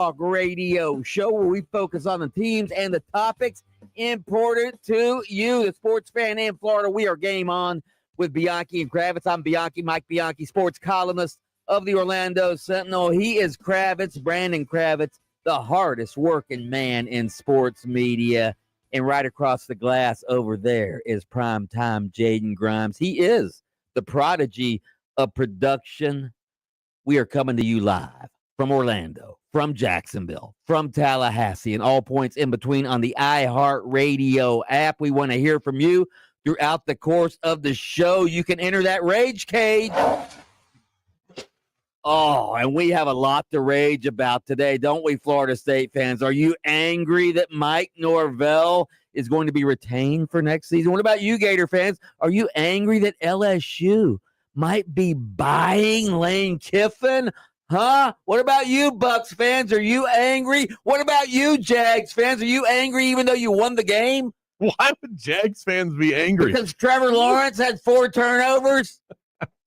Talk radio show where we focus on the teams and the topics important to you, the sports fan in Florida. We are Game On with Bianchi and Kravitz. I'm Bianchi, Mike Bianchi, sports columnist of the Orlando Sentinel. He is Kravitz, Brandon Kravitz, the hardest working man in sports media. And right across the glass over there is primetime Jaden Grimes. He is the prodigy of production. We are coming to you live from Orlando, from Jacksonville, from Tallahassee, and all points in between on the iHeartRadio app. We want to hear from you throughout the course of the show. You can enter that rage cage. Oh, and we have a lot to rage about today, don't we, Florida State fans? Are you angry that Mike Norvell is going to be retained for next season? What about you, Gator fans? Are you angry that LSU might be buying Lane Kiffin? Huh? What about you, Bucks fans? Are you angry? What about you, Jags fans? Are you angry even though you won the game? Why would Jags fans be angry? Because Trevor Lawrence had 4 turnovers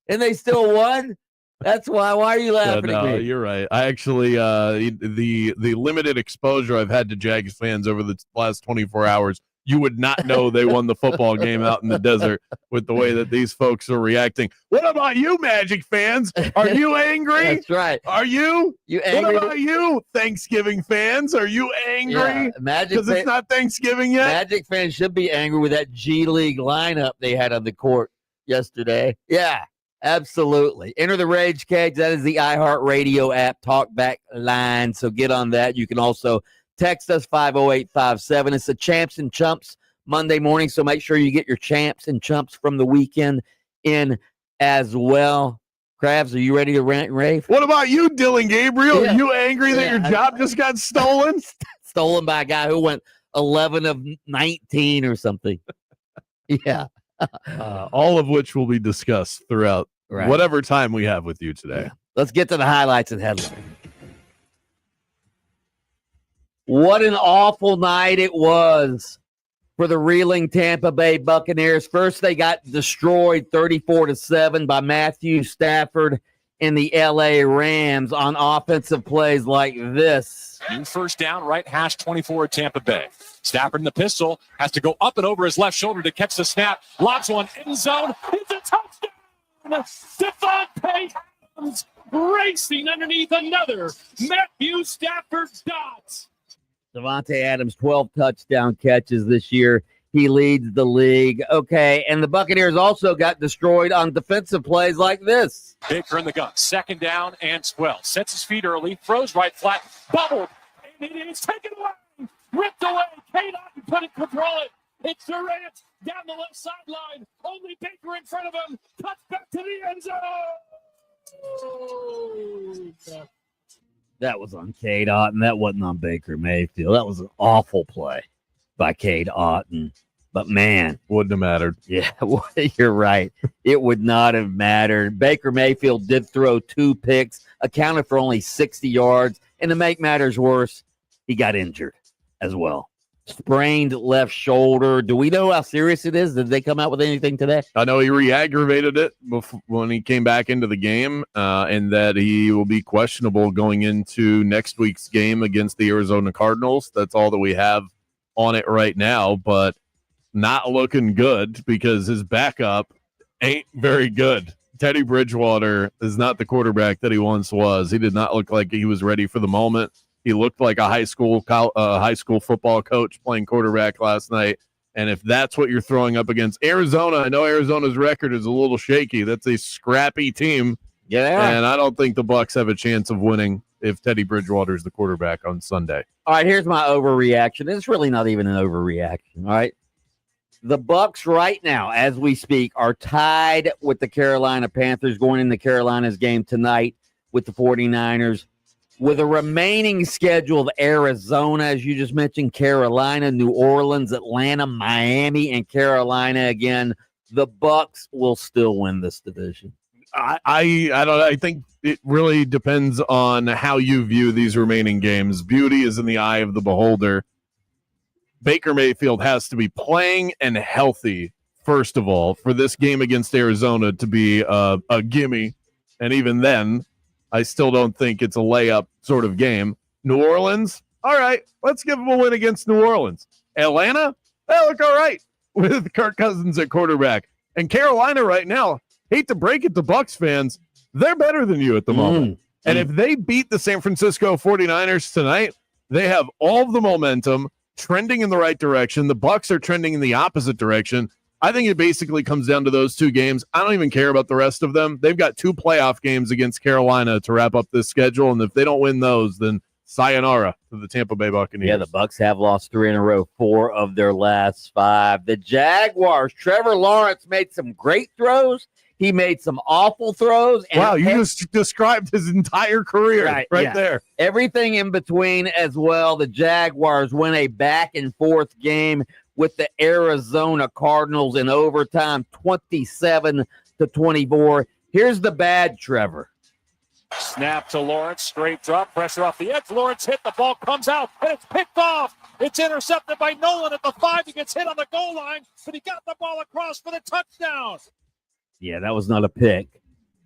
and they still won? That's why. Why are you laughing at me? You're right. I actually, the limited exposure I've had to Jags fans over the last 24 hours, you would not know they won the football game out in the desert with the way that these folks are reacting. What about you, Magic fans? Are you angry? That's right. Are you? You angry? What about you, Thanksgiving fans? Are you angry? Yeah, Magic because it's not Thanksgiving yet? Magic fans should be angry with that G League lineup they had on the court yesterday. Yeah. Absolutely. Enter the Rage Cage. That is the iHeartRadio app talkback line. So get on that. You can also text us 50857. It's the Champs and Chumps Monday morning. So make sure you get your champs and chumps from the weekend in as well. Kravs, are you ready to rant and rave? What about you, Dylan Gabriel? Yeah. Are you angry that your job just got stolen? Stolen by a guy who went 11 of 19 or something. Yeah. All of which will be discussed throughout whatever time we have with you today. Yeah. Let's get to the highlights and headlines. What an awful night it was for the reeling Tampa Bay Buccaneers. First, they got destroyed 34-7 by Matthew Stafford and the LA Rams on offensive plays like this. New first down, right hash 24 at Tampa Bay. Stafford in the pistol has to go up and over his left shoulder to catch the snap. Lobs one end zone. It's a touchdown. Devontae Adams racing underneath another Matthew Stafford dot. Devontae Adams, 12 touchdown catches this year. He leads the league. Okay, and the Buccaneers also got destroyed on defensive plays like this. Baker in the gun. Second down and 12. Sets his feet early. Throws right flat. Bubbled. And it is taken away. Ripped away. K-Dot couldn't control it. It's Durant down the left sideline. Only Baker in front of him. Cuts back to the end zone. That was on Cade Otton. That wasn't on Baker Mayfield. That was an awful play by Cade Otton. But, man. Wouldn't have mattered. Yeah, you're right. It would not have mattered. Baker Mayfield did throw 2 picks, accounted for only 60 yards. And to make matters worse, he got injured as well. Sprained left shoulder. Do we know how serious it is? Did they come out with anything today? I know he re-aggravated it when he came back into the game, and that he will be questionable going into next week's game against the Arizona Cardinals. That's all that we have on it right now, but not looking good because his backup ain't very good. Teddy Bridgewater is not the quarterback that he once was. He did not look like he was ready for the moment. He looked like a high school football coach playing quarterback last night. And if that's what you're throwing up against Arizona, I know Arizona's record is a little shaky. That's a scrappy team. Yeah. And I don't think the Bucs have a chance of winning if Teddy Bridgewater is the quarterback on Sunday. All right, here's my overreaction. It's really not even an overreaction, all right? The Bucs right now, as we speak, are tied with the Carolina Panthers going into Carolina's game tonight with the 49ers. With a remaining schedule of Arizona, as you just mentioned, Carolina, New Orleans, Atlanta, Miami, and Carolina again, the Bucs will still win this division. I don't know. I think it really depends on how you view these remaining games. Beauty is in the eye of the beholder. Baker Mayfield has to be playing and healthy, first of all, for this game against Arizona to be a gimme. And even then, I still don't think it's a layup sort of game. New Orleans, all right, let's give them a win against New Orleans. Atlanta, they look all right with Kirk Cousins at quarterback. And Carolina right now, hate to break it to Bucs fans, they're better than you at the moment. And if they beat the San Francisco 49ers tonight, they have all of the momentum trending in the right direction. The Bucs are trending in the opposite direction. I think it basically comes down to those two games. I don't even care about the rest of them. They've got 2 playoff games against Carolina to wrap up this schedule, and if they don't win those, then sayonara to the Tampa Bay Buccaneers. Yeah, the Bucs have lost 3 in a row, 4 of their last 5. The Jaguars, Trevor Lawrence made some great throws. He made some awful throws. And wow, you just described his entire career right there. Everything in between as well. The Jaguars win a back-and-forth game with the Arizona Cardinals in overtime, 27-24. Here's the bad, Trevor. Snap to Lawrence, straight drop, pressure off the edge. Lawrence hit, the ball comes out, and it's picked off. It's intercepted by Nolan at the 5. He gets hit on the goal line, but he got the ball across for the touchdown. Yeah, that was not a pick.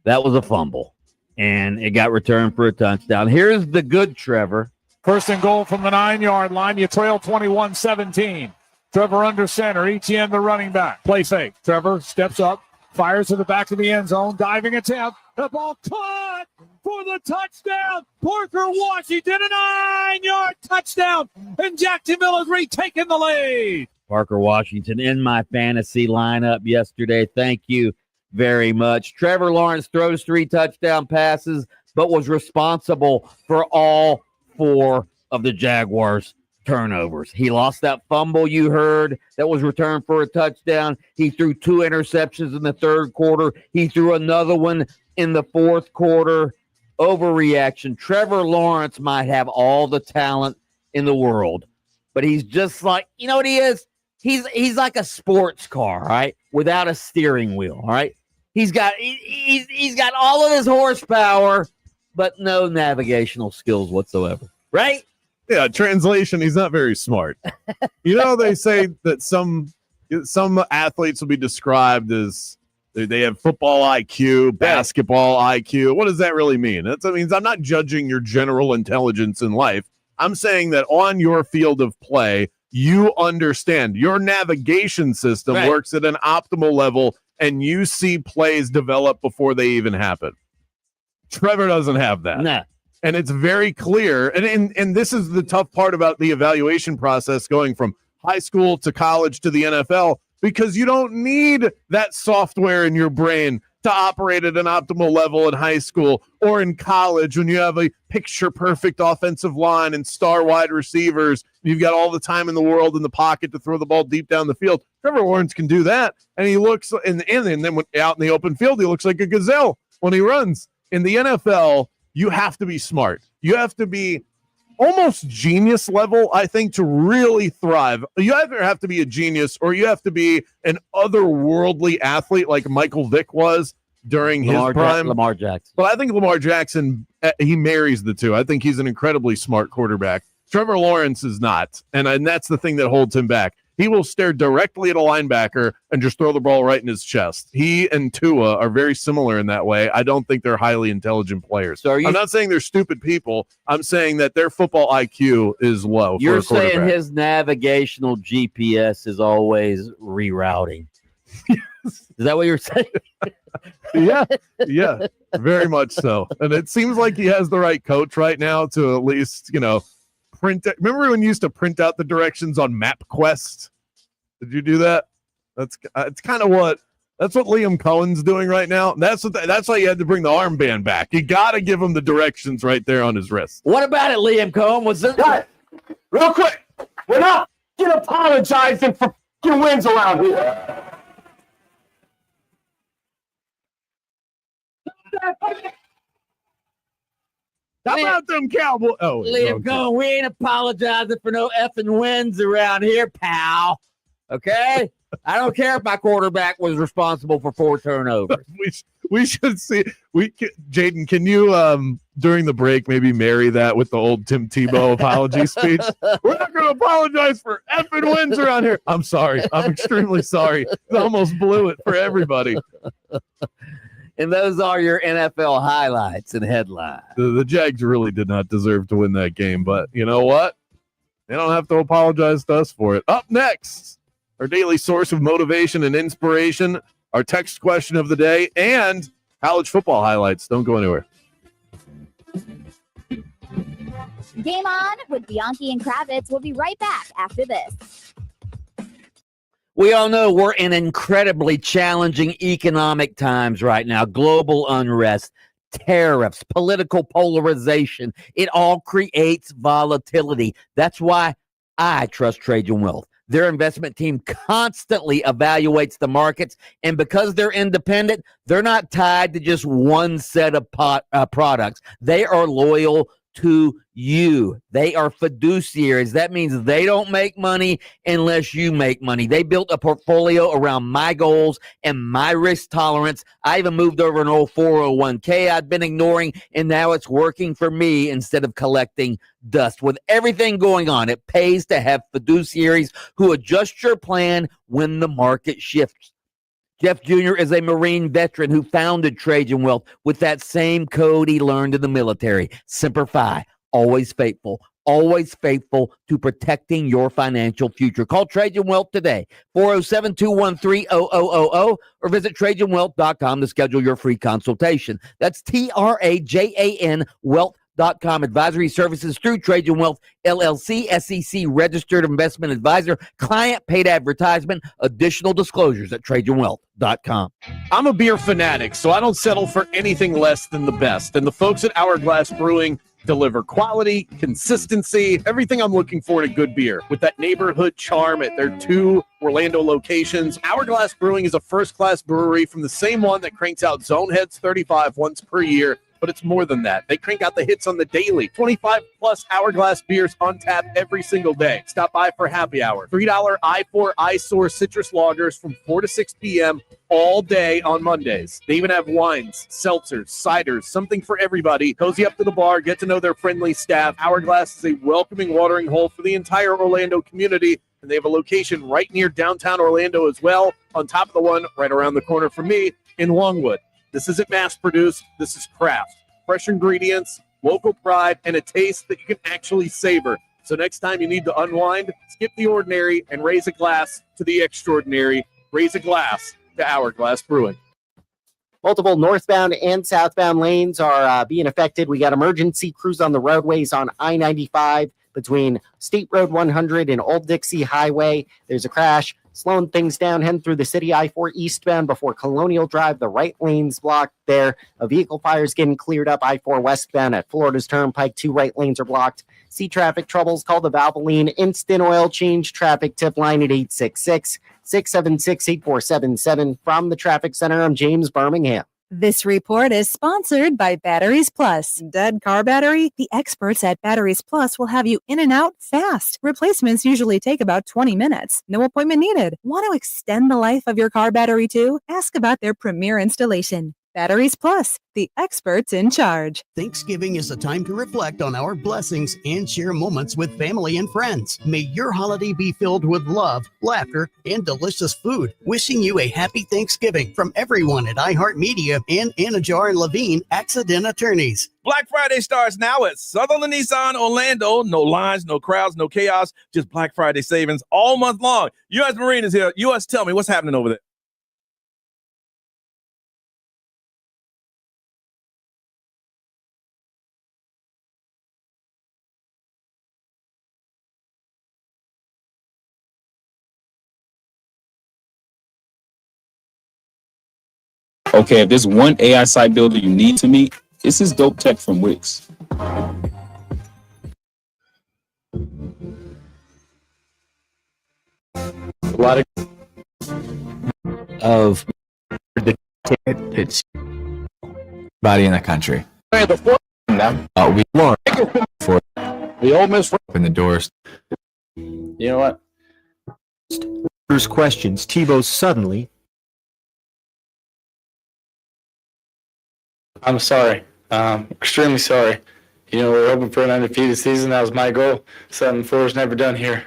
That was a fumble, and it got returned for a touchdown. Here's the good Trevor. First and goal from the 9-yard line. You trail 21-17. Trevor under center. Etienne, the running back. Play fake. Trevor steps up, fires to the back of the end zone. Diving attempt. The ball caught for the touchdown. Parker Washington, a 9-yard touchdown. And Jacksonville has retaken the lead. Parker Washington in my fantasy lineup yesterday. Thank you very much. Trevor Lawrence throws 3 touchdown passes, but was responsible for all 4 of the Jaguars' turnovers. He lost that fumble you heard that was returned for a touchdown. He threw 2 interceptions in the 3rd quarter. He threw another one in the 4th quarter. Overreaction. Trevor Lawrence might have all the talent in the world, but he's just like, you know what he is? He's like a sports car, right? Without a steering wheel, all right? He's got all of his horsepower, but no navigational skills whatsoever, right? Yeah, translation, he's not very smart. You know, they say that some athletes will be described as they have football IQ, basketball IQ. What does that really mean? That means I'm not judging your general intelligence in life. I'm saying that on your field of play, you understand your navigation system works at an optimal level, and you see plays develop before they even happen. Trevor doesn't have that. Nah. And it's very clear. And this is the tough part about the evaluation process going from high school to college to the NFL, because you don't need that software in your brain to operate at an optimal level in high school or in college when you have a picture-perfect offensive line and star wide receivers. You've got all the time in the world in the pocket to throw the ball deep down the field. Trevor Lawrence can do that, and he looks and then when out in the open field, he looks like a gazelle when he runs. In the NFL, you have to be smart. You have to be almost genius level, I think, to really thrive. You either have to be a genius or you have to be an otherworldly athlete like Michael Vick was during his prime. Lamar Jackson. But I think Lamar Jackson, he marries the two. I think he's an incredibly smart quarterback. Trevor Lawrence is not, and that's the thing that holds him back. He will stare directly at a linebacker and just throw the ball right in his chest. He and Tua are very similar in that way. I don't think they're highly intelligent players. So I'm not saying they're stupid people. I'm saying that their football IQ is low. You're saying his navigational GPS is always rerouting. Is that what you're saying? Yeah, very much so. And it seems like he has the right coach right now to at least, print it. Remember when you used to print out the directions on MapQuest? Did you do that? It's kind of what Liam Cohen's doing right now. That's why you had to bring the armband back. You got to give him the directions right there on his wrist. What about it, Liam Cohen? Was this real quick? We're not apologizing for wins around here. How about them Cowboys? Oh, Liam Cohen, we ain't apologizing for no effing wins around here, pal. Okay? I don't care if my quarterback was responsible for 4 turnovers. We should see. Jaden, can you during the break maybe marry that with the old Tim Tebow apology speech? We're not going to apologize for effing wins around here. I'm sorry. I'm extremely sorry. I almost blew it for everybody. And those are your NFL highlights and headlines. The Jags really did not deserve to win that game, but you know what? They don't have to apologize to us for it. Up next, our daily source of motivation and inspiration, our text question of the day, and college football highlights. Don't go anywhere. Game On with Bianchi and Kravitz. We'll be right back after this. We all know we're in incredibly challenging economic times right now. Global unrest, tariffs, political polarization. It all creates volatility. That's why I trust Trajan Wealth. Their investment team constantly evaluates the markets, and because they're independent, they're not tied to just one set of products. They are loyal to you. They are fiduciaries. That means they don't make money unless you make money. They built a portfolio around my goals and my risk tolerance. I even moved over an old 401k I'd been ignoring, and now it's working for me instead of collecting dust. With everything going on, it pays to have fiduciaries who adjust your plan when the market shifts. Jeff Jr. is a Marine veteran who founded Trajan Wealth with that same code he learned in the military. Semper Fi, always faithful to protecting your financial future. Call Trajan Wealth today, 407-213-0000, or visit TrajanWealth.com to schedule your free consultation. That's TRAJAN Wealth.com. Advisory services through Trajan Wealth, LLC, SEC registered investment advisor, client paid advertisement, additional disclosures at TrajanWealth.com. I'm a beer fanatic, so I don't settle for anything less than the best. And the folks at Hourglass Brewing deliver quality, consistency, everything I'm looking for in a good beer. With that neighborhood charm at their 2 Orlando locations, Hourglass Brewing is a first-class brewery from the same one that cranks out Zoneheads 35 once per year. But it's more than that. They crank out the hits on the daily. 25-plus Hourglass beers on tap every single day. Stop by for happy hour. $3 I4 iSource citrus lagers from 4 to 6 p.m. all day on Mondays. They even have wines, seltzers, ciders, something for everybody. Cozy up to the bar, get to know their friendly staff. Hourglass is a welcoming watering hole for the entire Orlando community, and they have a location right near downtown Orlando as well, on top of the one right around the corner from me in Longwood. This isn't mass-produced. This is craft. Fresh ingredients, local pride, and a taste that you can actually savor. So next time you need to unwind, skip the ordinary and raise a glass to the extraordinary. Raise a glass to Hourglass Brewing. Multiple northbound and southbound lanes are being affected. We got emergency crews on the roadways on I-95 between State Road 100 and Old Dixie Highway. There's a crash slowing things down, heading through the city. I-4 eastbound before Colonial Drive. The right lane's blocked there. A vehicle fire is getting cleared up. I-4 westbound at Florida's Turnpike. 2 right lanes are blocked. See traffic troubles? Call the Valvoline Instant Oil Change traffic tip line at 866-676-8477. From the Traffic Center, I'm James Birmingham. This report is sponsored by Batteries Plus. Dead car battery? The experts at Batteries Plus will have you in and out fast. Replacements usually take about 20 minutes. No appointment needed. Want to extend the life of your car battery too? Ask about their premier installation. Batteries Plus, the experts in charge. Thanksgiving is a time to reflect on our blessings and share moments with family and friends. May your holiday be filled with love, laughter, and delicious food. Wishing you a happy Thanksgiving from everyone at iHeartMedia and Anajar and Levine Accident Attorneys. Black Friday starts now at Sutherland Nissan Orlando. No lines, no crowds, no chaos, just Black Friday savings all month long. U.S. Marine is here. U.S., tell me what's happening over there. Okay, if there's one AI site builder you need to meet, this is Dope Tech from Wix. A lot of it's body in the country. We learned for the old miss in the doors. You know what? First questions. Tebow suddenly. I'm sorry. Extremely sorry. You know, we're hoping for an undefeated season. That was my goal. Something Florida's never done here.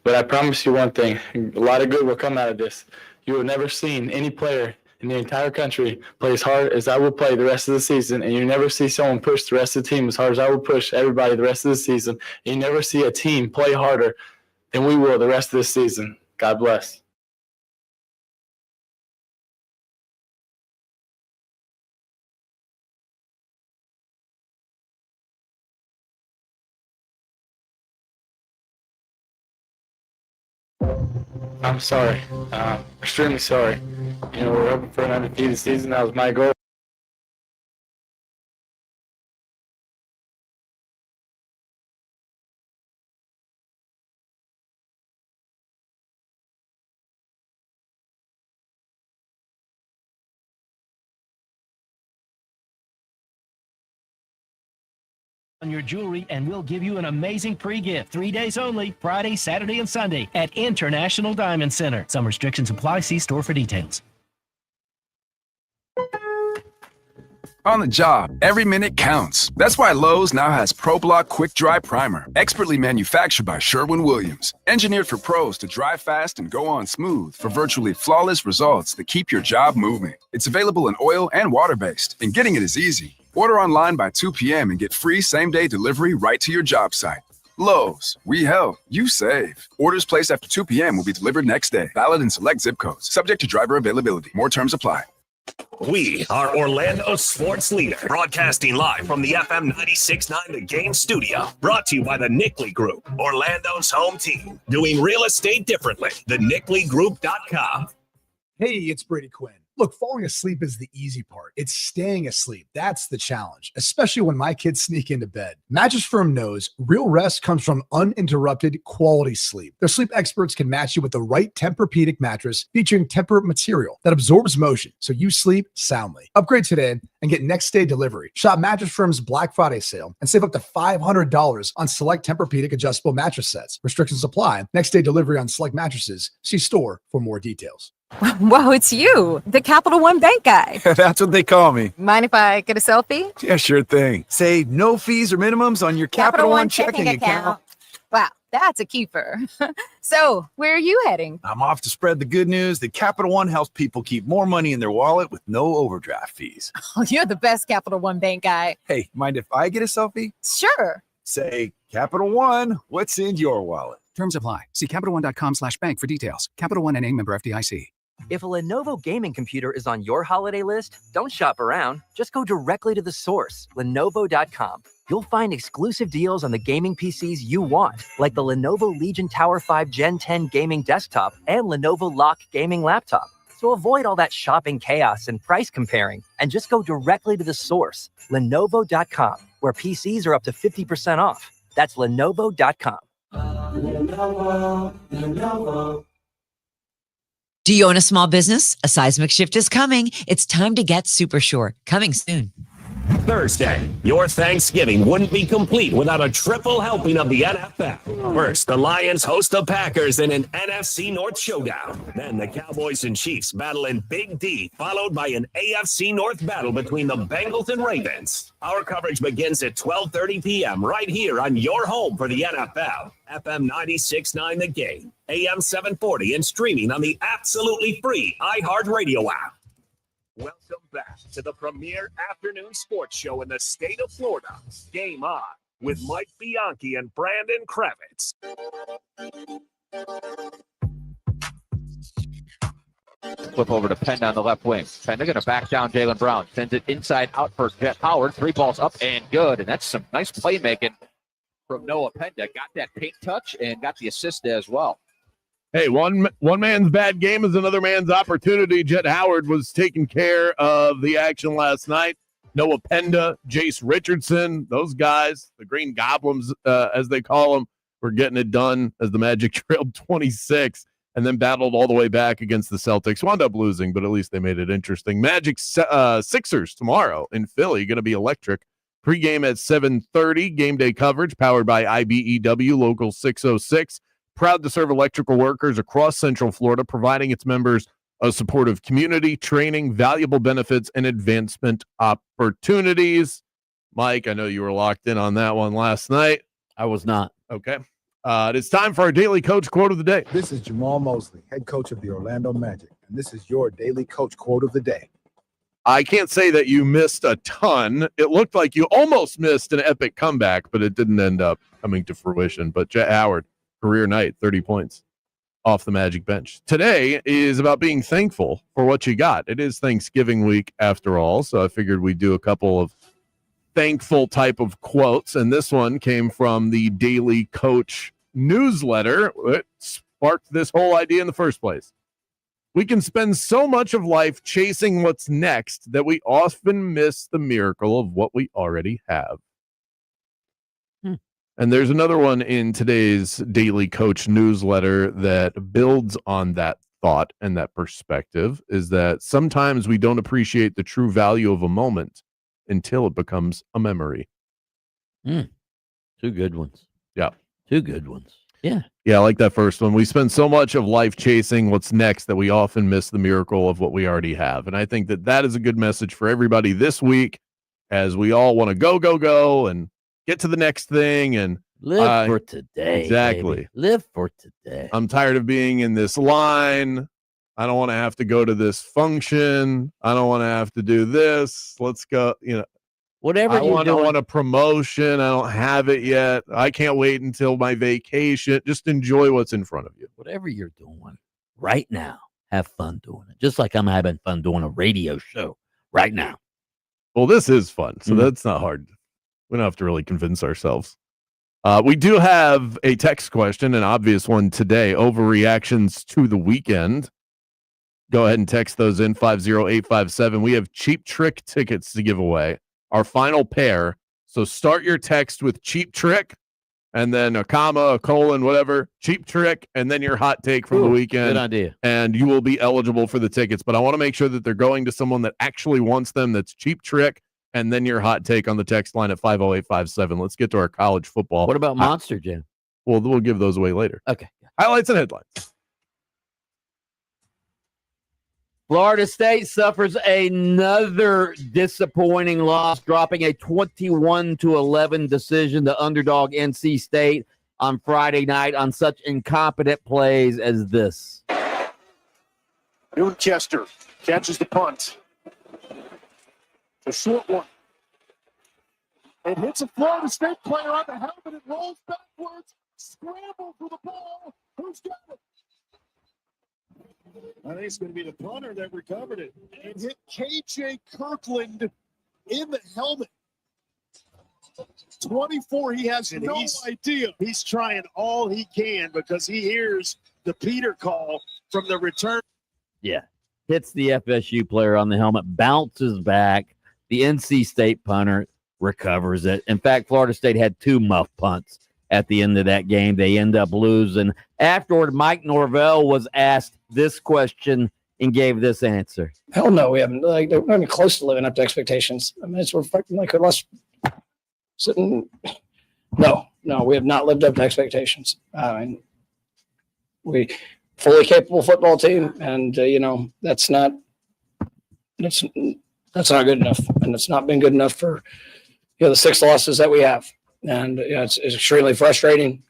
But I promise you one thing. A lot of good will come out of this. You have never seen any player in the entire country play as hard as I will play the rest of the season, and you never see someone push the rest of the team as hard as I will push everybody the rest of the season. And you never see a team play harder than we will the rest of this season. God bless. I'm sorry. Extremely sorry. You know, we're hoping for an undefeated season. That was my goal. On your jewelry, and we'll give you an amazing pre-gift. 3 days only, Friday, Saturday, and Sunday at International Diamond Center. Some restrictions apply. See store for details. On the job, every minute counts. That's why Lowe's now has ProBlock Quick Dry Primer, expertly manufactured by Sherwin-Williams. Engineered for pros to dry fast and go on smooth for virtually flawless results that keep your job moving. It's available in oil and water-based, and getting it is easy. Order online by 2 p.m. and get free same-day delivery right to your job site. Lowe's, we help, you save. Orders placed after 2 p.m. will be delivered next day. Valid in select zip codes. Subject to driver availability. More terms apply. We are Orlando's sports leader, broadcasting live from the FM 96.9 The Game studio. Brought to you by the Nickley Group, Orlando's home team. Doing real estate differently. TheNickleyGroup.com. Hey, it's Brady Quinn. Look, falling asleep is the easy part. It's staying asleep. That's the challenge, especially when my kids sneak into bed. Mattress Firm knows real rest comes from uninterrupted quality sleep. Their sleep experts can match you with the right Tempur-Pedic mattress featuring Tempur material that absorbs motion so you sleep soundly. Upgrade today and get next day delivery. Shop Mattress Firm's Black Friday sale and save up to $500 on select Tempur-Pedic adjustable mattress sets. Restrictions apply. Next day delivery on select mattresses. See store for more details. Whoa, it's you, the Capital One Bank guy. That's what they call me. Mind if I get a selfie? Yeah, sure thing. Say no fees or minimums on your Capital One checking account. Wow, that's a keeper. So, where are you heading? I'm off to spread the good news that Capital One helps people keep more money in their wallet with no overdraft fees. Oh, you're the best Capital One Bank guy. Hey, mind if I get a selfie? Sure. Say, Capital One, what's in your wallet? Terms apply. See CapitalOne.com/bank for details. Capital One NA, member FDIC. If a Lenovo gaming computer is on your holiday list, don't shop around. Just go directly to the source, Lenovo.com. You'll find exclusive deals on the gaming PCs you want, like the Lenovo Legion Tower 5 Gen 10 gaming desktop and Lenovo Lock gaming laptop. So avoid all that shopping chaos and price comparing, and just go directly to the source, Lenovo.com, where PCs are up to 50% off. That's Lenovo.com. Lenovo. Do you own a small business? A seismic shift is coming. It's time to get Super Sure. Coming soon. Thursday, your Thanksgiving wouldn't be complete without a triple helping of the NFL. First, the Lions host the Packers in an NFC North showdown. Then the Cowboys and Chiefs battle in Big D, followed by an AFC North battle between the Bengals and Ravens. Our coverage begins at 12:30 p.m. right here on your home for the NFL. FM 96.9 The Game, AM 740, and streaming on the absolutely free iHeartRadio app. Welcome back to the premier afternoon sports show in the state of Florida. Game On with Mike Bianchi and Brandon Kravitz. Flip over to Penn on the left wing. Penn, they're going to back down Jaylen Brown. Sends it inside out for Jet Howard. 3 balls up and good. And that's some nice playmaking from Noah Penda. Got that paint touch and got the assist as well. Hey, one man's bad game is another man's opportunity. Jet Howard was taking care of the action last night. Noah Penda, Jace Richardson, those guys, the Green Goblins, as they call them, were getting it done as the Magic trailed 26 and then battled all the way back against the Celtics. Wound up losing, but at least they made it interesting. Magic Sixers tomorrow in Philly, going to be electric. Pre-game at 7:30, game day coverage powered by IBEW Local 606. Proud to serve electrical workers across Central Florida, providing its members a supportive community, training, valuable benefits, and advancement opportunities. Mike, I know you were locked in on that one last night. I was not. Okay. It's time for our daily coach quote of the day. This is Jamal Mosley, head coach of the Orlando Magic. and this is your daily coach quote of the day. I can't say that you missed a ton. It looked like you almost missed an epic comeback, but it didn't end up coming to fruition. But Jet Howard, career night, 30 points off the Magic bench. Today is about being thankful for what you got. It is Thanksgiving week after all, so I figured we'd do a couple of thankful type of quotes, and this one came from the Daily Coach newsletter. It sparked this whole idea in the first place. We can spend so much of life chasing what's next that we often miss the miracle of what we already have. And there's another one in today's Daily Coach newsletter that builds on that thought and that perspective, is that sometimes we don't appreciate the true value of a moment until it becomes a memory. Two good ones. Yeah. Two good ones. Yeah. Yeah, I like that first one. We spend so much of life chasing what's next that we often miss the miracle of what we already have. And I think that that is a good message for everybody this week, as we all want to go, and get to the next thing and live for today. Exactly. Baby. Live for today. I'm tired of being in this line. I don't want to have to go to this function. I don't want to have to do this. Let's go, whatever I want a promotion. I don't have it yet. I can't wait until my vacation. Just enjoy what's in front of you. Whatever you're doing right now, have fun doing it. Just like I'm having fun doing a radio show right now. Well, this is fun, so that's not hard. We don't have to really convince ourselves. We do have a text question, an obvious one today. Overreactions to the weekend. Go ahead and text those in 50857. We have Cheap Trick tickets to give away. Our final pair. So start your text with Cheap Trick, and then a comma, a colon, whatever. Cheap Trick, and then your hot take from the weekend. Good idea. And you will be eligible for the tickets. But I want to make sure that they're going to someone that actually wants them. That's Cheap Trick, and then your hot take on the text line at 50857. Let's get to our college football. What about Monster Jam? Well, we'll give those away later. Okay. Highlights and headlines. Florida State suffers another disappointing loss, dropping a 21-11 decision to underdog NC State on Friday night on such incompetent plays as this. Newchester catches the punt. A short one. It hits a Florida State player on the helmet. It rolls backwards. Scramble for the ball. Who's got it? I think it's going to be the punter that recovered it. It hit KJ Kirkland in the helmet. 24, he has no idea. He's trying all he can because he hears the Peter call from the return. Yeah. Hits the FSU player on the helmet, bounces back. The NC State punter recovers it. In fact, Florida State had two muff punts at the end of that game. They end up losing. Afterward, Mike Norvell was asked this question and gave this answer. Hell no, we haven't. Like, they're not even close to living up to expectations. I mean, it's reflecting like us sitting. No, we have not lived up to expectations. We fully capable football team, and that's not good enough, and it's not been good enough for the 6 losses that we have. And it's extremely frustrating.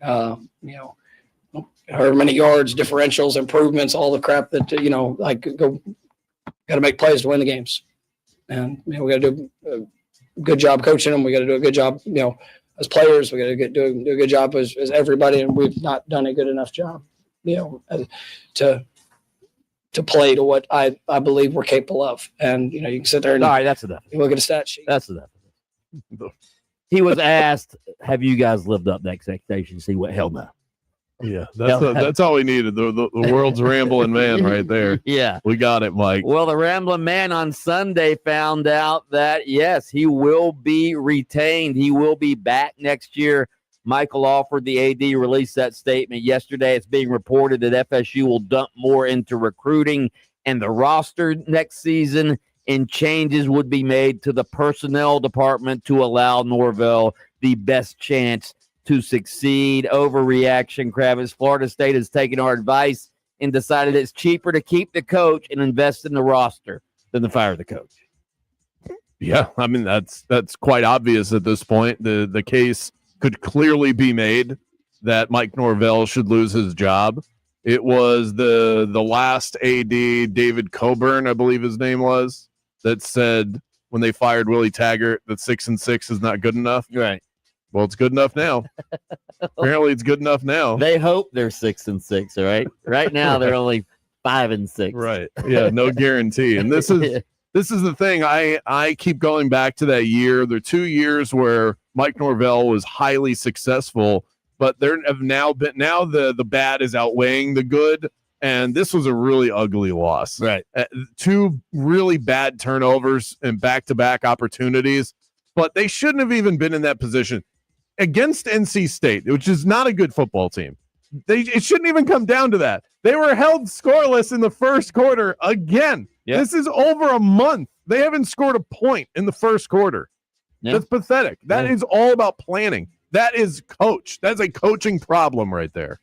However many yards, differentials, improvements, all the crap that got to make plays to win the games. And we got to do a good job coaching them. We got to do a good job, as players. We got to do a good job as everybody, and we've not done a good enough job, to play to what I believe we're capable of. And you can sit there and all right, that's enough. You look at a stat sheet. That's enough. He was asked, have you guys lived up to expectations? He went, hell no. Yeah, that's all we needed. The world's rambling man right there. Yeah. We got it, Mike. Well, the rambling man on Sunday found out that, yes, he will be retained. He will be back next year. Michael Alford, the AD, released that statement yesterday. It's being reported that FSU will dump more into recruiting and the roster next season, and changes would be made to the personnel department to allow Norvell the best chance to succeed. Overreaction, Kravitz. Florida State has taken our advice and decided it's cheaper to keep the coach and invest in the roster than to fire the coach. Yeah, I mean, that's quite obvious at this point. The case could clearly be made that Mike Norvell should lose his job It was the last AD, David Coburn, I believe his name was, that said when they fired Willie Taggart that 6-6 is not good enough. Right. Well, it's good enough now. Apparently, it's good enough now. They hope they're 6-6, all right? Right now, they're only 5-6. Right. Yeah, no guarantee. And this is the thing. I keep going back to that year. There are 2 years where Mike Norvell was highly successful, but there have now the bad is outweighing the good. And this was a really ugly loss. Right. 2 really bad turnovers and back-to-back opportunities, but they shouldn't have even been in that position against NC State, which is not a good football team. It shouldn't even come down to that. They were held scoreless in the first quarter again. Yep. This is over a month. They haven't scored a point in the first quarter. Yep. That's pathetic. That is all about planning. That is coach. That's a coaching problem right there.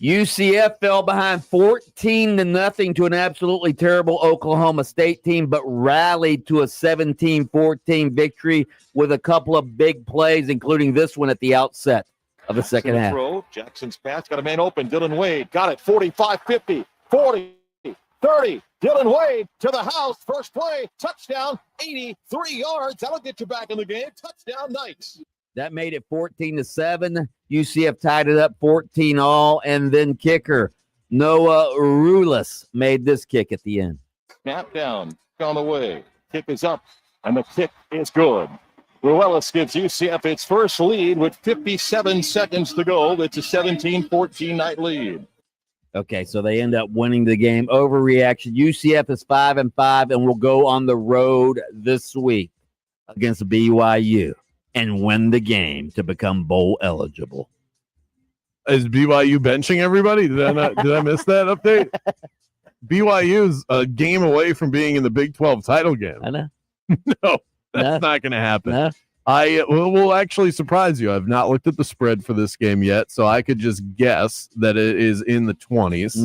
UCF fell behind 14-0 to an absolutely terrible Oklahoma State team, but rallied to a 17-14 victory with a couple of big plays, including this one at the outset of the second half. Throw. Jackson's pass got a man open. Dylan Wade got it. 45-50, 40, 30. Dylan Wade to the house. First play. Touchdown. 83 yards. That'll get you back in the game. Touchdown Knights. That made it 14-7. UCF tied it up 14-all, and then kicker Noah Rulis made this kick at the end. Snap down, on the way. Kick is up, and the kick is good. Ruelas gives UCF its first lead with 57 seconds to go. It's a 17-14 night lead. Okay, so they end up winning the game. Overreaction. UCF is 5-5 and will go on the road this week against BYU and win the game to become bowl eligible. Is BYU benching everybody? Did I miss that update? BYU's a game away from being in the Big 12 title game. I know. No, that's not going to happen. No. I will actually surprise you. I've not looked at the spread for this game yet, so I could just guess that it is in the 20s.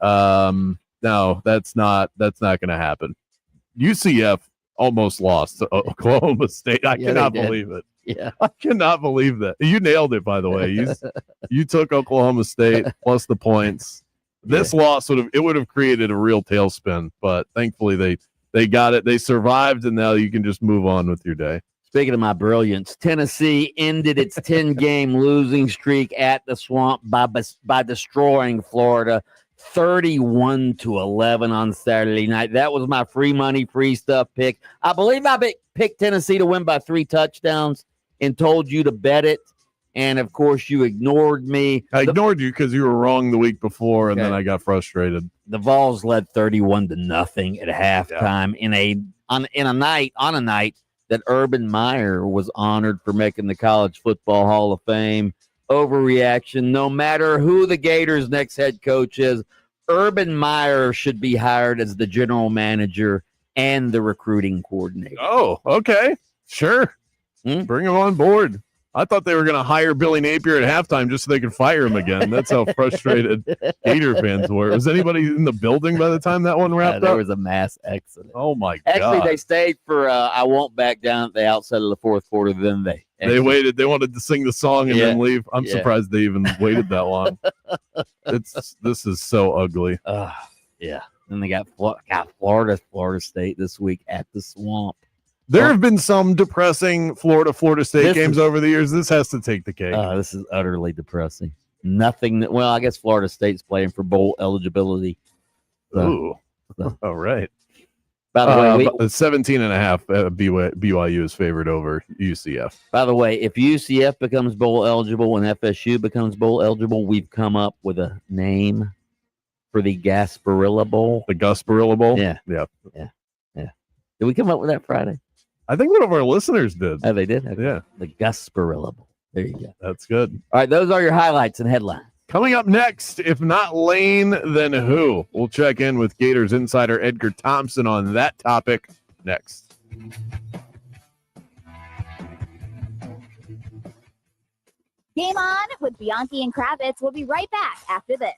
Mm-hmm. No, that's not going to happen. UCF almost lost to Oklahoma State. I cannot believe it. Yeah, I cannot believe that. You nailed it, by the way. You took Oklahoma State plus the points. This loss would have created a real tailspin, but thankfully they got it. They survived, and now you can just move on with your day. Speaking of my brilliance, Tennessee ended its 10-game losing streak at the Swamp by destroying Florida 31-11 on Saturday night. That was my free money, free stuff pick. I believe I picked Tennessee to win by 3 touchdowns and told you to bet it. And, of course, you ignored me. I ignored you because you were wrong the week before, and then I got frustrated. The Vols led 31-0 at halftime on a night that Urban Meyer was honored for making the College Football Hall of Fame. Overreaction. No matter who the Gators' next head coach is, Urban Meyer should be hired as the general manager and the recruiting coordinator. Oh, okay. Sure. Bring him on board. I thought they were going to hire Billy Napier at halftime just so they could fire him again. That's how frustrated Gator fans were. Was anybody in the building by the time that one wrapped up? There was a mass exodus. Oh, my God. Actually, they stayed for I Won't Back Down at the outset of the fourth quarter. Then they waited. They wanted to sing the song and then leave. I'm surprised they even waited that long. This is so ugly. Yeah. Then they got Florida State this week at the Swamp. There have been some depressing Florida State games over the years. This has to take the cake. This is utterly depressing. I guess Florida State's playing for bowl eligibility. Ooh. All right. By the way, 17.5 BYU is favored over UCF. By the way, if UCF becomes bowl eligible and FSU becomes bowl eligible, we've come up with a name for the Gasparilla Bowl. The Gasparilla Bowl? Yeah. Did we come up with that Friday? I think one of our listeners did. Oh, they did? Okay. Yeah. The Gasparilla Bowl. There you go. That's good. All right, those are your highlights and headlines. Coming up next, if not Lane, then who? We'll check in with Gators insider Edgar Thompson on that topic next. Game on with Bianchi and Kravitz. We'll be right back after this.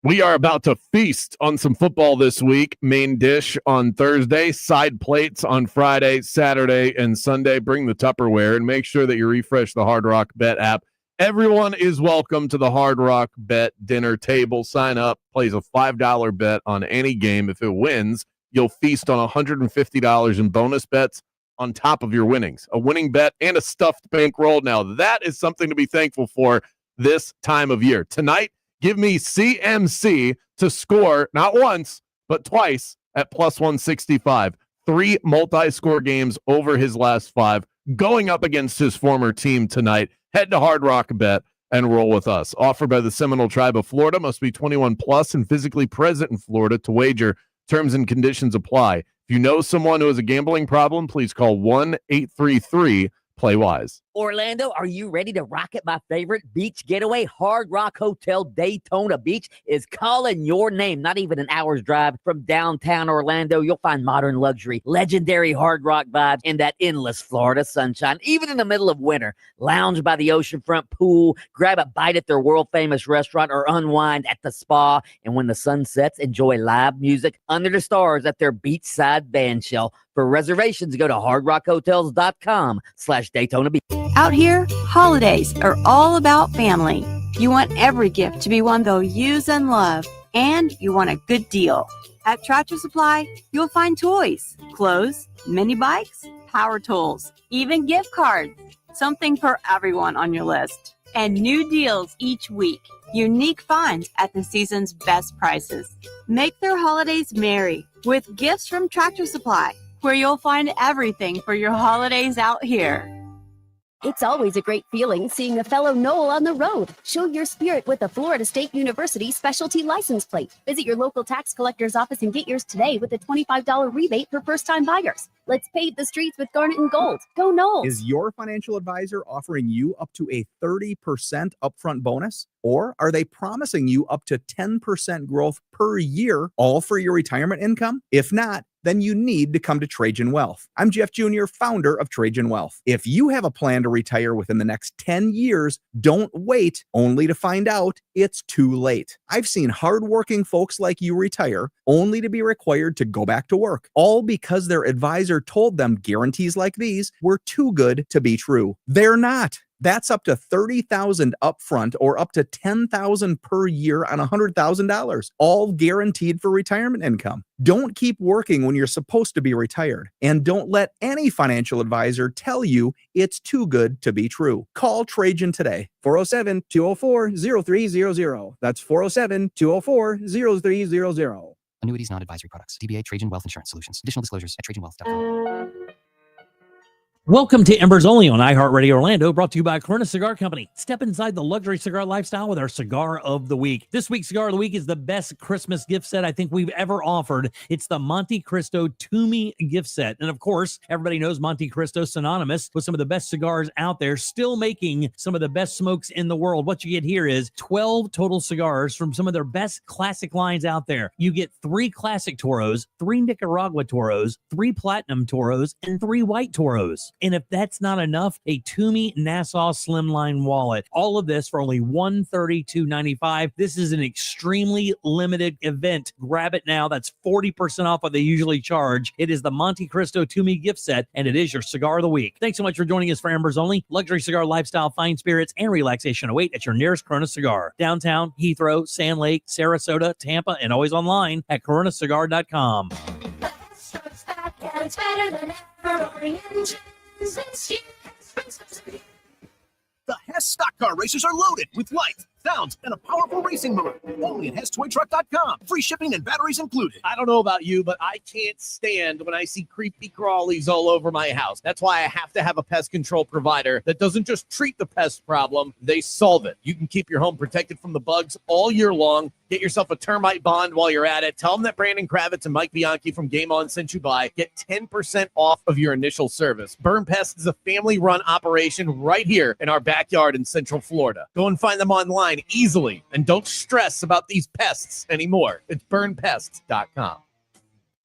We are about to feast on some football this week. Main dish on Thursday, side plates on Friday, Saturday, and Sunday. Bring the Tupperware and make sure that you refresh the Hard Rock Bet app Everyone is welcome to the Hard Rock Bet dinner table. Sign up, place a $5 bet on any game. If it wins, you'll feast on $150 in bonus bets on top of your winnings. A winning bet and a stuffed bankroll. Now, that is something to be thankful for this time of year. Tonight, give me CMC to score not once, but twice at plus 165. 3 multi-score games over his last 5, going up against his former team tonight. Head to Hard Rock Bet and roll with us. Offered by the Seminole Tribe of Florida. Must be 21 plus and physically present in Florida to wager. Terms and conditions apply. If you know someone who has a gambling problem, please call 1-833-PLAY-WISE. Orlando, are you ready to rocket my favorite beach getaway? Hard Rock Hotel Daytona Beach is calling your name. Not even an hour's drive from downtown Orlando. You'll find modern luxury, legendary Hard Rock vibes, and that endless Florida sunshine. Even in the middle of winter, lounge by the oceanfront pool, grab a bite at their world-famous restaurant, or unwind at the spa. And when the sun sets, enjoy live music under the stars at their beachside band shell. For reservations, go to hardrockhotels.com/Daytona Beach. Out here, holidays are all about family. You want every gift to be one they'll use and love, and you want a good deal. At Tractor Supply, you'll find toys, clothes, mini bikes, power tools, even gift cards. Something for everyone on your list. And new deals each week. Unique finds at the season's best prices. Make their holidays merry with gifts from Tractor Supply, where you'll find everything for your holidays out here. It's always a great feeling seeing a fellow Knoll on the road. Show your spirit with the Florida State University specialty license plate. Visit your local tax collector's office and get yours today with a $25 rebate for first-time buyers. Let's pave the streets with garnet and gold. Go Knoll! Is your financial advisor offering you up to a 30% upfront bonus? Or are they promising you up to 10% growth per year, all for your retirement income? If not, then you need to come to Trajan Wealth. I'm Jeff Jr., founder of Trajan Wealth. If you have a plan to retire within the next 10 years, don't wait only to find out it's too late. I've seen hardworking folks like you retire only to be required to go back to work, all because their advisor told them guarantees like these were too good to be true. They're not. That's up to $30,000 upfront or up to $10,000 per year on $100,000, all guaranteed for retirement income. Don't keep working when you're supposed to be retired, and don't let any financial advisor tell you it's too good to be true. Call Trajan today, 407-204-0300. That's 407-204-0300. Annuities, not advisory products. DBA Trajan Wealth Insurance Solutions. Additional disclosures at TrajanWealth.com. Welcome to Embers Only on iHeartRadio Orlando, brought to you by Corona Cigar Company. Step inside the luxury cigar lifestyle with our Cigar of the Week. This week's Cigar of the Week is the best Christmas gift set I think we've ever offered. It's the Monte Cristo Toomey gift set. And of course, everybody knows Monte Cristo synonymous with some of the best cigars out there, still making some of the best smokes in the world. What you get here is 12 total cigars from some of their best classic lines out there. You get 3 classic Toros, 3 Nicaragua Toros, 3 platinum Toros, and 3 white Toros. And if that's not enough, a Toomey Nassau Slimline wallet. All of this for only $132.95. This is an extremely limited event. Grab it now. That's 40% off what they usually charge. It is the Monte Cristo Toomey gift set, and it is your Cigar of the Week. Thanks so much for joining us for Embers Only. Luxury cigar lifestyle, fine spirits, and relaxation await at your nearest Corona Cigar. Downtown, Heathrow, Sand Lake, Sarasota, Tampa, and always online at coronacigar.com. It's better than ever. The Hess stock car racers are loaded with lights, sounds, and a powerful racing motor. Only at HessToyTruck.com. Free shipping and batteries included. I don't know about you, but I can't stand when I see creepy crawlies all over my house. That's why I have to have a pest control provider that doesn't just treat the pest problem, they solve it. You can keep your home protected from the bugs all year long. Get yourself a termite bond while you're at it. Tell them that Brandon Kravitz and Mike Bianchi from Game On sent you by. Get 10% off of your initial service. Burn Pest is a family-run operation right here in our backyard in Central Florida. Go and find them online easily, and don't stress about these pests anymore. It's burnpests.com.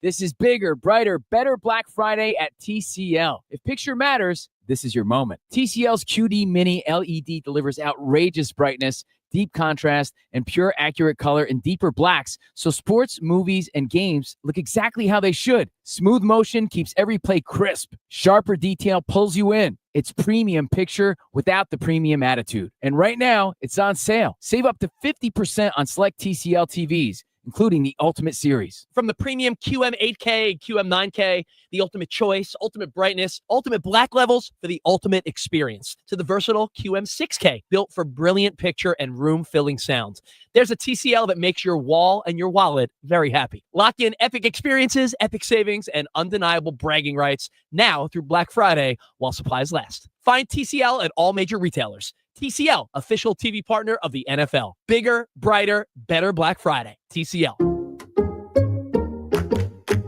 This is bigger, brighter, better Black Friday at TCL. If picture matters, this is your moment. TCL's QD Mini LED delivers outrageous brightness, deep contrast, and pure accurate color in deeper blacks, so sports, movies, and games look exactly how they should. Smooth motion keeps every play crisp. Sharper detail pulls you in. It's premium picture without the premium attitude. And right now, it's on sale. Save up to 50% on select TCL TVs, including the Ultimate Series. From the premium QM 8K, QM 9K, the ultimate choice, ultimate brightness, ultimate black levels for the ultimate experience, to the versatile QM 6K, built for brilliant picture and room-filling sounds. There's a TCL that makes your wall and your wallet very happy. Lock in epic experiences, epic savings, and undeniable bragging rights now through Black Friday while supplies last. Find TCL at all major retailers. TCL, official TV partner of the NFL. Bigger, brighter, better Black Friday. TCL.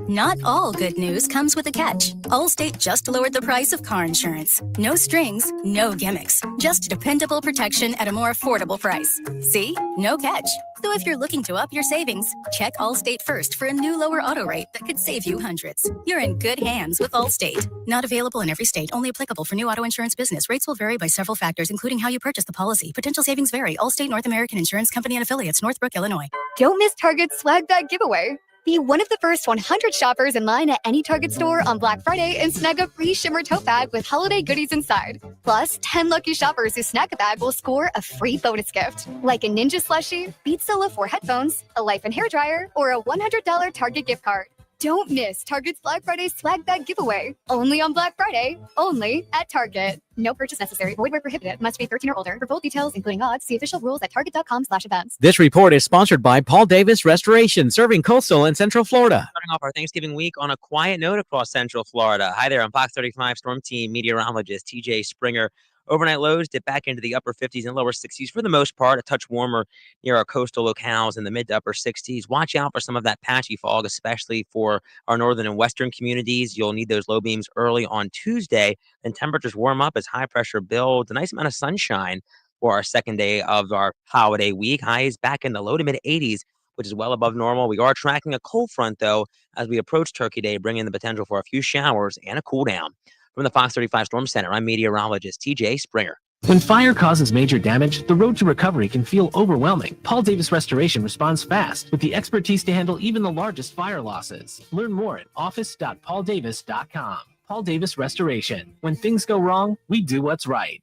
Not all good news comes with a catch. Allstate just lowered the price of car insurance. No strings, no gimmicks. Just dependable protection at a more affordable price. See? No catch. So if you're looking to up your savings, check Allstate first for a new lower auto rate that could save you hundreds. You're in good hands with Allstate. Not available in every state. Only applicable for new auto insurance business. Rates will vary by several factors, including how you purchase the policy. Potential savings vary. Allstate North American Insurance Company and affiliates, Northbrook, Illinois. Don't miss Target's swag bag giveaway. Be one of the first 100 shoppers in line at any Target store on Black Friday and snag a free shimmer tote bag with holiday goodies inside. Plus, 10 lucky shoppers who snag a bag will score a free bonus gift, like a Ninja slushie, Beats Solo 4 headphones, a Life and hair dryer, or a $100 Target gift card. Don't miss Target's Black Friday swag bag giveaway. Only on Black Friday, only at Target. No purchase necessary. Void where prohibited. Must be 13 or older. For full details, including odds, see official rules at target.com/events. This report is sponsored by Paul Davis Restoration, serving coastal and central Florida. Starting off our Thanksgiving week on a quiet note across central Florida. Hi there, I'm Fox 35 Storm Team meteorologist TJ Springer. Overnight lows dip back into the upper 50s and lower 60s for the most part, a touch warmer near our coastal locales in the mid to upper 60s. Watch out for some of that patchy fog, especially for our northern and western communities. You'll need those low beams early on Tuesday. Then temperatures warm up as high pressure builds. A nice amount of sunshine for our second day of our holiday week. Highs back in the low to mid 80s, which is well above normal. We are tracking a cold front, though, as we approach Turkey Day, bringing the potential for a few showers and a cool down. From the Fox 35 Storm Center, I'm meteorologist TJ Springer. When fire causes major damage, the road to recovery can feel overwhelming. Paul Davis Restoration responds fast with the expertise to handle even the largest fire losses. Learn more at office.pauldavis.com. Paul Davis Restoration. When things go wrong, we do what's right.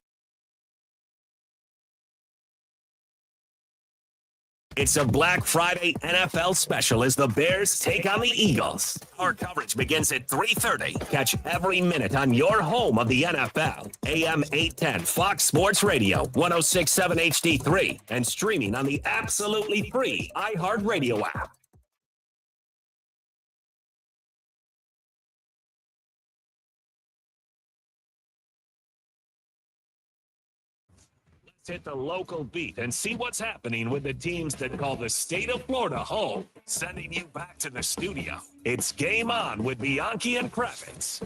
It's a Black Friday NFL special as the Bears take on the Eagles. Our coverage begins at 3:30. Catch every minute on your home of the NFL. AM 810 Fox Sports Radio, 106.7 HD3, and streaming on the absolutely free iHeartRadio app. Hit the local beat and see what's happening with the teams that call the state of Florida home. Sending you back to the studio. It's Game On with Bianchi and Kravitz.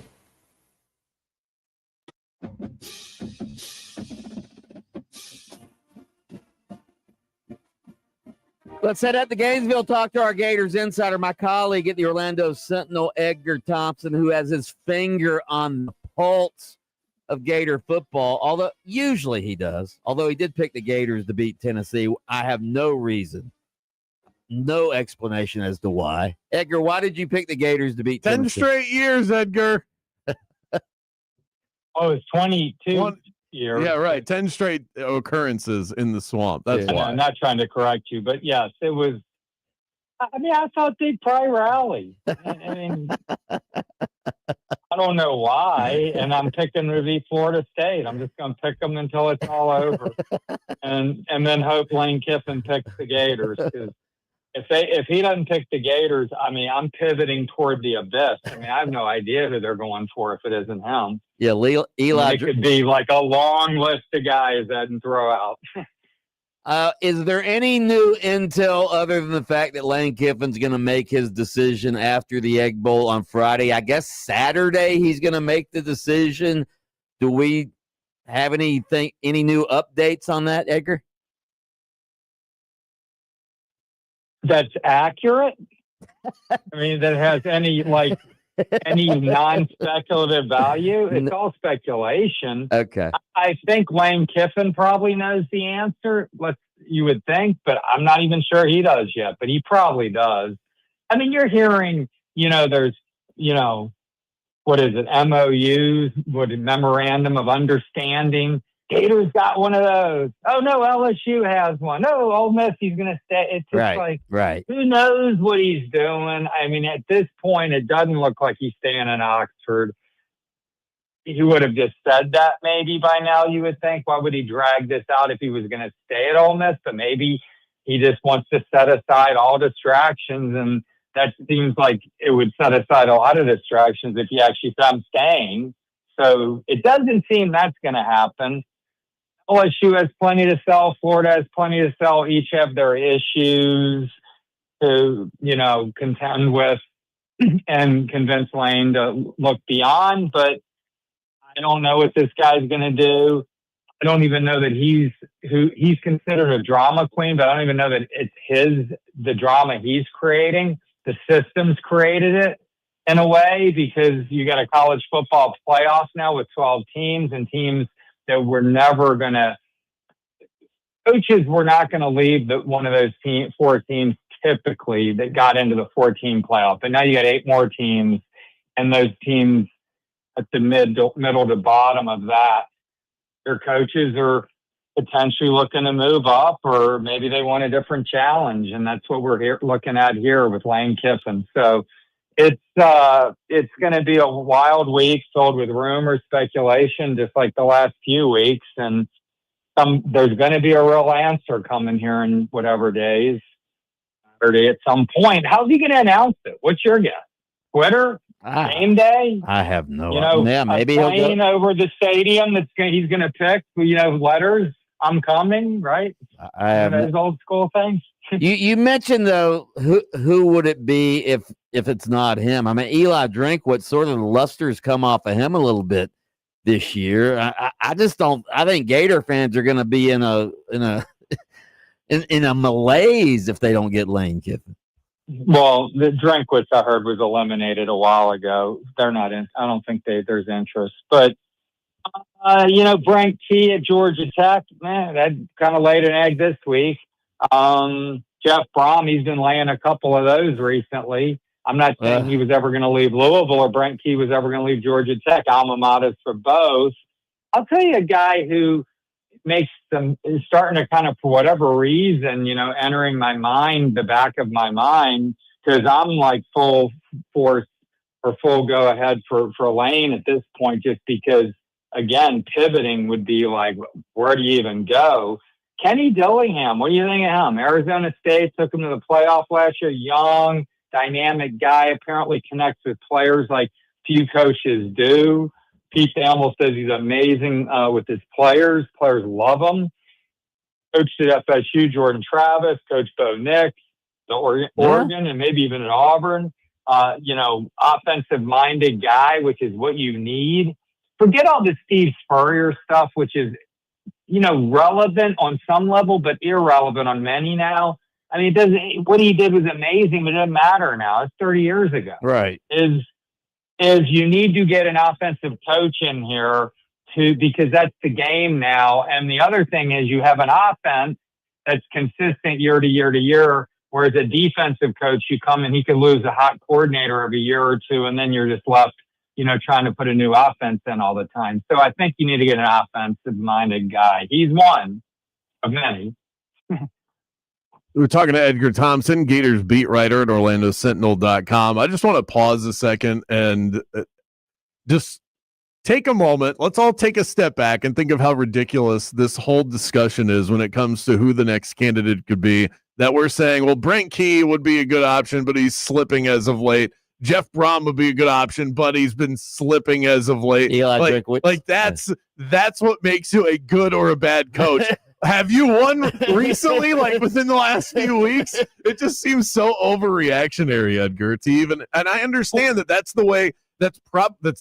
Let's head out to Gainesville, talk to our Gators insider, my colleague at the Orlando Sentinel, Edgar Thompson, who has his finger on the pulse of Gator football, although usually he does. Although he did pick the Gators to beat Tennessee, I have no reason, no explanation as to why. Edgar, why did you pick the Gators to beat 10 Tennessee? straight years, Edgar. It's 22 years. Yeah, right. 10 straight occurrences in the swamp. That's why. I'm not trying to correct you, but yes, it was. I mean, I thought they'd probably rally. I mean, I don't know why, and I'm picking to be Florida State. I'm just going to pick them until it's all over, and then hope Lane Kiffin picks the Gators. Because if he doesn't pick the Gators, I mean, I'm pivoting toward the abyss. I mean, I have no idea who they're going for if it isn't him. Yeah, Eli. It could be like a long list of guys that can throw out. Is there any new intel other than the fact that Lane Kiffin's going to make his decision after the Egg Bowl on Friday? I guess Saturday he's going to make the decision. Do we have any new updates on that, Edgar? That's accurate? I mean, that has any, like, any non-speculative value. It's all speculation. Okay. I think Lane Kiffin probably knows the answer. You would think, but I'm not even sure he does yet, but he probably does. I mean, you're hearing, there's, what is it? MOUs, memorandum of understanding. Gators got one of those. Oh no, LSU has one. No, Ole Miss, he's going to stay. It's just right. Who knows what he's doing? I mean, at this point, it doesn't look like he's staying in Oxford. He would have just said that maybe by now, you would think. Why would he drag this out if he was going to stay at Ole Miss? But maybe he just wants to set aside all distractions, and that seems like it would set aside a lot of distractions if he actually said, I'm staying. So it doesn't seem that's going to happen. LSU has plenty to sell. Florida has plenty to sell. Each have their issues to, contend with and convince Lane to look beyond. But I don't know what this guy's going to do. I don't even know that he's considered a drama queen, but I don't even know that it's the drama he's creating. The system's created it in a way, because you got a college football playoff now with 12 teams, and teams that were never going to, coaches were not going to leave one of those 4 teams typically that got into the 14 playoff. But now you got 8 more teams, and those teams at the middle to bottom of that, their coaches are potentially looking to move up, or maybe they want a different challenge. And that's what we're looking at here with Lane Kiffin. So it's going to be a wild week filled with rumors, speculation, just like the last few weeks. And there's going to be a real answer coming here in whatever days, Saturday at some point. How's he going to announce it? What's your guess? Twitter? Game day? I have no idea. Maybe he'll go over the stadium he's going to pick, letters. I'm coming, right? I have those old school things. You mentioned though, who would it be if it's not him? I mean, Eli Drinkwitz, sort of the luster's come off of him a little bit this year. I just don't. I think Gator fans are going to be in a malaise if they don't get Lane Kiffin. Well, the Drinkwitz I heard was eliminated a while ago. They're not in. I don't think there's interest. But Brent Key at Georgia Tech, man, that kind of laid an egg this week. Jeff Brom, he's been laying a couple of those recently. I'm not saying he was ever going to leave Louisville or Brent Key was ever going to leave Georgia Tech. Alma maters for both. I'll tell you a guy who is starting to kind of, for whatever reason, entering my mind, the back of my mind, because I'm like full force or full go ahead for Lane at this point, just because, again, pivoting would be like, where do you even go? Kenny Dillingham, what do you think of him? Arizona State took him to the playoff last year. Young, dynamic guy, apparently connects with players like few coaches do. Pete Thamel says he's amazing with his players. Players love him. Coached at FSU, Jordan Travis, Coach Bo Nix, Oregon, and maybe even at Auburn. Offensive-minded guy, which is what you need. Forget all the Steve Spurrier stuff, which is, relevant on some level, but irrelevant on many now. I mean, what he did was amazing, but it doesn't matter now. It's 30 years ago. Right. Is you need to get an offensive coach in here because that's the game now. And the other thing is you have an offense that's consistent year to year to year, whereas a defensive coach, you come and he could lose a hot coordinator every year or two, and then you're just left, trying to put a new offense in all the time. So I think you need to get an offensive-minded guy. He's one of many. We're talking to Edgar Thompson, Gators beat writer at OrlandoSentinel.com. I just want to pause a second and just take a moment. Let's all take a step back and think of how ridiculous this whole discussion is when it comes to who the next candidate could be. That we're saying, well, Brent Key would be a good option, but he's slipping as of late. Jeff Brom would be a good option, but he's been slipping as of late. That's what makes you a good or a bad coach. Have you won recently, like within the last few weeks? It just seems so overreactionary, Edgar, to even, and I understand that's the way, that's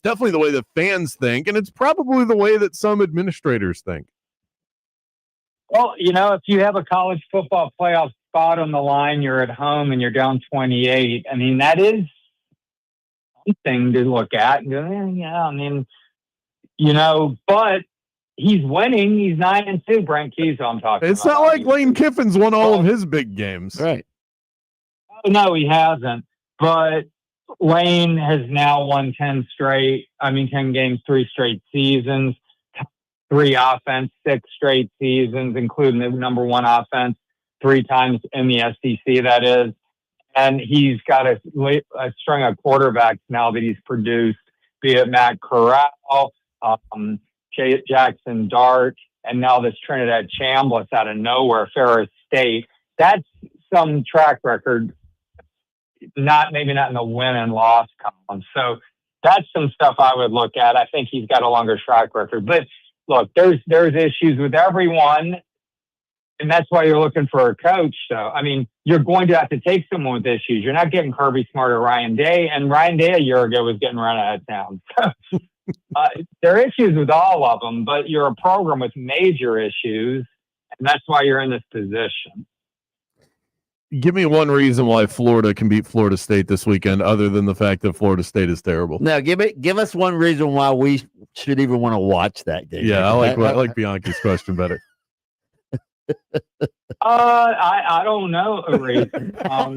definitely the way the fans think, and it's probably the way that some administrators think. Well, if you have a college football playoff spot on the line, you're at home and you're down 28. I mean, that is something to look at and go, yeah, I mean, but he's winning. He's 9-2. Brent Keys, I'm talking It's about. not like Lane Kiffin's won all of his big games. Right. No, he hasn't. But Lane has now won 10 games, 3 straight seasons, 3 offense, 6 straight seasons, including the number 1 offense 3 times in the SEC, that is. And he's got a string of quarterbacks now that he's produced, be it Matt Corral, Jackson Dart, and now this Trinidad Chambliss out of nowhere, Ferris State. That's some track record, maybe not in the win and loss column. So that's some stuff I would look at. I think he's got a longer track record. But look, there's issues with everyone, and that's why you're looking for a coach. So, I mean, you're going to have to take someone with issues. You're not getting Kirby Smart or Ryan Day, and Ryan Day a year ago was getting run out of town. So, there are issues with all of them, but you're a program with major issues, and that's why you're in this position. Give me one reason why Florida can beat Florida State this weekend, other than the fact that Florida State is terrible. Now, give us one reason why we should even want to watch that game. Yeah, I like Bianchi's question better. I don't know a reason. I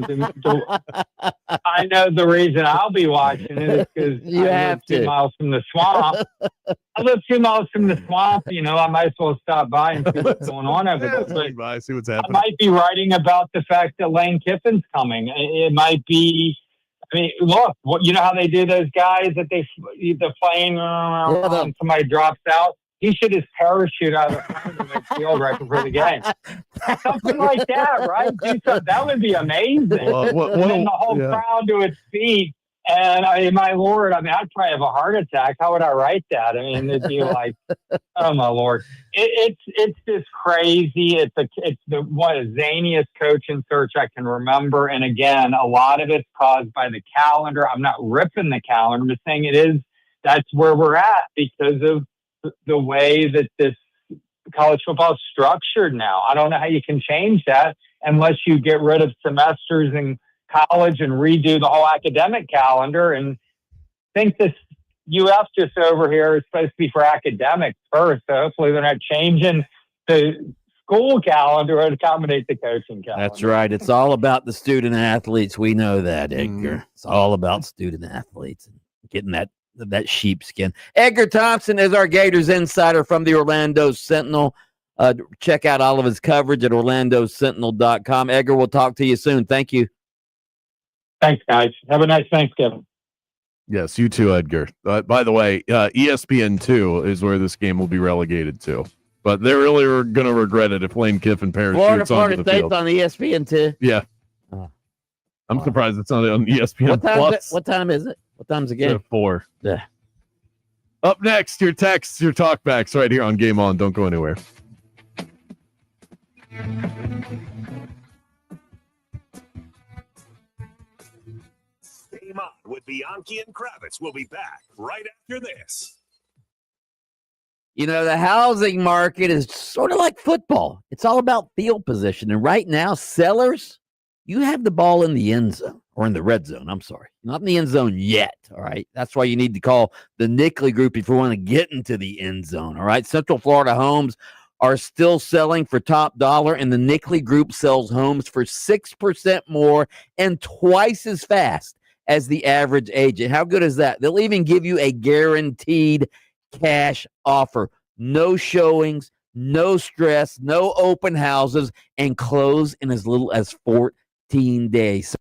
know the reason I'll be watching it is because I live 2 miles from the swamp. I live 2 miles from the swamp. I might as well stop by and see what's going on over there. But see what's happening. I might be writing about the fact that Lane Kiffin's coming. It might be. I mean, look. You know how they do those guys that the plane and somebody drops out. He should just parachute out of the field right before the game. Something like that, right? That would be amazing. And then the whole crowd to its feet. And my Lord, I'd probably have a heart attack. How would I write that? I mean, it'd be like, oh my Lord, it's just crazy. It's the zaniest coaching search I can remember. And again, a lot of it's caused by the calendar. I'm not ripping the calendar. I'm just saying that's where we're at because of the way that this college football is structured now. I don't know how you can change that unless you get rid of semesters in college and redo the whole academic calendar. And I think this UF just over here is supposed to be for academics first. So hopefully they're not changing the school calendar to accommodate the coaching calendar. That's right. It's all about the student athletes. We know that, Edgar. It's all about student athletes and getting that sheepskin. Edgar Thompson is our Gators insider from the Orlando Sentinel. Check out all of his coverage at orlandosentinel.com. Edgar, we'll talk to you soon. Thank you. Thanks, guys. Have a nice Thanksgiving. Yes, you too, Edgar. By the way, ESPN2 is where this game will be relegated to. But they really are going to regret it if Lane Kiffin parachutes onto the field. State's on ESPN2. Yeah. I'm surprised it's not on ESPN Plus. What time is it? What time's the game? It's at 4. Yeah. Up next, your texts, your talkbacks right here on Game On. Don't go anywhere. Game On with Bianchi and Kravitz. We'll be back right after this. The housing market is sort of like football. It's all about field position. And right now, sellers, you have the ball in the end zone. Or in the red zone, I'm sorry. Not in the end zone yet, all right? That's why you need to call the Nickley Group if you want to get into the end zone, all right? Central Florida homes are still selling for top dollar, and the Nickley Group sells homes for 6% more and twice as fast as the average agent. How good is that? They'll even give you a guaranteed cash offer. No showings, no stress, no open houses, and close in as little as 14 days.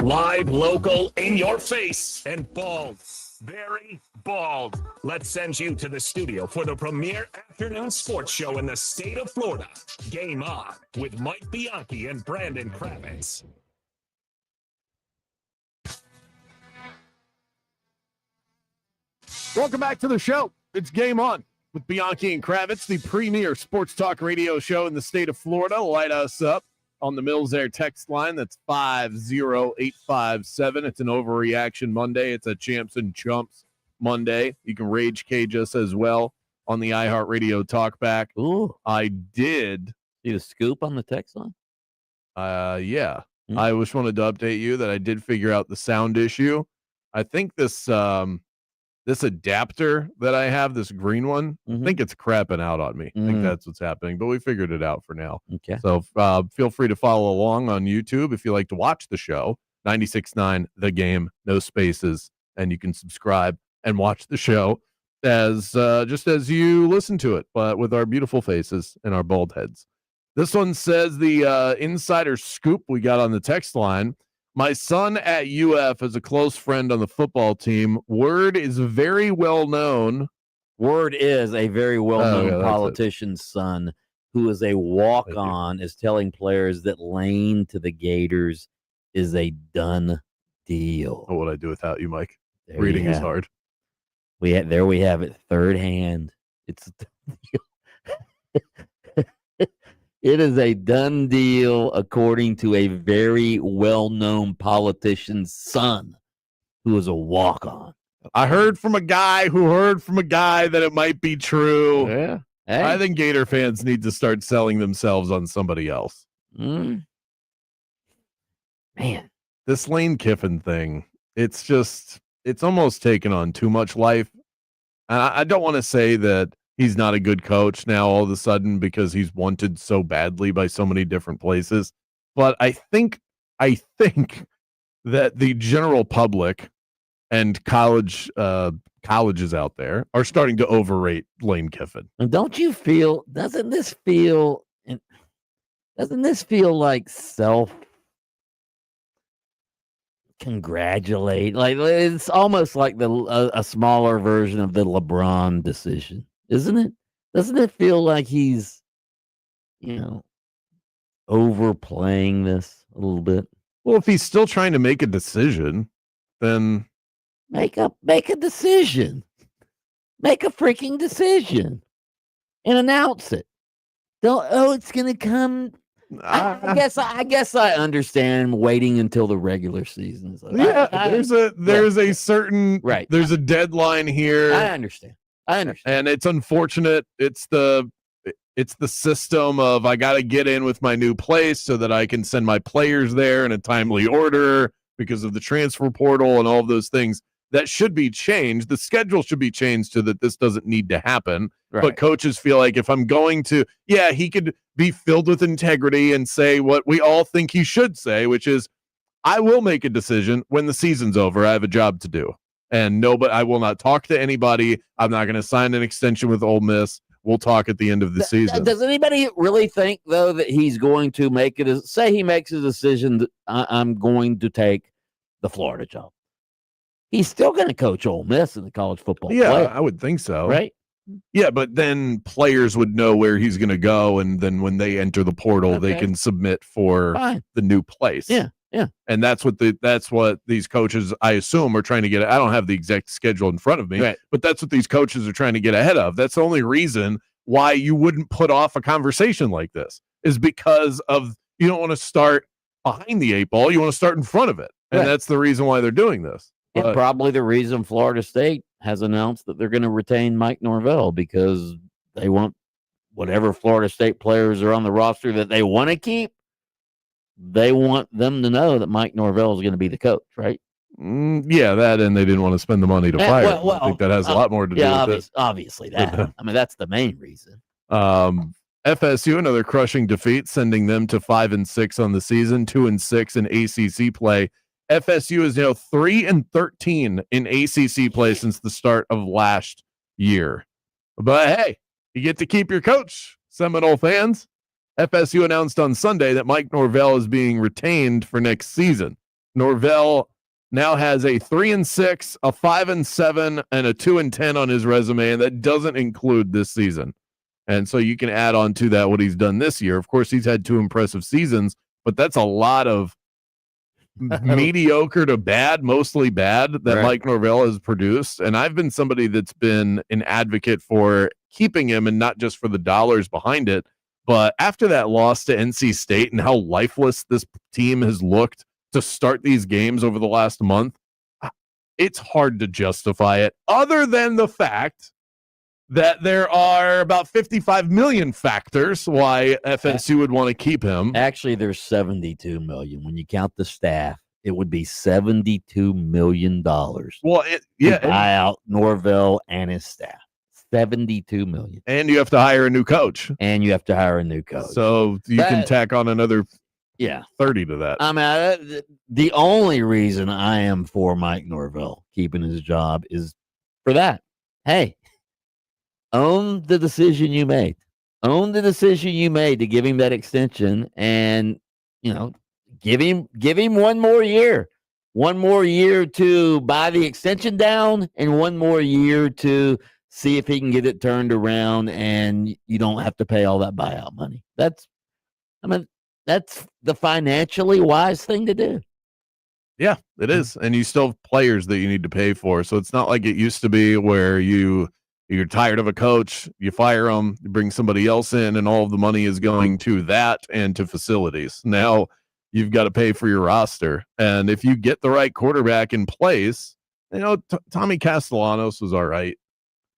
Live, local, in your face, and bald. Very bald. Let's send you to the studio for the premier afternoon sports show in the state of Florida. Game On with Mike Bianchi and Brandon Kravitz. Welcome back to the show. It's Game On with Bianchi and Kravitz, the premier sports talk radio show in the state of Florida. Light us up on the Mills Air text line. That's 50857. It's an overreaction Monday. It's a Champs and Chumps Monday. You can rage cage us as well on the iHeartRadio talkback. Ooh, I did. See the scoop on the text line? Yeah. I just wanted to update you that I did figure out the sound issue. I think this this adapter that I have, this green one, I think it's crapping out on me. I think that's what's happening, but we figured it out for now. Okay. So feel free to follow along on YouTube if you like to watch the show. 96.9 The Game, no spaces, and you can subscribe and watch the show as just as you listen to it, but with our beautiful faces and our bald heads. This one says the insider scoop we got on the text line. My son at UF is a close friend on the football team. Word is very well known. Word is a very well-known politician's son who is a walk-on is telling players that Lane to the Gators is a done deal. What would I do without you, Mike? There Reading you is have hard. There we have it, third hand. It's a done deal. It is a done deal, according to a very well-known politician's son who is a walk-on. I heard from a guy who heard from a guy that it might be true. Yeah. Hey. I think Gator fans need to start selling themselves on somebody else. Man. This Lane Kiffin thing, it's almost taken on too much life. And I don't want to say that he's not a good coach now all of a sudden because he's wanted so badly by so many different places. But I think that the general public and colleges out there are starting to overrate Lane Kiffin. And doesn't this feel like self-congratulate? Like it's almost like a smaller version of the LeBron decision. Isn't it? Doesn't it feel like he's, overplaying this a little bit? Well, if he's still trying to make a decision, then make a decision. Make a freaking decision and announce it. It's going to come. I guess I understand waiting until the regular season. There's a certain right. There's a deadline here. I understand. And it's unfortunate. It's the system of I got to get in with my new place so that I can send my players there in a timely order because of the transfer portal and all of those things. That should be changed. The schedule should be changed so that this doesn't need to happen. Right. But coaches feel like if I'm going to, he could be filled with integrity and say what we all think he should say, which is, I will make a decision when the season's over. I have a job to do. And I will not talk to anybody. I'm not going to sign an extension with Ole Miss. We'll talk at the end of the season. Does anybody really think, though, that he's going to make it? Say he makes a decision that I'm going to take the Florida job. He's still going to coach Ole Miss in the college football. Yeah, I would think so. Right? Yeah, but then players would know where he's going to go, and then when they enter the portal, they can submit for the new place. Yeah. And that's what these coaches, I assume, are trying to get. I don't have the exact schedule in front of me, but that's what these coaches are trying to get ahead of. That's the only reason why you wouldn't put off a conversation like this is because of you don't want to start behind the eight ball. You want to start in front of it. And that's the reason why they're doing this. And probably the reason Florida State has announced that they're going to retain Mike Norvell because they want whatever Florida State players are on the roster that they want to keep. They want them to know that Mike Norvell is going to be the coach, right? That, and they didn't want to spend the money to fire him. I think that has a lot more to do with it. Obviously that. I mean, that's the main reason. FSU, another crushing defeat, sending them to 5-6 on the season, 2-6 in ACC play. FSU is now 3-13 in ACC play since the start of last year. But hey, you get to keep your coach, Seminole fans. FSU announced on Sunday that Mike Norvell is being retained for next season. Norvell now has a 3-6, a 5-7, and a 2-10 on his resume, and that doesn't include this season. And so you can add on to that what he's done this year. Of course, he's had 2 impressive seasons, but that's a lot of mediocre to bad, mostly bad, that Mike Norvell has produced. And I've been somebody that's been an advocate for keeping him, and not just for the dollars behind it. But after that loss to NC State and how lifeless this team has looked to start these games over the last month, it's hard to justify it, other than the fact that there are about 55 million factors why FSU would want to keep him. Actually, there's 72 million. When you count the staff, it would be $72 million. Well, to buy out Norvell and his staff. 72 million. And you have to hire a new coach. So you can tack on another 30 to that. I mean, the only reason I am for Mike Norvell keeping his job is for that. Hey, own the decision you made. Own the decision you made to give him that extension, and give him one more year. One more year to buy the extension down, and one more year to see if he can get it turned around, and you don't have to pay all that buyout money. That's the financially wise thing to do. Yeah, it is. And you still have players that you need to pay for. So it's not like it used to be where you're tired of a coach, you fire them, you bring somebody else in, and all of the money is going to that and to facilities. Now you've got to pay for your roster. And if you get the right quarterback in place, Tommy Castellanos was all right,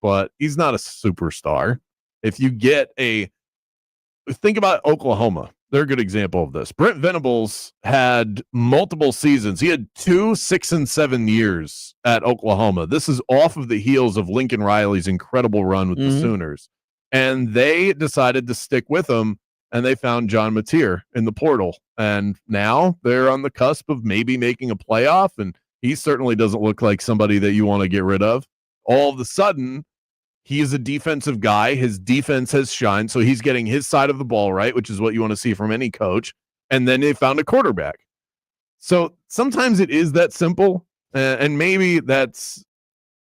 but he's not a superstar. If you get think about Oklahoma. They're a good example of this. Brent Venables had multiple seasons. He had 2 6-7 years at Oklahoma. This is off of the heels of Lincoln Riley's incredible run with the Sooners. And they decided to stick with him, and they found John Mateer in the portal. And now they're on the cusp of maybe making a playoff, and he certainly doesn't look like somebody that you want to get rid of. All of a sudden, he is a defensive guy. His defense has shined, so he's getting his side of the ball right, which is what you want to see from any coach. And then they found a quarterback. So sometimes it is that simple, and maybe that's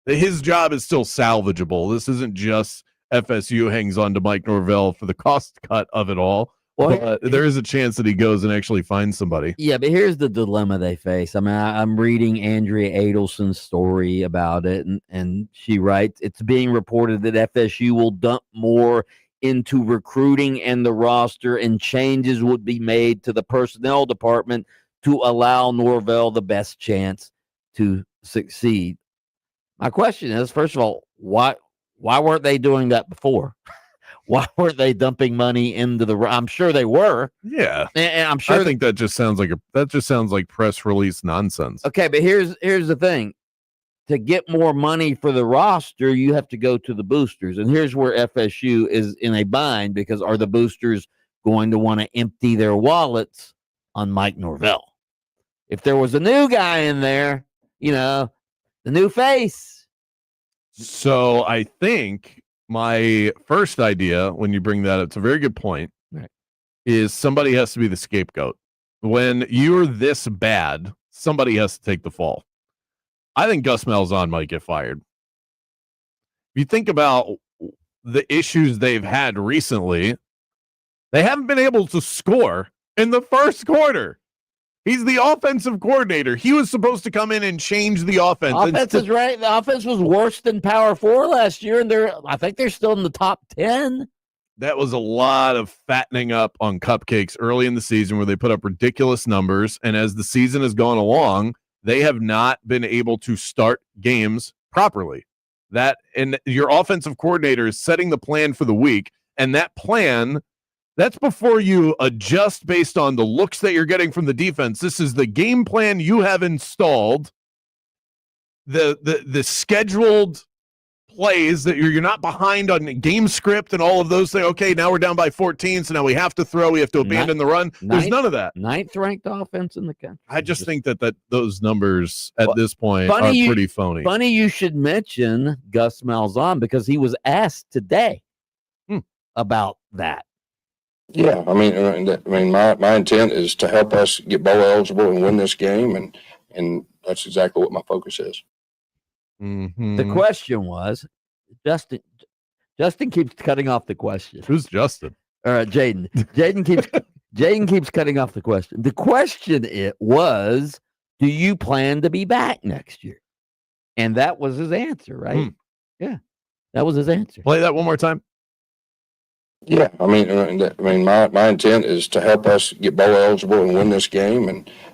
his job is still salvageable. This isn't just FSU hangs on to Mike Norvell for the cost cut of it all. But there is a chance that he goes and actually finds somebody. Yeah, but here's the dilemma they face. I mean, I'm reading Andrea Adelson's story about it, and she writes, it's being reported that FSU will dump more into recruiting and the roster, and changes would be made to the personnel department to allow Norvell the best chance to succeed. My question is, first of all, why weren't they doing that before? Why weren't they dumping money into the? I'm sure they were. Yeah, and I'm sure. I think that just sounds like press release nonsense. Okay, but here's the thing: to get more money for the roster, you have to go to the boosters, and here's where FSU is in a bind, because are the boosters going to want to empty their wallets on Mike Norvell? If there was a new guy in there, the new face. So I think my first idea, when you bring that up, it's a very good point, is somebody has to be the scapegoat. When you're this bad, somebody has to take the fall. I think Gus Malzahn might get fired. If you think about the issues they've had recently, they haven't been able to score in the first quarter. He's the offensive coordinator. He was supposed to come in and change the offense. Offense is right. The offense was worse than Power 4 last year, and I think they're still in the top 10. That was a lot of fattening up on cupcakes early in the season where they put up ridiculous numbers, and as the season has gone along, they have not been able to start games properly. And your offensive coordinator is setting the plan for the week, and that plan, that's before you adjust based on the looks that you're getting from the defense. This is the game plan you have installed, the scheduled plays that you're not behind on game script and all of those things. Okay, now we're down by 14, so now we have to throw, we have to abandon the run. There's none of that. 9th ranked offense in the country. I just think that those numbers at this point are pretty phony. Funny you should mention Gus Malzahn, because he was asked today about that. Yeah, my intent is to help us get bowl eligible and win this game, and that's exactly what my focus is. Mm-hmm. The question was, Justin keeps cutting off the question. Who's Justin? All right, Jaden. Jaden keeps cutting off the question. The question was, do you plan to be back next year? And that was his answer, right? Yeah, that was his answer. Play that one more time. Yeah, my intent is to help us get bowl eligible and win this game,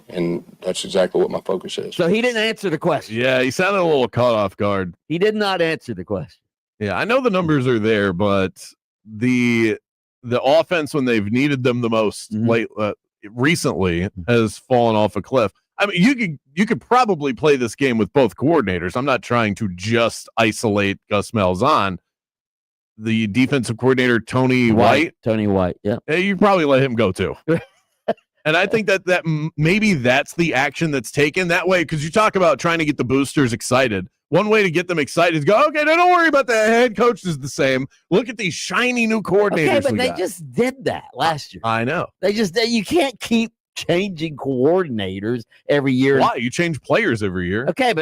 and that's exactly what my focus is. So he didn't answer the question. Yeah, he sounded a little caught off guard. He did not answer the question. Yeah, I know the numbers are there, but the offense when they've needed them the most recently has fallen off a cliff. I mean, you could probably play this game with both coordinators. I'm not trying to just isolate Gus Malzahn. The defensive coordinator, Tony White. Yeah. You probably let him go too. And I think that maybe that's the action that's taken that way, because you talk about trying to get the boosters excited. One way to get them excited is go, okay, don't worry about the head coach is the same. Look at these shiny new coordinators. Okay, but they just did that last year. I know. You can't keep changing coordinators every year. Why? You change players every year. Okay,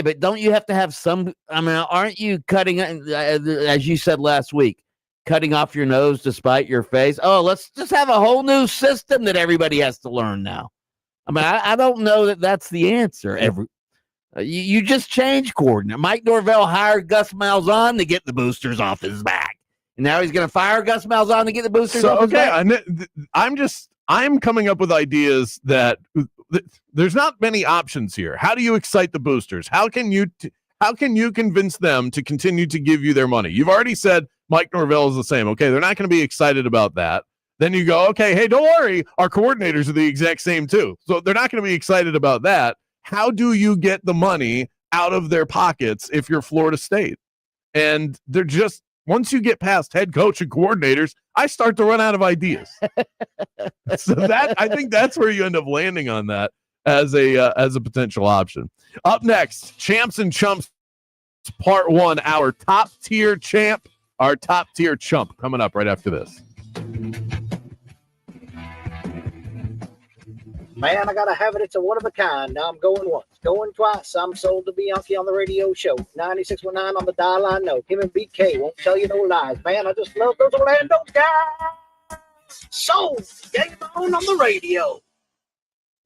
but don't you have to have some? I mean, aren't you cutting, as you said last week, cutting off your nose to spite your face? Oh, let's just have a whole new system that everybody has to learn now. I mean, I don't know that that's the answer. You just change coordinator. Mike Norvell hired Gus Malzahn to get the boosters off his back, and now he's going to fire Gus Malzahn to get the boosters off his back. I'm coming up with ideas that there's not many options here. How do you excite the boosters? How can you convince them to continue to give you their money? You've already said Mike Norvell is the same. Okay, they're not going to be excited about that. Then you go, okay, hey, don't worry, our coordinators are the exact same too. So they're not going to be excited about that. How do you get the money out of their pockets if you're Florida State? And they're just, once you get past head coach and coordinators, I start to run out of ideas. So I think that's where you end up landing on that as a potential option. Up next, Champs and Chumps Part 1, our top tier champ, our top tier chump, coming up right after this. Man, I gotta have it. It's a one of a kind. Now I'm going once, going twice. I'm sold to Bianchi on the radio show. 96.9 on the dial. I know. Him and BK won't tell you no lies. Man, I just love those Orlando guys. Sold. Game on the radio.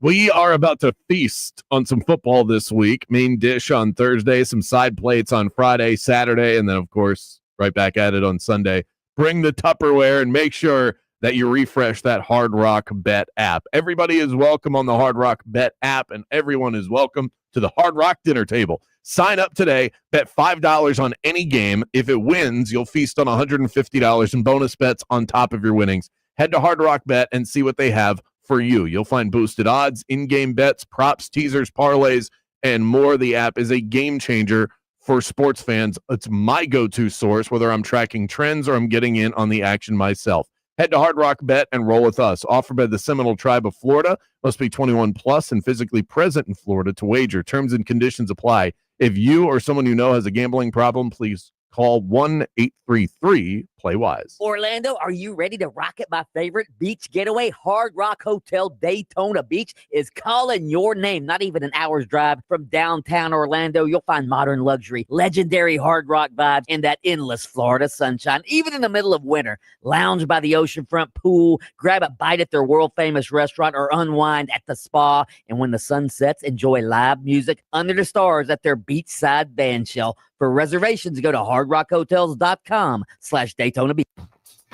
We are about to feast on some football this week. Main dish on Thursday, some side plates on Friday, Saturday, and then, of course, right back at it on Sunday. Bring the Tupperware and make sure that you refresh that Hard Rock Bet app. Everybody is welcome on the Hard Rock Bet app, and everyone is welcome to the Hard Rock dinner table. Sign up today, bet $5 on any game. If it wins, you'll feast on $150 in bonus bets on top of your winnings. Head to Hard Rock Bet and see what they have for you. You'll find boosted odds, in-game bets, props, teasers, parlays, and more. The app is a game changer for sports fans. It's my go-to source, whether I'm tracking trends or I'm getting in on the action myself. Head to Hard Rock Bet and roll with us. Offered by the Seminole Tribe of Florida. Must be 21 plus and physically present in Florida to wager. Terms and conditions apply. If you or someone you know has a gambling problem, please call 1-833-PLAY-WISE. Orlando, are you ready to rock at my favorite beach getaway? Hard Rock Hotel Daytona Beach is calling your name. Not even an hour's drive from downtown Orlando. You'll find modern luxury, legendary Hard Rock vibes, and that endless Florida sunshine. Even in the middle of winter, lounge by the oceanfront pool, grab a bite at their world-famous restaurant, or unwind at the spa. And when the sun sets, enjoy live music under the stars at their beachside band shell. For reservations, go to hardrockhotels.com/Daytona Beach.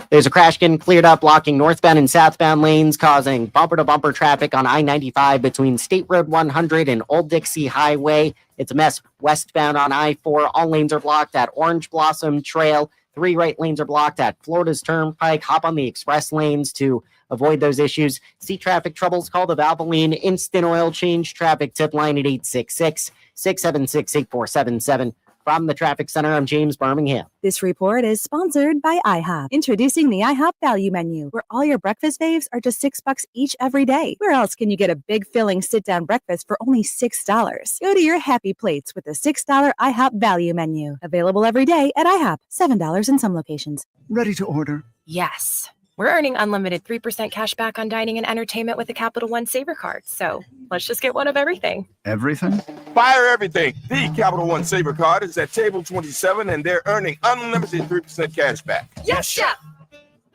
There's a crash getting cleared up, blocking northbound and southbound lanes, causing bumper-to-bumper traffic on I-95 between State Road 100 and Old Dixie Highway. It's a mess westbound on I-4. All lanes are blocked at Orange Blossom Trail. 3 right lanes are blocked at Florida's Turnpike. Hop on the express lanes to avoid those issues. See traffic troubles? Call the Valvoline Instant Oil Change Traffic Tip Line at 866-676-8477. From the Traffic Center, I'm James Birmingham. This report is sponsored by IHOP. Introducing the IHOP Value Menu, where all your breakfast faves are just $6 each every day. Where else can you get a big filling sit-down breakfast for only $6? Go to your happy plates with the $6 IHOP Value Menu. Available every day at IHOP. $7 in some locations. Ready to order? Yes. We're earning unlimited 3% cash back on dining and entertainment with the Capital One Saver card. So let's just get one of everything. Everything? Fire everything. The Capital One Saver card is at table 27, and they're earning unlimited 3% cash back. Yes, Chef!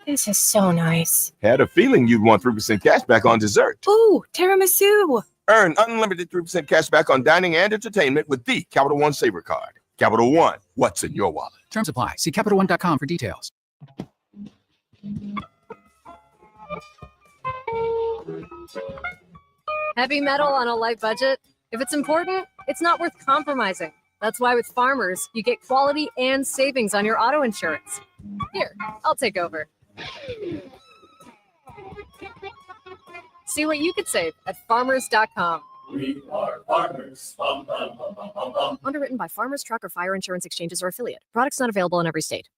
This is so nice. Had a feeling you'd want 3% cash back on dessert. Ooh, tiramisu. Earn unlimited 3% cash back on dining and entertainment with the Capital One Saver card. Capital One, what's in your wallet? Terms apply. See CapitalOne.com for details. Heavy metal on a light budget? If it's important, it's not worth compromising. That's why with Farmers, you get quality and savings on your auto insurance. Here, I'll take over. See what you could save at farmers.com. We are farmers. Bum, bum, bum, bum, bum, bum. Underwritten by Farmers Truck or Fire Insurance Exchanges or Affiliate. Products not available in every state.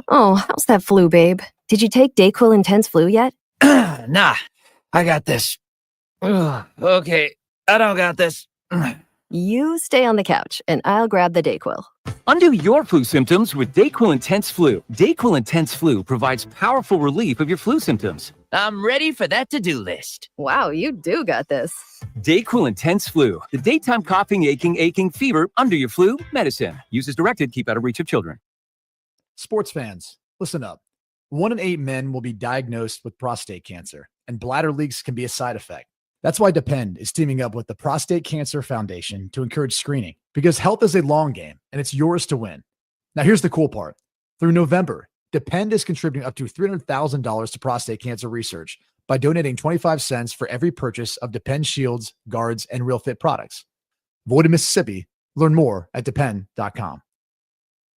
Oh, how's that flu, babe? Did you take DayQuil Intense Flu yet? Nah, I got this. Ugh, okay, I don't got this. You stay on the couch, and I'll grab the DayQuil. Undo your flu symptoms with DayQuil Intense Flu. DayQuil Intense Flu provides powerful relief of your flu symptoms. I'm ready for that to-do list. Wow, you do got this. DayQuil Intense Flu. The daytime coughing, aching, fever, under your flu medicine. Use as directed. Keep out of reach of children. Sports fans, listen up. 1 in 8 men will be diagnosed with prostate cancer, and bladder leaks can be a side effect. That's why Depend is teaming up with the Prostate Cancer Foundation to encourage screening, because health is a long game and it's yours to win. Now, here's the cool part. Through November, Depend is contributing up to $300,000 to prostate cancer research by donating 25 cents for every purchase of Depend shields, guards, and Real Fit products. Void in Mississippi. Learn more at depend.com.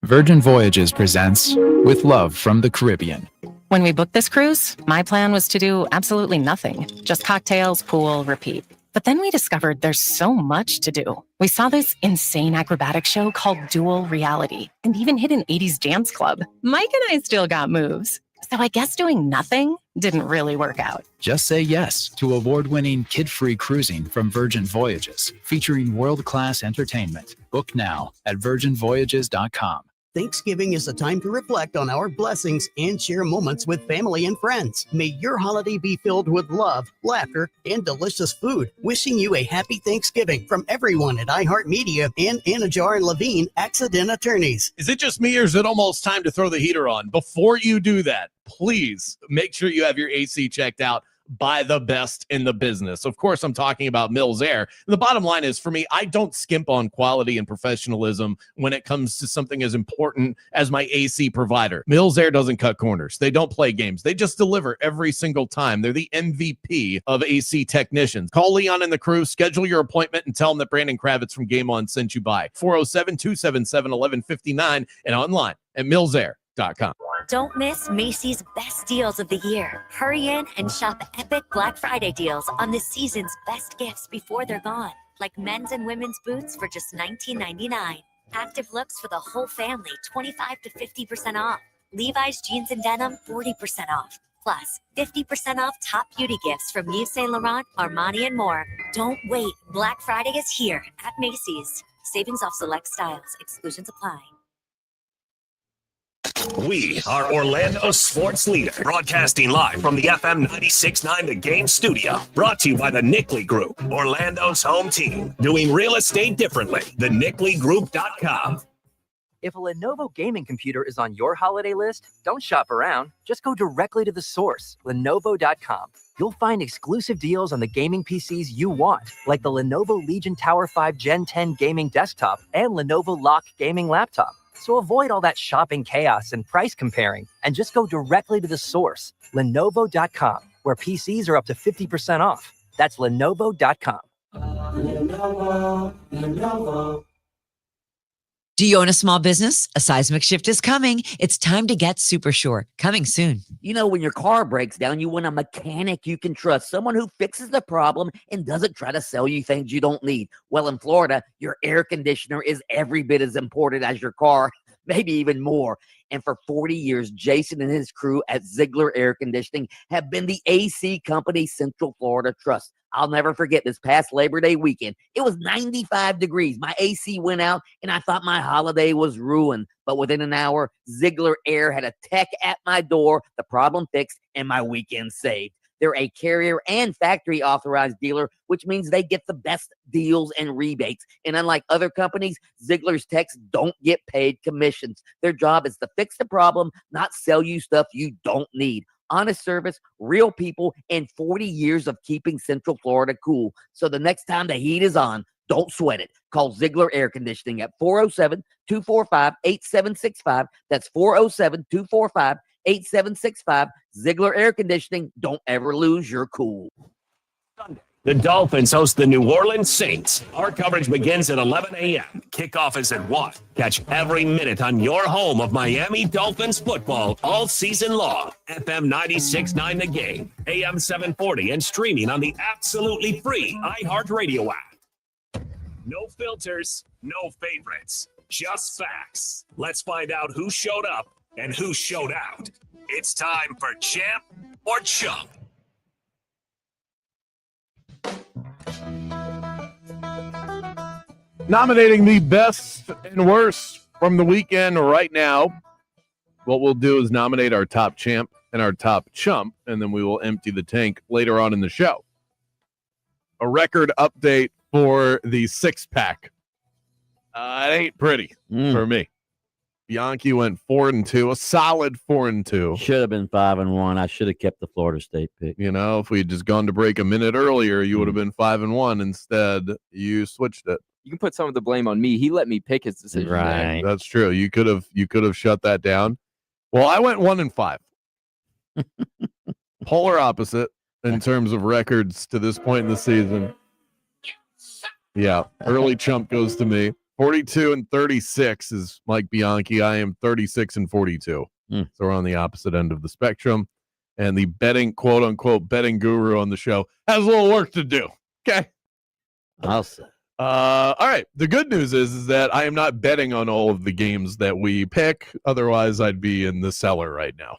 Virgin Voyages presents With Love from the Caribbean. When we booked this cruise, my plan was to do absolutely nothing. Just cocktails, pool, repeat. But then we discovered there's so much to do. We saw this insane acrobatic show called Dual Reality and even hit an 80s dance club. Mike and I still got moves. So I guess doing nothing didn't really work out. Just say yes to award-winning kid-free cruising from Virgin Voyages, featuring world-class entertainment. Book now at virginvoyages.com. Thanksgiving is a time to reflect on our blessings and share moments with family and friends. May your holiday be filled with love, laughter, and delicious food. Wishing you a happy Thanksgiving from everyone at iHeartMedia and Anajar and Levine Accident Attorneys. Is it just me, or is it almost time to throw the heater on? Before you do that, please make sure you have your AC checked out by the best in the business. Of course, I'm talking about Mills Air. And the bottom line is, for me, I don't skimp on quality and professionalism when it comes to something as important as my AC provider. Mills Air doesn't cut corners. They don't play games. They just deliver every single time. They're the MVP of AC technicians. Call Leon and the crew, schedule your appointment, and tell them that Brandon Kravitz from Game On sent you by. 407-277-1159 and online at millsair.com. Don't miss Macy's best deals of the year. Hurry in and shop epic Black Friday deals on the season's best gifts before they're gone, like men's and women's boots for just $19.99. Active looks for the whole family, 25 to 50% off. Levi's jeans and denim, 40% off. Plus, 50% off top beauty gifts from Yves Saint Laurent, Armani, and more. Don't wait. Black Friday is here at Macy's. Savings off select styles. Exclusions apply. We are Orlando sports leader, broadcasting live from the FM 96.9 The Game studio. Brought to you by the Nickley Group, Orlando's home team. Doing real estate differently. TheNickleyGroup.com. If a Lenovo gaming computer is on your holiday list, don't shop around. Just go directly to the source, Lenovo.com. You'll find exclusive deals on the gaming PCs you want, like the Lenovo Legion Tower 5 Gen 10 gaming desktop and Lenovo Lock gaming laptop. So avoid all that shopping chaos and price comparing and just go directly to the source, Lenovo.com, where PCs are up to 50% off. That's Lenovo.com. Lenovo. Do you own a small business? A seismic shift is coming. It's time to get Super Sure. Coming soon. You know, when your car breaks down, you want a mechanic you can trust, someone who fixes the problem and doesn't try to sell you things you don't need. Well, in Florida, your air conditioner is every bit as important as your car, maybe even more. And for 40 years, Jason and his crew at Ziegler Air Conditioning have been the AC company Central Florida trusts. I'll never forget this past Labor Day weekend. It was 95 degrees. My AC went out, and I thought my holiday was ruined. But within an hour, Ziegler Air had a tech at my door, the problem fixed, and my weekend saved. They're a carrier and factory authorized dealer, which means they get the best deals and rebates. And unlike other companies, Ziegler's techs don't get paid commissions. Their job is to fix the problem, not sell you stuff you don't need. Honest service, real people, and 40 years of keeping Central Florida cool. So the next time the heat is on, don't sweat it. Call Ziegler Air Conditioning at 407-245-8765. That's 407-245-8765. Ziegler Air Conditioning. Don't ever lose your cool. The Dolphins host the New Orleans Saints. Our coverage begins at 11 a.m. Kickoff is at 1. Catch every minute on your home of Miami Dolphins football all season long. FM 96.9 The Game, AM 740, and streaming on the absolutely free iHeartRadio app. No filters, no favorites, just facts. Let's find out who showed up and who showed out. It's time for Champ or Chump. Nominating the best and worst from the weekend right now. What we'll do is nominate our top champ and our top chump, and then we will empty the tank later on in the show. A record update for the six-pack. It ain't pretty for me. Bianchi went 4-2, a solid 4-2. Should have been 5-1. I should have kept the Florida State pick. You know, if we had just gone to break a minute earlier, you would have been 5-1. Instead, you switched it. You can put some of the blame on me. He let me pick his decision. Right. That's true. You could have shut that down. Well, I went 1-5. Polar opposite in terms of records to this point in the season. Yeah, early chump goes to me. 42-36 is Mike Bianchi. I am 36-42. So we're on the opposite end of the spectrum. And the betting, quote unquote, betting guru on the show has a little work to do. Okay. I'll say. All right. The good news is that I am not betting on all of the games that we pick. Otherwise, I'd be in the cellar right now.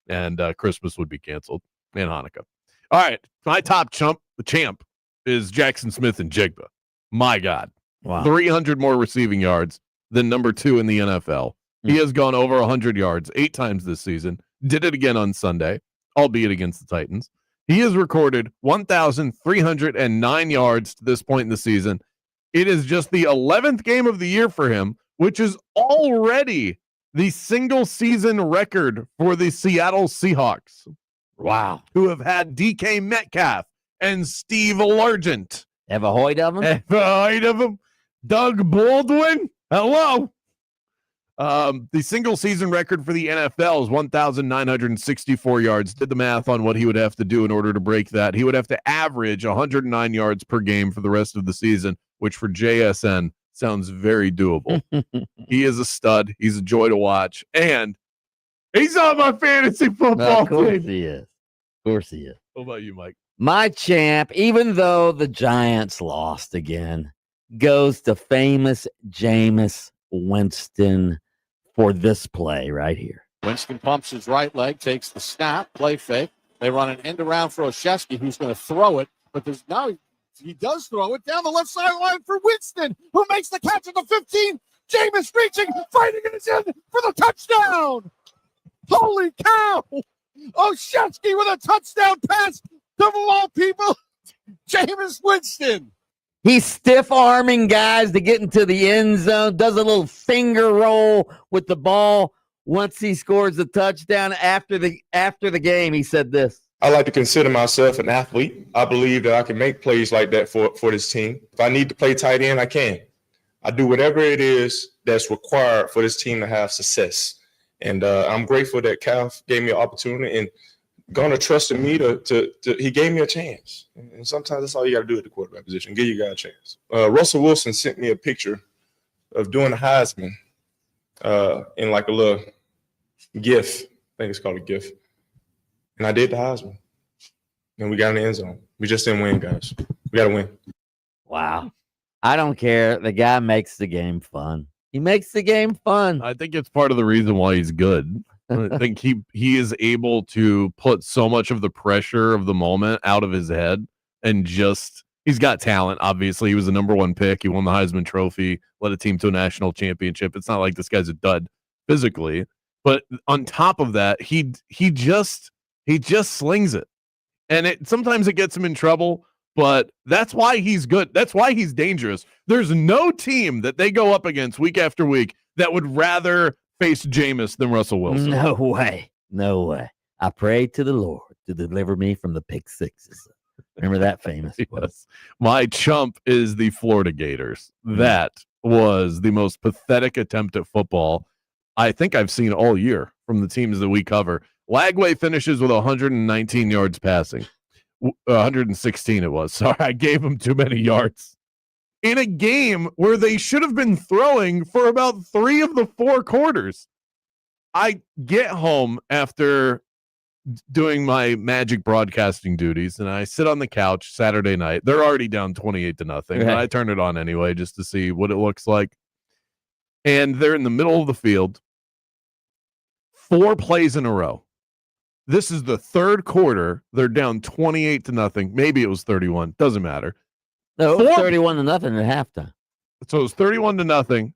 And Christmas would be canceled and Hanukkah. All right. My top chump, the champ, is Jackson Smith and Jigba. My God. Wow. 300 more receiving yards than number 2 in the NFL. He has gone over 100 yards 8 times this season. Did it again on Sunday, albeit against the Titans. He has recorded 1,309 yards to this point in the season. It is just the 11th game of the year for him, which is already the single season record for the Seattle Seahawks. Wow. Who have had DK Metcalf and Steve Largent. Have a hoid of them? Have a hoid of them. Doug Baldwin. Hello. The single season record for the NFL is 1,964 yards. Did the math on what he would have to do in order to break that. He would have to average 109 yards per game for the rest of the season, which for JSN sounds very doable. He is a stud. He's a joy to watch. And he's on my fantasy football team. Of course he is. Of course he is. What about you, Mike? My champ, even though the Giants lost again, goes to famous Jameis Winston for this play right here. Winston pumps his right leg, takes the snap, play fake. They run an end around for Olszewski, who's going to throw it, but there's now he does throw it down the left sideline for Winston, who makes the catch at the 15. Jameis reaching, fighting in his end for the touchdown. Holy cow! Olszewski with a touchdown pass to, of all people, Jameis Winston. He's stiff-arming guys to get into the end zone, does a little finger roll with the ball once he scores the touchdown. After the game, he said this. I like to consider myself an athlete. I believe that I can make plays like that for this team. If I need to play tight end, I can. I do whatever it is that's required for this team to have success. And I'm grateful that Cal gave me an opportunity and Garner trusted me to he gave me a chance. And sometimes that's all you got to do at the quarterback position, give you guys a chance. Russell Wilson sent me a picture of doing the Heisman in like a little GIF. I think it's called a GIF. And I did the Heisman. And we got in the end zone. We just didn't win, guys. We got to win. Wow. I don't care. The guy makes the game fun. He makes the game fun. I think it's part of the reason why he's good. I think he is able to put so much of the pressure of the moment out of his head and just he's got talent. Obviously, he was the number 1 pick. He won the Heisman Trophy, led a team to a national championship. It's not like this guy's a dud physically, but on top of that, he just slings it, and sometimes it gets him in trouble. But that's why he's good. That's why he's dangerous. There's no team that they go up against week after week that would rather face Jameis than Russell Wilson. No way. No way. I pray to the Lord to deliver me from the pick sixes. Remember that famous quote? Yes. My chump is the Florida Gators. That was the most pathetic attempt at football I think I've seen all year from the teams that we cover. Lagway finishes with 119 yards passing. 116 it was. Sorry, I gave him too many yards. In a game where they should have been throwing for about 3 of the 4 quarters. I get home after doing my Magic broadcasting duties, and I sit on the couch Saturday night. They're already down 28-0. Right. But I turn it on anyway just to see what it looks like. And they're in the middle of the field. 4 plays in a row. This is the 3rd quarter. They're down 28-0. Maybe it was 31. Doesn't matter. No, it was 31-0 at halftime. So it was 31-0.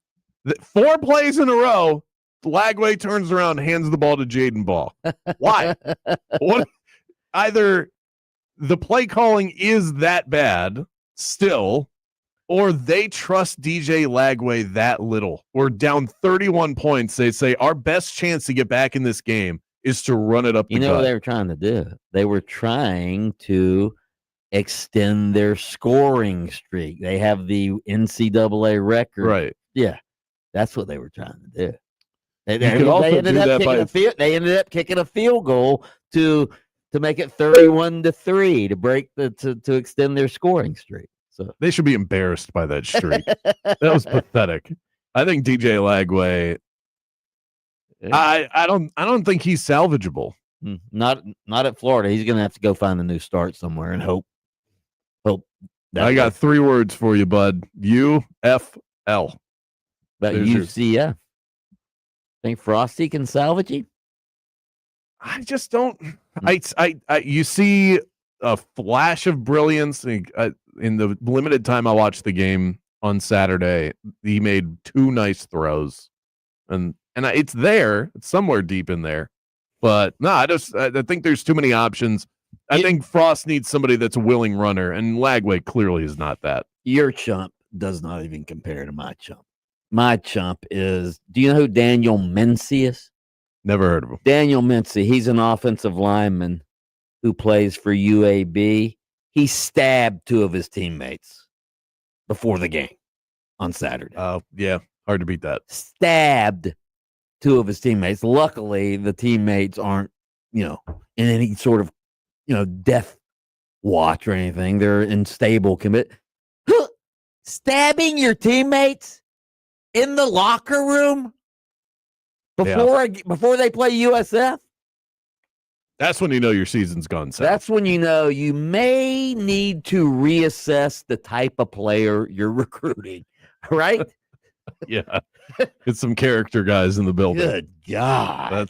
4 plays in a row. Lagway turns around, hands the ball to Jaden Ball. Why? What? Either the play calling is that bad still, or they trust DJ Lagway that little. We're down 31 points. They say our best chance to get back in this game is to run it up the gut. What they were trying to do? They were trying to extend their scoring streak. They have the NCAA record. Right. Yeah. That's what they were trying to do. They ended up kicking a field goal to make it 31-3 to break to extend their scoring streak. So they should be embarrassed by that streak. That was pathetic. I think DJ Lagway. I don't think he's salvageable. Not at Florida. He's going to have to go find a new start somewhere and hope. I got 3 words for you, bud. UFL. But UCF. Think Frosty can salvage him? I just don't. You see a flash of brilliance in the limited time I watched the game on Saturday. He made 2 nice throws, and it's there. It's somewhere deep in there. But no, I think there's too many options. I think Frost needs somebody that's a willing runner, and Lagway clearly is not that. Your chump does not even compare to my chump. My chump is, do you know who Daniel Mincy is? Never heard of him. Daniel Mincy, he's an offensive lineman who plays for UAB. He stabbed 2 of his teammates before the game on Saturday. Oh, yeah. Hard to beat that. Stabbed 2 of his teammates. Luckily, the teammates aren't, in any sort of, death watch or anything. They're in stable commit. Stabbing your teammates in the locker room before they play USF? That's when you know your season's gone south. That's when you know you may need to reassess the type of player you're recruiting, right? Yeah. Get some character guys in the building. Good God.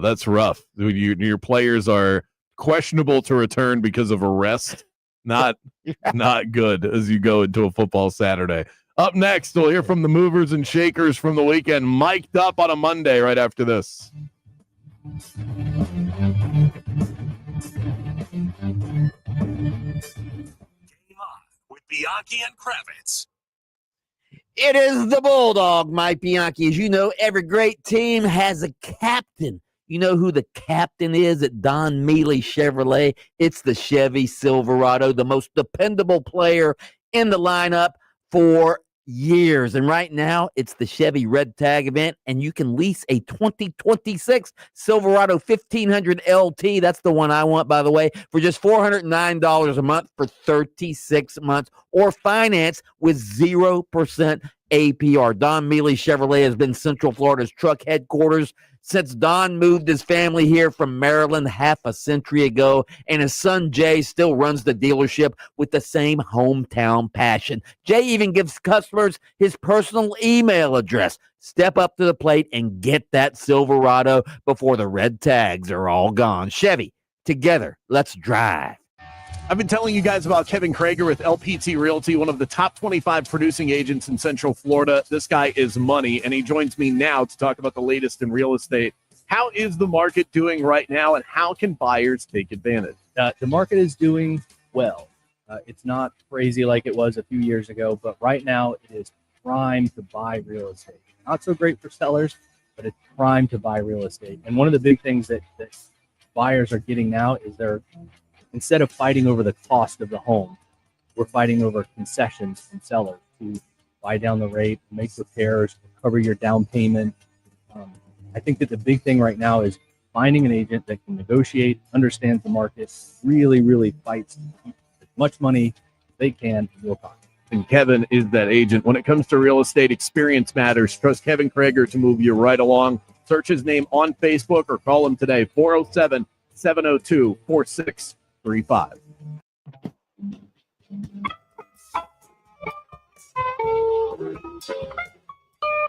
That's rough. Your players are questionable to return because of arrest. Not good as you go into a football Saturday. Up next, we'll hear from the movers and shakers from the weekend, mic'd up on a Monday right after this. Game on with Bianchi and Kravitz. It is the Bulldog, Mike Bianchi. As you know, every great team has a captain. You know who the captain is at Don Mealy Chevrolet? It's the Chevy Silverado, the most dependable player in the lineup for years. And right now, it's the Chevy Red Tag event, and you can lease a 2026 Silverado 1500 LT. That's the one I want, by the way, for just $409 a month for 36 months, or finance with 0% APR. Don Mealy Chevrolet has been Central Florida's truck headquarters since Don moved his family here from Maryland half a century ago, and his son Jay still runs the dealership with the same hometown passion. Jay even gives customers his personal email address. Step up to the plate and get that Silverado before the red tags are all gone. Chevy, together, let's drive. I've been telling you guys about Kevin Krager with LPT Realty, one of the top 25 producing agents in Central Florida. This guy is money, and he joins me now to talk about the latest in real estate. How is the market doing right now, and how can buyers take advantage? The market is doing well. It's not crazy like it was a few years ago, but right now it is prime to buy real estate. Not so great for sellers, but it's prime to buy real estate. And one of the big things that buyers are getting now is instead of fighting over the cost of the home, we're fighting over concessions from sellers to buy down the rate, make repairs, cover your down payment. I think that the big thing right now is finding an agent that can negotiate, understands the market, really, really fights to keep as much money as they can in your pocket. And Kevin is that agent. When it comes to real estate, experience matters. Trust Kevin Krager to move you right along. Search his name on Facebook or call him today, 407-702-4635.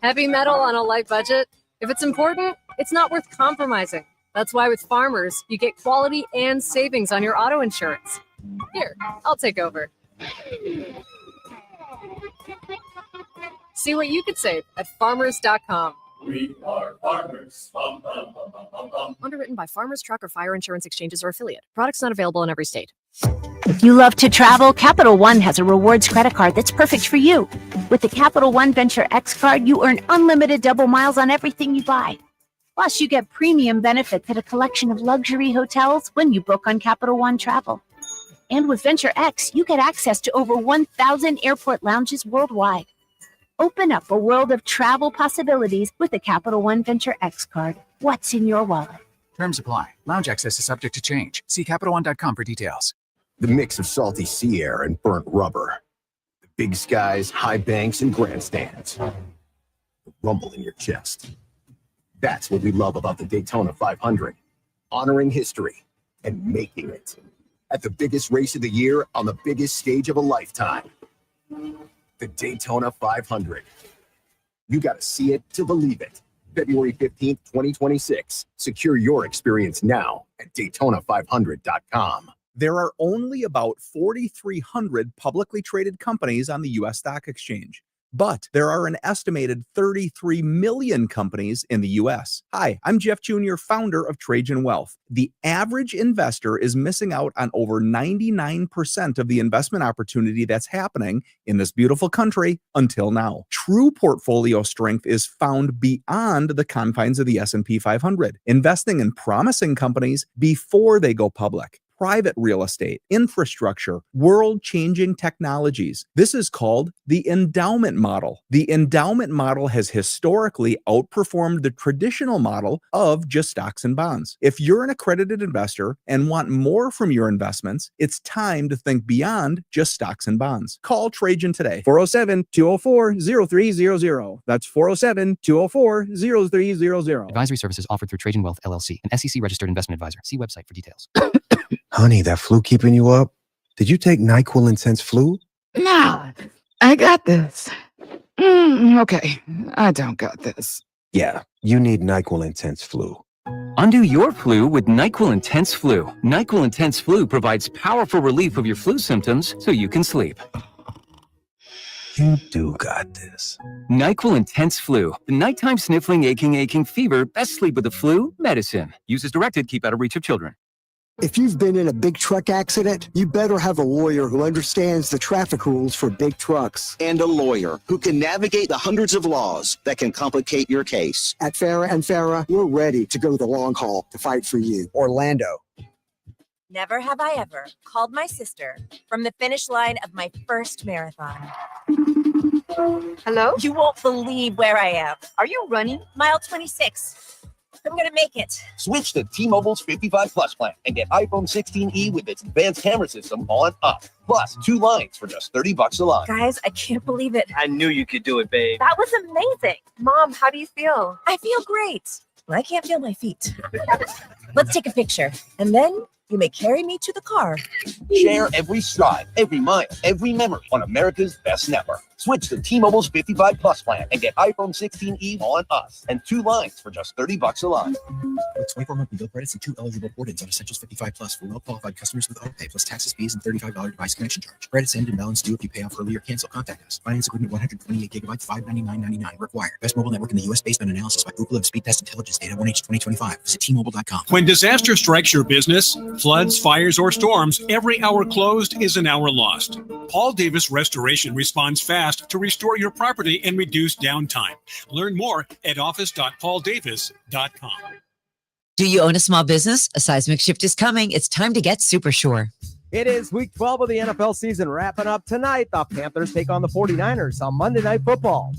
Heavy metal on a light budget? If it's important, it's not worth compromising. That's why with Farmers, you get quality and savings on your auto insurance. Here, I'll take over. See what you could save at farmers.com. We are farmers. Bum, bum, bum, bum, bum, bum. Underwritten by Farmers Truck or Fire Insurance Exchanges or Affiliate. Products not available in every state. If you love to travel, Capital One has a rewards credit card that's perfect for you. With the Capital One Venture X card, you earn unlimited double miles on everything you buy. Plus, you get premium benefits at a collection of luxury hotels when you book on Capital One Travel. And with Venture X, you get access to over 1,000 airport lounges worldwide. Open up a world of travel possibilities with the Capital One Venture X card. What's in your wallet? Terms apply. Lounge access is subject to change. See CapitalOne.com for details. The mix of salty sea air and burnt rubber. The big skies, high banks, and grandstands. The rumble in your chest. That's what we love about the Daytona 500. Honoring history and making it. At the biggest race of the year on the biggest stage of a lifetime. The Daytona 500. You got to see it to believe it. February 15th, 2026. Secure your experience now at Daytona500.com. There are only about 4,300 publicly traded companies on the U.S. Stock Exchange, but there are an estimated 33 million companies in the U.S. Hi, I'm Jeff Jr., founder of Trajan Wealth. The average investor is missing out on over 99% of the investment opportunity that's happening in this beautiful country until now. True portfolio strength is found beyond the confines of the S&P 500, investing in promising companies before they go public. Private real estate, infrastructure, world-changing technologies. This is called the endowment model. The endowment model has historically outperformed the traditional model of just stocks and bonds. If you're an accredited investor and want more from your investments, it's time to think beyond just stocks and bonds. Call Trajan today, 407-204-0300. That's 407-204-0300. Advisory services offered through Trajan Wealth, LLC, an SEC-registered investment advisor. See website for details. Honey, that flu keeping you up? Did you take NyQuil Intense Flu? Nah, I got this. Okay, I don't got this. Yeah, you need NyQuil Intense Flu. Undo your flu with NyQuil Intense Flu. NyQuil Intense Flu provides powerful relief of your flu symptoms so you can sleep. You do got this. NyQuil Intense Flu. The nighttime sniffling, aching fever. Best sleep with the flu medicine. Use as directed. Keep out of reach of children. If you've been in a big truck accident, you better have a lawyer who understands the traffic rules for big trucks. And a lawyer who can navigate the hundreds of laws that can complicate your case. At Farah and Farah, we're ready to go the long haul to fight for you. Orlando. Never have I ever called my sister from the finish line of my first marathon. Hello? You won't believe where I am. Are you running? Mile 26. I'm going to make it. Switch to T-Mobile's 55 Plus plan and get iPhone 16e with its advanced camera system on up. Plus 2 lines for just $30 a line. Guys, I can't believe it. I knew you could do it, babe. That was amazing. Mom, how do you feel? I feel great. I can't feel my feet. Let's take a picture, and then you may carry me to the car. Share every stride, every mile, every memory on America's best network. Switch to T-Mobile's 55 Plus plan and get iPhone 16e on us and 2 lines for just $30 a line. With 24 monthly bill credits and 2 eligible port-ins on Essentials 55 Plus for well-qualified customers with autopay plus taxes, fees, and $35 device connection charge. Credits end and balance due if you pay off early or cancel. Contact us. Finance agreement 128 gigabytes, $599.99 required. Best mobile network in the U.S. based on analysis by Ookla of Speed Test Intelligence data 1H 2025. Visit T-Mobile.com. When disaster strikes your business, floods, fires, or storms, every hour closed is an hour lost. Paul Davis Restoration responds fast to restore your property and reduce downtime. Learn more at office.pauldavis.com. Do you own a small business? A seismic shift is coming. It's time to get super sure. It is week 12 of the NFL season wrapping up tonight. The Panthers take on the 49ers on Monday Night Football.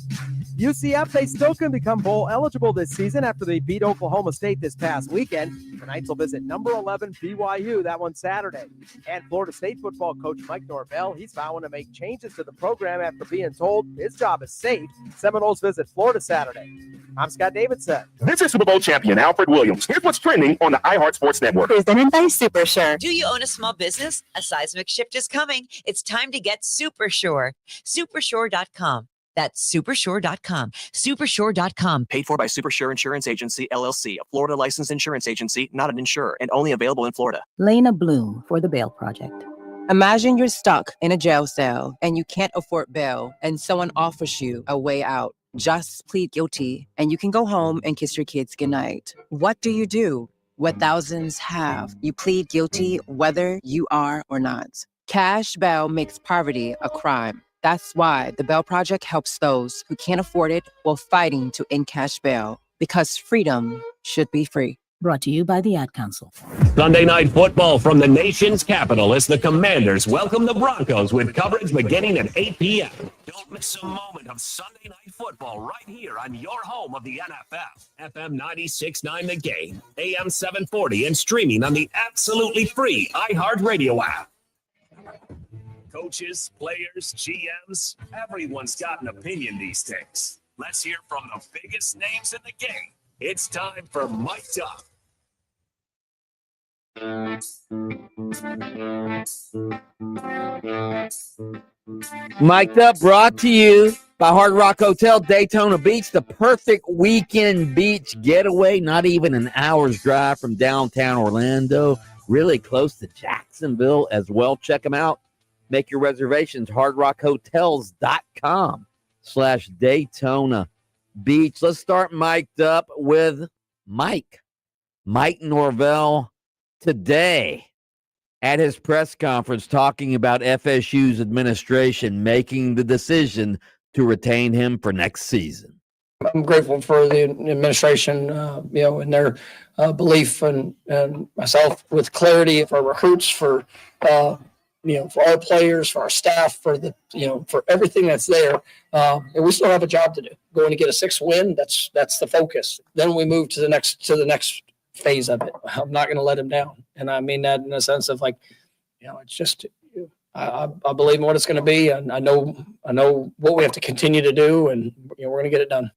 UCF, they still can become bowl eligible this season after they beat Oklahoma State this past weekend. The Knights will visit number 11 BYU, that one Saturday. And Florida State football coach Mike Norvell, he's vowing to make changes to the program after being told his job is safe. Seminoles visit Florida Saturday. I'm Scott Davidson. This is Super Bowl champion Alfred Williams. Here's what's trending on the iHeart Sports Network. Presented by Super Sure. Do you own a small business? A seismic shift is coming. It's time to get super sure. Supersure.com. That's supersure.com. Supersure.com. Paid for by Supersure Insurance Agency, LLC, a Florida licensed insurance agency, not an insurer, and only available in Florida. Lena Bloom for the Bail Project. Imagine you're stuck in a jail cell and you can't afford bail, and someone offers you a way out. Just plead guilty, and you can go home and kiss your kids goodnight. What do you do? What thousands have. You plead guilty whether you are or not. Cash bail makes poverty a crime. That's why the Bail Project helps those who can't afford it while fighting to end cash bail, because freedom should be free. Brought to you by the Ad Council. Sunday night football from the nation's capital as the Commanders welcome the Broncos with coverage beginning at 8 p.m. Don't miss a moment of Sunday night football right here on your home of the NFL. FM 96.9 The Game, AM 740, and streaming on the absolutely free iHeartRadio app. Coaches, players, GMs, everyone's got an opinion these days. Let's hear from the biggest names in the game. It's time for Mic'd Up. Mic'd Up brought to you by Hard Rock Hotel, Daytona Beach, the perfect weekend beach getaway, not even an hour's drive from downtown Orlando, really close to Jacksonville as well. Check them out. Make your reservations, hardrockhotels.com/Daytona Beach. Let's start mic'd up with Mike Norvell today at his press conference talking about FSU's administration making the decision to retain him for next season. I'm grateful for the administration, and their belief and myself with clarity for recruits, for our players, for our staff, for for everything that's there. And we still have a job to do. Going to get a 6th win, that's the focus. Then we move to the next phase of it. I'm not going to let them down, and I mean that in a sense of it's just I believe in what it's going to be, and I know what we have to continue to do, and we're going to get it done.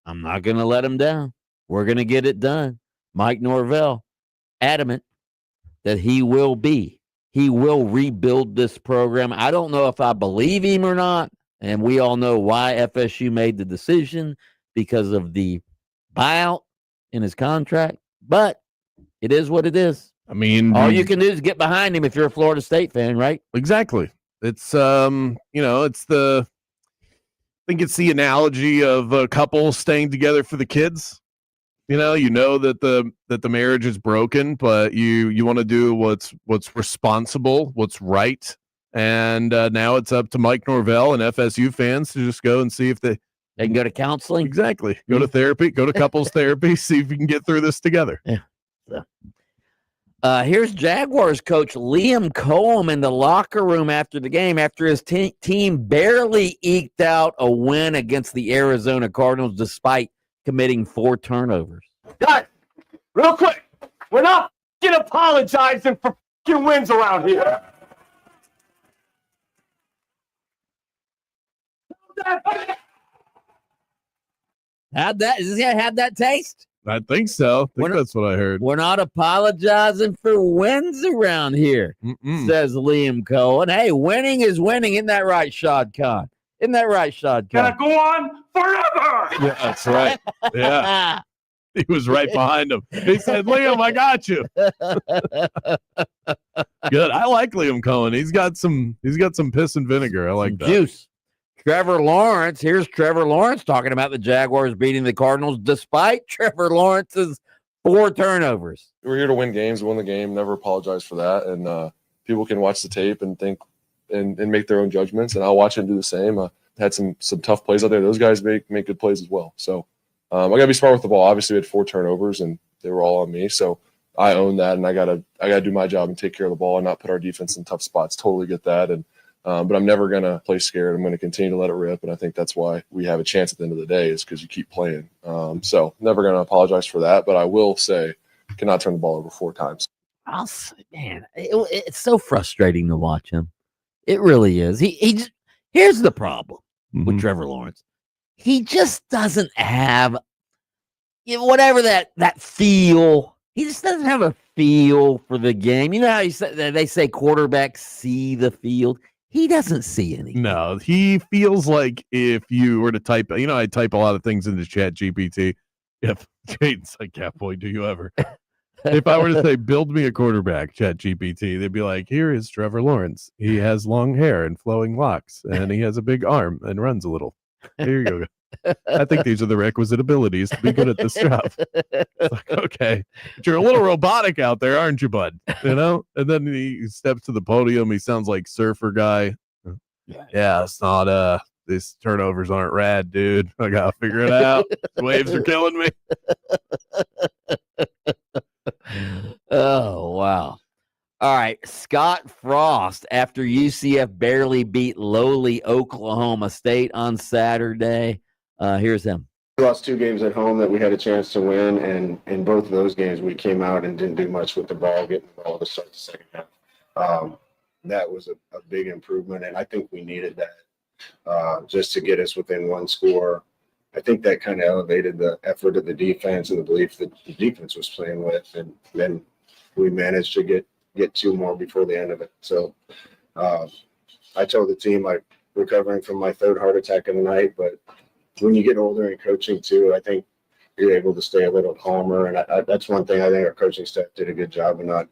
I'm not going to let him down. We're going to get it done. Mike Norvell, adamant that he will rebuild this program. I don't know if I believe him or not, and we all know why FSU made the decision, because of the buyout in his contract, but it is what it is. I mean, all you can do is get behind him if you're a Florida State fan, right? Exactly. It's I think it's the analogy of a couple staying together for the kids. You know that the marriage is broken, but you want to do what's responsible, what's right. And now it's up to Mike Norvell and FSU fans to just go and see if they can go to counseling. Exactly. Go to therapy, go to couples therapy, see if you can get through this together. Yeah. So. Here's Jaguars coach Liam Cohen in the locker room after the game, after his team barely eked out a win against the Arizona Cardinals despite committing 4 turnovers. Guys, real quick, we're not apologizing for wins around here. Had that taste? I think so. That's what I heard. We're not apologizing for wins around here, says Liam Cohen. Hey, winning is winning. Isn't that right, Shad Khan? Isn't that right, Shad Khan? Gonna go on forever. Yeah, that's right. Yeah. He was right behind him. He said, Liam, I got you. Good. I like Liam Cohen. He's got some piss and vinegar. I like that. Juice. Trevor Lawrence. Here's Trevor Lawrence talking about the Jaguars beating the Cardinals despite Trevor Lawrence's 4 turnovers. We're here to win games, win the game, never apologize for that. And people can watch the tape and think and make their own judgments, and I'll watch it and do the same. Had some tough plays out there. Those guys make good plays as well. So I got to be smart with the ball. Obviously, we had 4 turnovers, and they were all on me. So I own that, and I gotta do my job and take care of the ball and not put our defense in tough spots. Totally get that, and but I'm never gonna play scared. I'm gonna continue to let it rip, and I think that's why we have a chance at the end of the day is because you keep playing. So never gonna apologize for that, but I will say, cannot turn the ball over 4 times. I'll say, man, it's so frustrating to watch him. It really is. He just, here's the problem with Trevor Lawrence. He just doesn't have whatever that feel. He just doesn't have a feel for the game. You know how they say quarterbacks see the field? He doesn't see anything. No, he feels like if you were to type, I type a lot of things into Chat GPT. If Jaden's like, yeah, boy, do you ever? If I were to say, build me a quarterback, Chat GPT, they'd be like, here is Trevor Lawrence. He has long hair and flowing locks, and he has a big arm and runs a little. Here you go. I think these are the requisite abilities to be good at this job. It's like, okay, but you're a little robotic out there, aren't you, bud? And then he steps to the podium. He sounds like surfer guy. Yeah, it's not, these turnovers aren't rad, dude. I got to figure it out. Waves are killing me. Oh, wow. All right. Scott Frost, after UCF barely beat lowly Oklahoma State on Saturday. Here's him. We lost 2 games at home that we had a chance to win, and in both of those games we came out and didn't do much with the ball, getting the ball to start the second half. That was a big improvement, and I think we needed that just to get us within 1 score. I think that kind of elevated the effort of the defense and the belief that the defense was playing with, and then we managed to get 2 more before the end of it. So I told the team I'm recovering from my 3rd heart attack of the night, but when you get older in coaching too, I think you're able to stay a little calmer, and that's one thing I think our coaching staff did a good job of not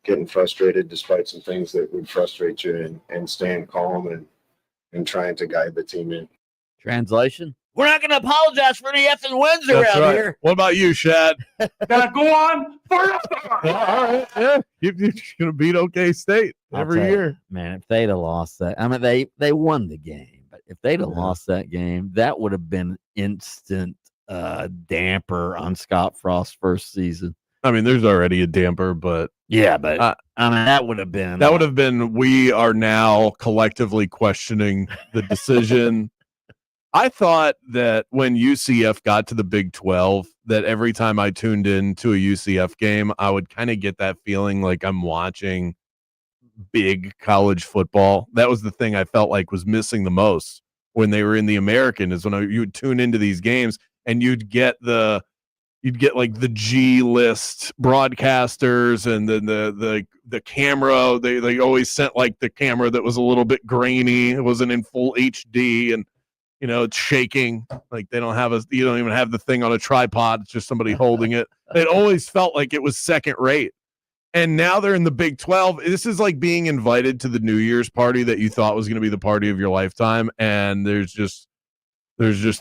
getting frustrated despite some things that would frustrate you, and staying calm and trying to guide the team in. Translation? We're not going to apologize for any effing wins That's around right. here. What about you, Shad? Gonna go on forever. All right, yeah. You're going to beat OK State every year. Man, if they'd have lost that, I mean, they won the game, but if they'd have lost that game, that would have been instant damper on Scott Frost's first season. I mean, there's already a damper, but yeah, but I mean, that would have been. We are now collectively questioning the decision. I thought that when UCF got to the Big 12, that every time I tuned in to a UCF game, I would kind of get that feeling like I'm watching big college football. That was the thing I felt like was missing the most when they were in the American, is when you would tune into these games and you'd get like the G list broadcasters, and then the camera. They always sent like the camera that was a little bit grainy. It wasn't in full HD, and it's shaking. Like you don't even have the thing on a tripod. It's just somebody holding it. It always felt like it was second rate. And now they're in the Big 12. This is like being invited to the New Year's party that you thought was going to be the party of your lifetime, and there's just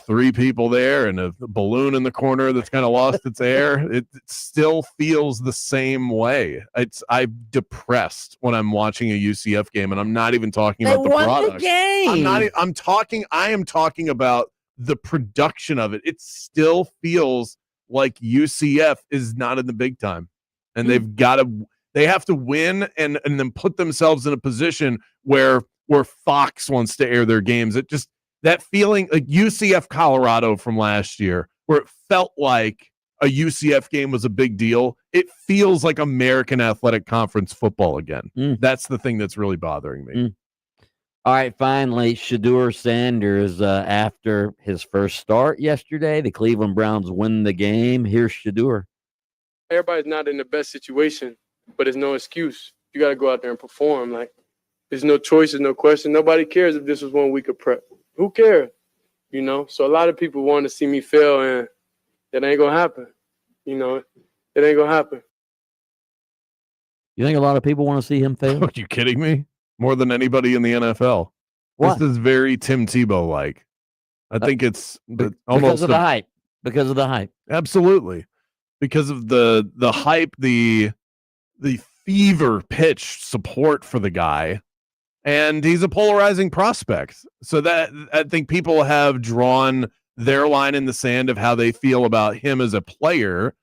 3 people there and a balloon in the corner that's kind of lost its air. It still feels the same way. I'm depressed when I'm watching a UCF game, and I'm not even talking about the product. The game. I am talking about the production of it. It still feels like UCF is not in the big time, and they have to win and then put themselves in a position where Fox wants to air their games. That feeling like UCF Colorado from last year, where it felt like a UCF game was a big deal. It feels like American Athletic Conference football again. That's the thing that's really bothering me. All right, finally, Shedeur Sanders, after his first start yesterday, the Cleveland Browns win the game. Here's Shedeur. Everybody's not in the best situation, but it's no excuse. You got to go out there and perform. Like, there's no choice, there's no question. Nobody cares if this was 1 week of prep. Who cares? You know? So a lot of people want to see me fail, and that ain't going to happen. You know? It ain't going to happen. You think a lot of people want to see him fail? Are you kidding me? More than anybody in the NFL. What? This is very Tim Tebow-like. I think it's almost because of the hype. Because of the hype. Absolutely. Because of the hype, the fever pitch support for the guy. And he's a polarizing prospect. So that I think people have drawn their line in the sand of how they feel about him as a player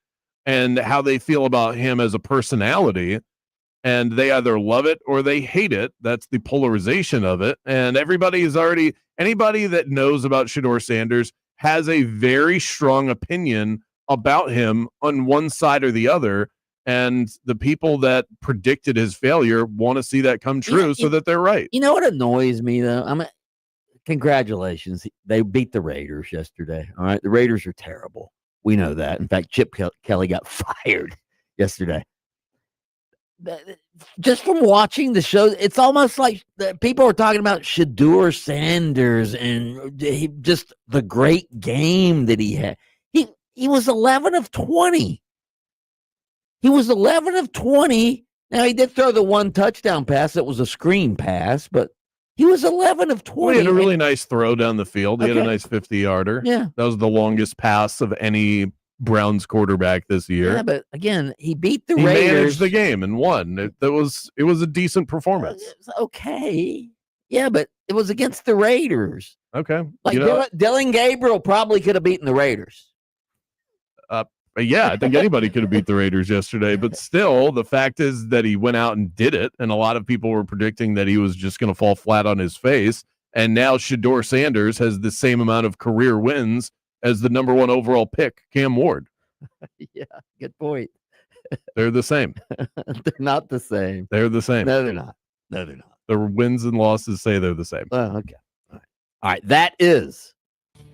and how they feel about him as a personality. And they either love it or they hate it. That's the polarization of it. And anybody that knows about Shedeur Sanders has a very strong opinion about him on one side or the other. And the people that predicted his failure want to see that come true so that they're right. You know what annoys me, though? Congratulations. They beat the Raiders yesterday. All right. The Raiders are terrible. We know that. In fact, Chip Kelly got fired yesterday. Just from watching the show, it's almost like people are talking about Shedeur Sanders and just the great game that he had. He was 11 of 20. He was 11 of 20. Now, he did throw the one touchdown pass that was a screen pass, but he was 11 of 20. Well, he had a really nice throw down the field. He had a nice 50-yarder. Yeah. That was the longest pass of any Browns quarterback this year. Yeah, but again, he beat the He Raiders. managed the game and won. It was a decent performance. Okay. Yeah, but it was against the Raiders. Okay. Like Dylan Gabriel probably could have beaten the Raiders. Yeah, I think anybody could have beat the Raiders yesterday, but still, the fact is that he went out and did it, and a lot of people were predicting that he was just going to fall flat on his face, and now Shedeur Sanders has the same amount of career wins as the number 1 overall pick, Cam Ward. Yeah, good point. They're the same. They're not the same. They're the same. No, they're not. No, they're not. The wins and losses say they're the same. Oh, okay. All right. That is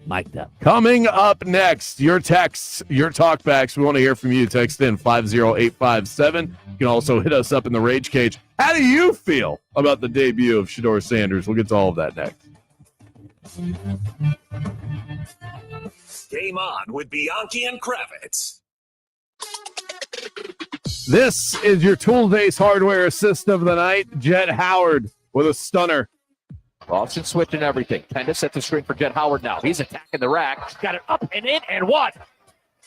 mic'd up. Coming up next, your texts, your talkbacks. We want to hear from you. Text in 50857. You can also hit us up in the Rage Cage. How do you feel about the debut of Shedeur Sanders? We'll get to all of that next. Game on with Bianchi and Kravitz. This is your Tools Ace hardware assist of the night. Jet Howard with a stunner. Austin switching everything. 10 to set the screen for Jet Howard now. He's attacking the rack. Got it up and in and what?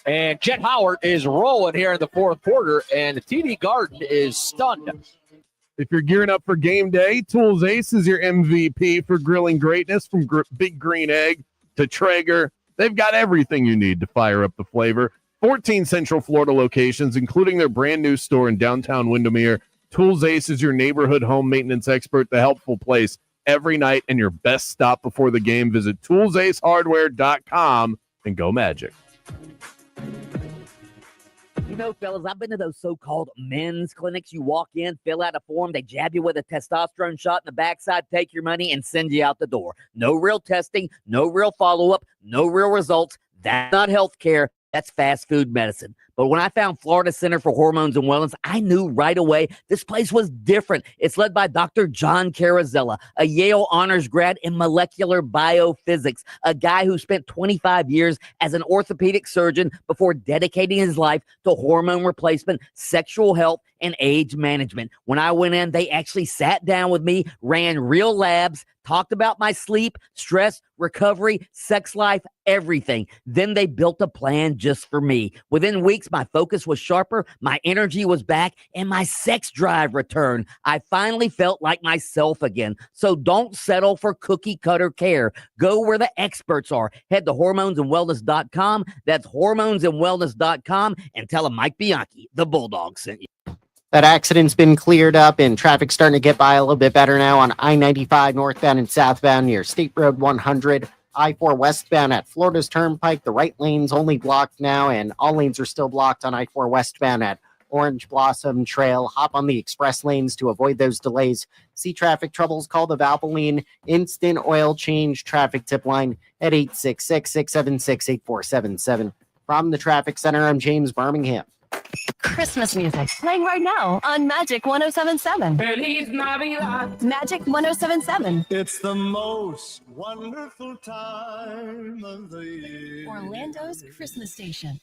And Jet Howard is rolling here in the fourth quarter, and the TD Garden is stunned. If you're gearing up for game day, Tools Ace is your MVP for grilling greatness, from Big Green Egg to Traeger. They've got everything you need to fire up the flavor. 14 Central Florida locations, including their brand new store in downtown Windermere. Tools Ace is your neighborhood home maintenance expert, the helpful place every night, and your best stop before the game. Visit toolsacehardware.com and go Magic. You know, fellas, I've been to those so-called men's clinics. You walk in, fill out a form, they jab you with a testosterone shot in the backside, take your money, and send you out the door. No real testing, no real follow-up, no real results. That's not health care. That's fast food medicine. But when I found Florida Center for Hormones and Wellness, I knew right away this place was different. It's led by Dr. John Carrazella, a Yale honors grad in molecular biophysics, a guy who spent 25 years as an orthopedic surgeon before dedicating his life to hormone replacement, sexual health, and age management. When I went in, they actually sat down with me, ran real labs, talked about my sleep, stress, recovery, sex life, everything. Then they built a plan just for me. Within weeks, my focus was sharper, my energy was back, and my sex drive returned. I finally felt like myself again. So don't settle for cookie cutter care. Go where the experts are. Head to hormonesandwellness.com. That's hormonesandwellness.com, and tell them Mike Bianchi, the Bulldog, sent you. That accident's been cleared up and traffic's starting to get by a little bit better now on I-95 northbound and southbound near State Road 100. I-4 westbound at Florida's Turnpike. The right lane's only blocked now, and all lanes are still blocked on I-4 westbound at Orange Blossom Trail. Hop on the express lanes to avoid those delays. See traffic troubles, call the Valvoline Instant Oil Change traffic tip line at 866-676-8477. From the Traffic Center, I'm James Birmingham. Christmas music playing right now on Magic 107.7. Feliz Navidad. Magic 107.7. It's the most wonderful time of the year. Orlando's Christmas station.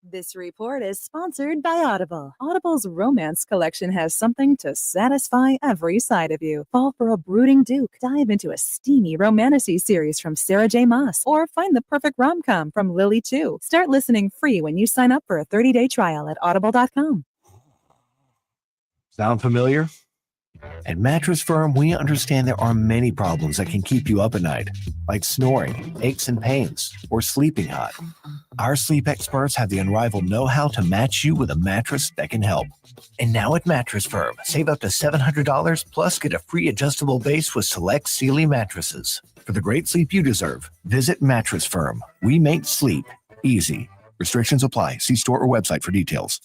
This report is sponsored by Audible. Audible's romance collection has something to satisfy every side of you. Fall for a brooding duke. Dive into a steamy romantasy series from Sarah J. Maas, or find the perfect rom-com from Lily Chu. Start listening free when you sign up for a 30-day trial at audible.com. Sound familiar? At Mattress Firm, we understand there are many problems that can keep you up at night, like snoring, aches and pains, or sleeping hot. Our sleep experts have the unrivaled know-how to match you with a mattress that can help. And now at Mattress Firm, save up to $700 plus get a free adjustable base with select Sealy mattresses. For the great sleep you deserve, visit Mattress Firm. We make sleep easy. Restrictions apply. See store or website for details.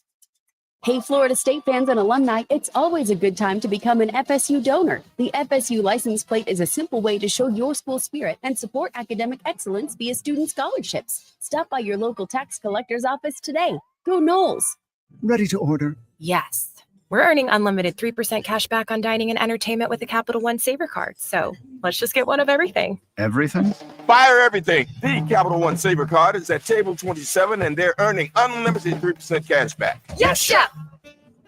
Hey, Florida State fans and alumni, it's always a good time to become an FSU donor. The FSU license plate is a simple way to show your school spirit and support academic excellence via student scholarships. Stop by your local tax collector's office today. Go Noles! Ready to order? Yes. We're earning unlimited 3% cash back on dining and entertainment with the Capital One Saver card. So let's just get one of everything. Everything? Fire everything. The Capital One Saver card is at table 27 and they're earning unlimited 3% cash back. Yes, chef.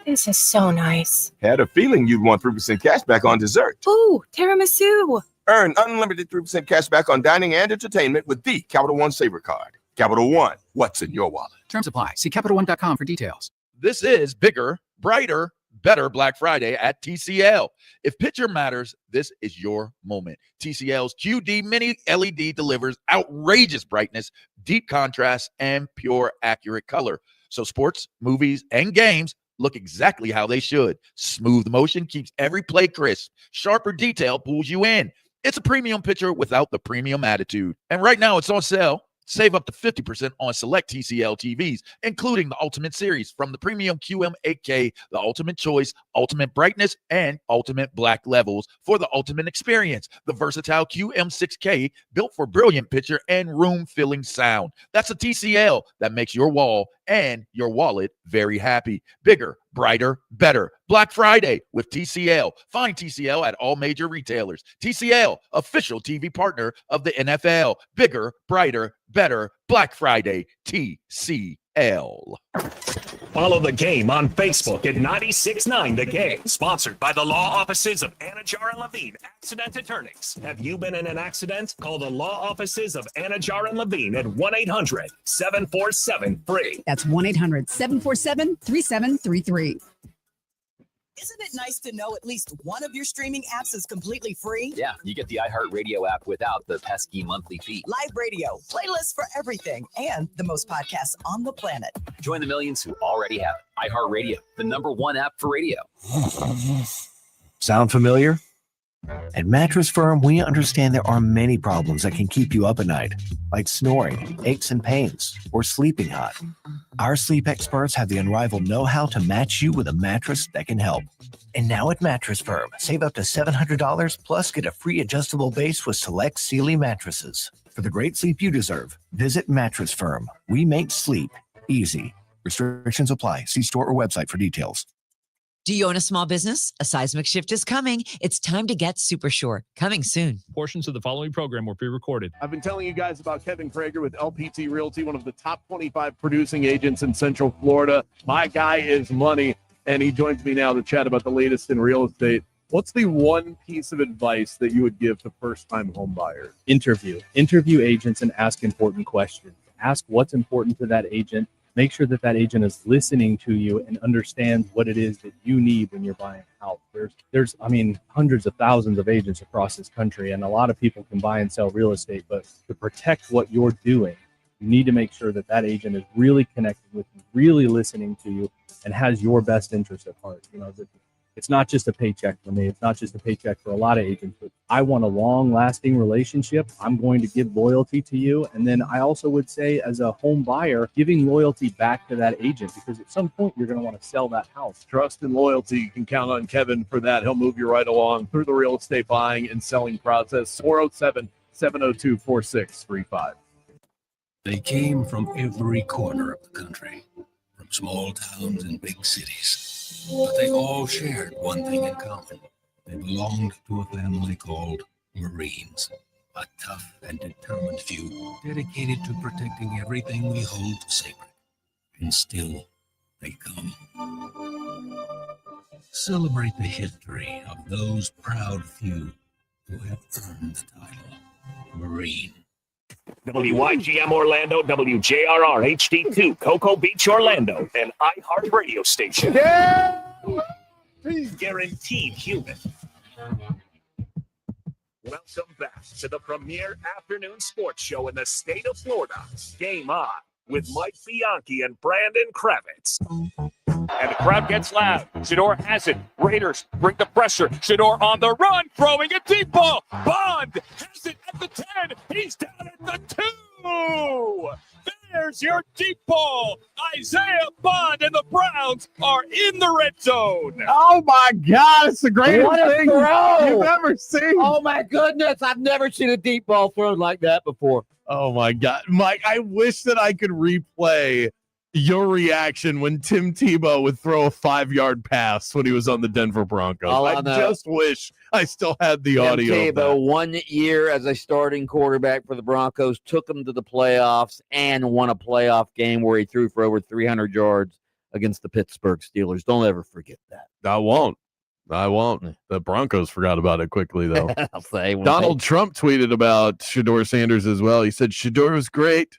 This is so nice. Had a feeling you'd want 3% cash back on dessert. Ooh, tiramisu. Earn unlimited 3% cash back on dining and entertainment with the Capital One Saver card. Capital One, what's in your wallet? Terms apply. See CapitalOne.com for details. This is bigger, brighter, better Black Friday at TCL. If picture matters, this is your moment. TCL's QD Mini LED delivers outrageous brightness, deep contrast, and pure accurate color. So sports, movies, and games look exactly how they should. Smooth motion keeps every play crisp. Sharper detail pulls you in. It's a premium picture without the premium attitude. And right now it's on sale. Save up to 50% on select TCL TVs, including the Ultimate Series from the premium QM 8K, the Ultimate Choice, Ultimate Brightness, and Ultimate Black levels for the ultimate experience. The versatile QM 6K, built for brilliant picture and room-filling sound. That's a TCL that makes your wall and your wallet very happy. Bigger, brighter, better. Black Friday with TCL. Find TCL at all major retailers. TCL, official TV partner of the NFL. Bigger, brighter, better. Black Friday. TCL. Follow the game on Facebook at 96.9 The Game. Sponsored by the law offices of Anajar and Levine, accident attorneys. Have you been in an accident? Call the law offices of Anajar and Levine at 1-800-747-FREE. That's 1-800-747-3733. Isn't it nice to know at least one of your streaming apps is completely free? Yeah, you get the iHeartRadio app without the pesky monthly fee. Live radio, playlists for everything, and the most podcasts on the planet. Join the millions who already have it. iHeartRadio, the #1 app for radio. Sound familiar? At Mattress Firm, we understand there are many problems that can keep you up at night, like snoring, aches and pains, or sleeping hot. Our sleep experts have the unrivaled know-how to match you with a mattress that can help. And now at Mattress Firm, save up to $700 plus get a free adjustable base with select Sealy mattresses. For the great sleep you deserve, visit Mattress Firm. We make sleep easy. Restrictions apply. See store or website for details. Do you own a small business? A seismic shift is coming. It's time to get super sure. Coming soon. Portions of the following program were pre-recorded. I've been telling you guys about Kevin Krager with LPT Realty, one of the top 25 producing agents in Central Florida. My guy is money, and he joins me now to chat about the latest in real estate. What's the one piece of advice that you would give to first-time home buyers? Interview agents and ask important questions. Ask what's important to that agent. Make sure that agent is listening to you and understands what it is that you need when you're buying a house. There's hundreds of thousands of agents across this country, and a lot of people can buy and sell real estate, but to protect what you're doing, you need to make sure that agent is really connected with you, really listening to you, and has your best interest at heart. it's not just a paycheck for me. It's not just a paycheck for a lot of agents, but I want a long-lasting relationship. I'm going to give loyalty to you. And then I also would say, as a home buyer, giving loyalty back to that agent, because at some point you're going to want to sell that house. Trust and loyalty. You can count on Kevin for that. He'll move you right along through the real estate buying and selling process. 407-702-4635. They came from every corner of the country, from small towns and big cities. But they all shared one thing in common. They belonged to a family called Marines, a tough and determined few dedicated to protecting everything we hold sacred. And still, they come. Celebrate the history of those proud few who have earned the title Marine. WYGM Orlando, WJRR HD2, Cocoa Beach, Orlando, an iHeart radio station. Yeah! Guaranteed human. Welcome back to the premier afternoon sports show in the state of Florida. Game On with Mike Bianchi and Brandon Kravitz. And the crowd gets loud. Shador has it. Raiders bring the pressure. Shador on the run, throwing a deep ball. Bond has it at the 10. He's down at the 2. There's your deep ball. Isaiah Bond and the Browns are in the red zone. Oh, my God. It's the greatest What a thing throw. you've ever seen. Oh, my goodness. I've never seen a deep ball thrown like that before. Oh, my God. Mike, I wish that I could replay your reaction when Tim Tebow would throw a 5-yard pass when he was on the Denver Broncos. I just wish I still had the audio. Tim Tebow, 1 year as a starting quarterback for the Broncos, took them to the playoffs and won a playoff game where he threw for over 300 yards against the Pittsburgh Steelers. Don't ever forget that. I won't. The Broncos forgot about it quickly, though. I'll say. Donald Trump tweeted about Shador Sanders as well. He said, Shador was great.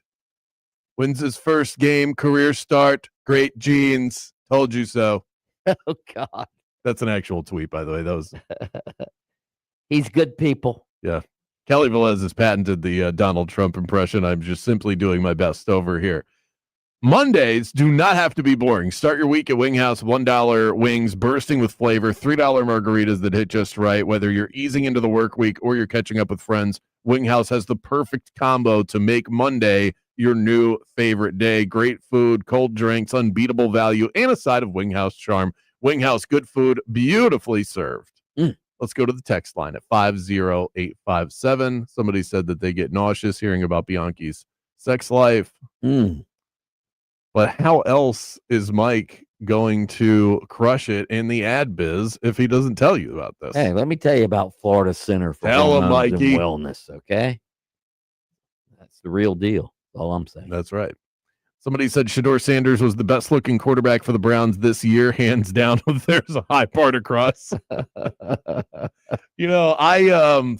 Wins his first game, career start, great genes. Told you so. Oh, God. That's an actual tweet, by the way. That was. He's good people. Yeah. Kelly Velez has patented the Donald Trump impression. I'm just simply doing my best over here. Mondays do not have to be boring. Start your week at Wing House. $1 wings bursting with flavor, $3 margaritas that hit just right. Whether you're easing into the work week or you're catching up with friends, Wing House has the perfect combo to make Monday your new favorite day. Great food, cold drinks, unbeatable value, and a side of Wing House charm. Wing House, good food, beautifully served. Let's go to the text line at 50857. Somebody said that they get nauseous hearing about Bianchi's sex life. But how else is Mike going to crush it in the ad biz if he doesn't tell you about this? Hey, let me tell you about Florida Center for Hormones and Wellness, okay? That's the real deal. That's all I'm saying. That's right. Somebody said Shador Sanders was the best-looking quarterback for the Browns this year, hands down. There's a high part across. You know, I'm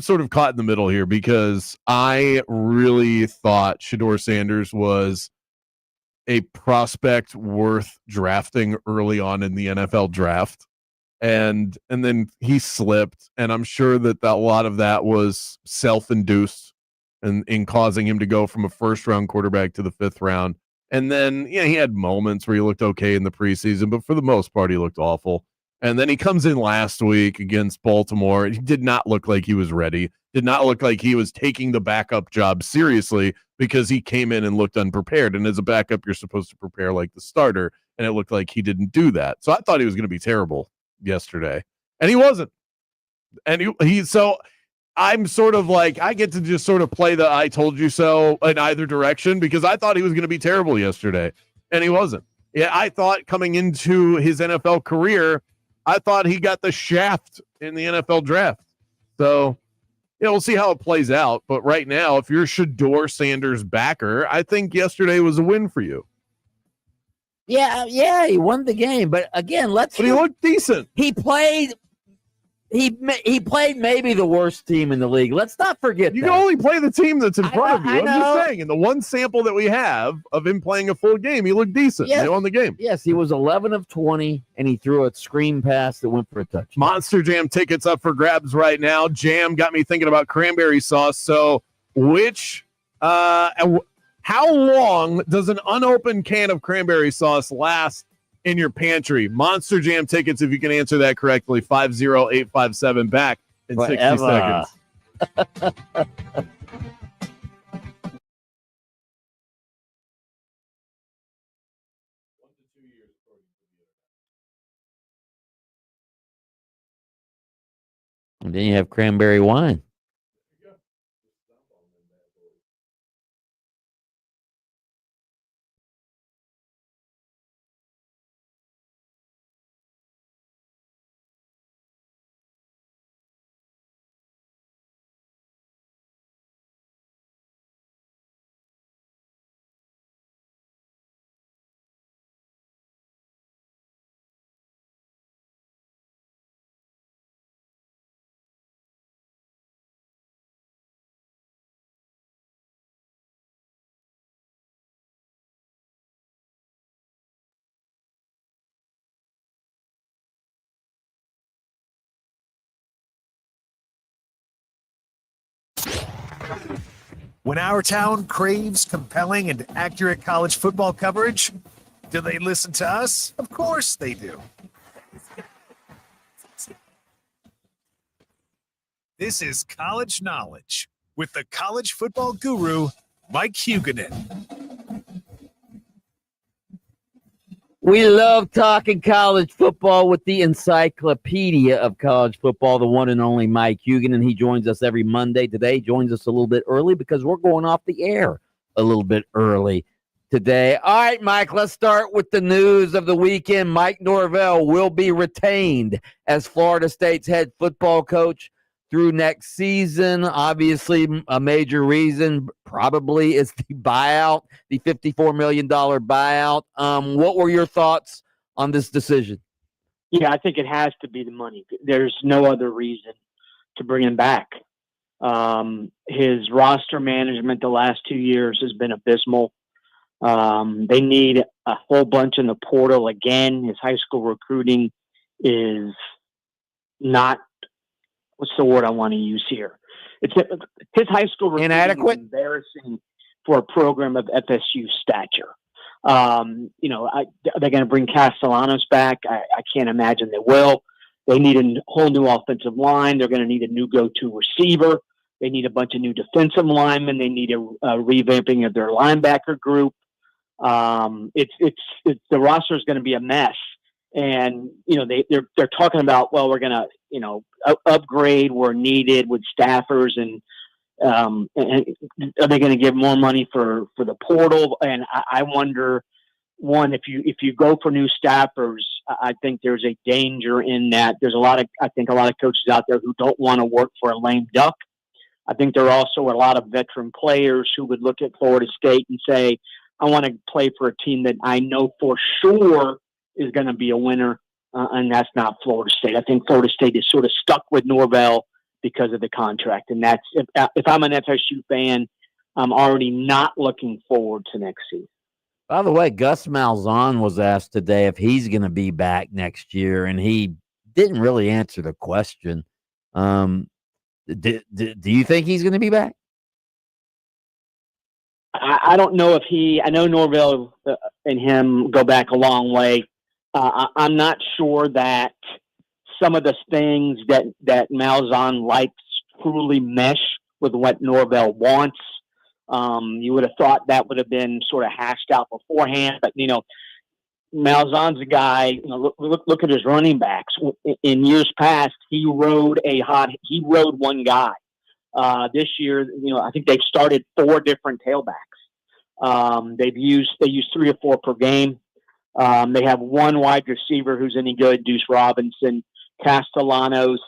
sort of caught in the middle here because I really thought Shador Sanders was a prospect worth drafting early on in the NFL draft. And then he slipped, and I'm sure that a lot of that was self-induced and in causing him to go from a first-round quarterback to the 5th round. And then, he had moments where he looked okay in the preseason, but for the most part, he looked awful. And then he comes in last week against Baltimore. He did not look like he was ready. Did not look like he was taking the backup job seriously because he came in and looked unprepared. And as a backup, you're supposed to prepare like the starter. And it looked like he didn't do that. So I thought he was going to be terrible yesterday. And he wasn't. And so I'm sort of like, I get to just sort of play the I told you so in either direction because I thought he was going to be terrible yesterday. And he wasn't. Yeah, I thought coming into his NFL career, I thought he got the shaft in the NFL draft. So, we'll see how it plays out. But right now, if you're Shador Sanders backer, I think yesterday was a win for you. Yeah, he won the game. But again, But he looked decent. He played maybe the worst team in the league. Let's not forget You that. can only play the team that's in front of you. I I'm know. just saying, in the one sample that we have of him playing a full game, he looked decent. Yes. They won the game. Yes, he was 11 of 20, and he threw a screen pass that went for a touchdown. Monster Jam tickets up for grabs right now. Jam got me thinking about cranberry sauce. So how long does an unopened can of cranberry sauce last in your pantry? Monster Jam tickets, if you can answer that correctly. 50857 back in 60 Forever. seconds. And then you have cranberry wine. When our town craves compelling and accurate college football coverage, do they listen to us? Of course they do. This is College Knowledge with the college football guru, Mike Huguenin. We love talking college football with the encyclopedia of college football, the one and only Mike Huguenin, and he joins us every Monday. Today, he joins us a little bit early because we're going off the air a little bit early today. All right, Mike, let's start with the news of the weekend. Mike Norvell will be retained as Florida State's head football coach through next season. Obviously, a major reason probably is the buyout, the $54 million buyout. What were your thoughts on this decision? Yeah, I think it has to be the money. There's no other reason to bring him back. His roster management the last 2 years has been abysmal. They need a whole bunch in the portal again. His high school recruiting is not, what's the word I want to use here? It's his high school recruiting inadequate, is embarrassing for a program of FSU stature. They're going to bring Castellanos back. I can't imagine they will. They need a whole new offensive line. They're going to need a new go-to receiver. They need a bunch of new defensive linemen. They need a revamping of their linebacker group. The roster is going to be a mess. And, they're talking about, well, we're going to, upgrade where needed with staffers and are they going to give more money for the portal? And I wonder, one, if you go for new staffers, I think there's a danger in that. There's a lot of coaches out there who don't want to work for a lame duck. I think there are also a lot of veteran players who would look at Florida State and say, I want to play for a team that I know for sure is going to be a winner. And that's not Florida State. I think Florida State is sort of stuck with Norvell because of the contract. And that's, if I'm an FSU fan, I'm already not looking forward to next season. By the way, Gus Malzahn was asked today if he's going to be back next year, and he didn't really answer the question. Do you think he's going to be back? I don't know if I know Norvell and him go back a long way. I'm not sure that some of the things that Malzahn likes truly mesh with what Norvell wants. You would have thought that would have been sort of hashed out beforehand, but Malzahn's a guy. Look at his running backs. In years past, he rode one guy. This year, I think they've started 4 different tailbacks. They use 3 or 4 per game. They have one wide receiver who's any good, Deuce Robinson. Castellanos,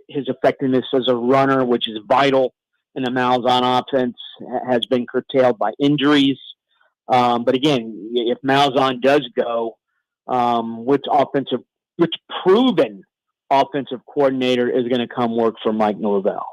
his effectiveness as a runner, which is vital in the Malzahn offense, has been curtailed by injuries. But again, if Malzahn does go, which proven offensive coordinator is going to come work for Mike Norvell?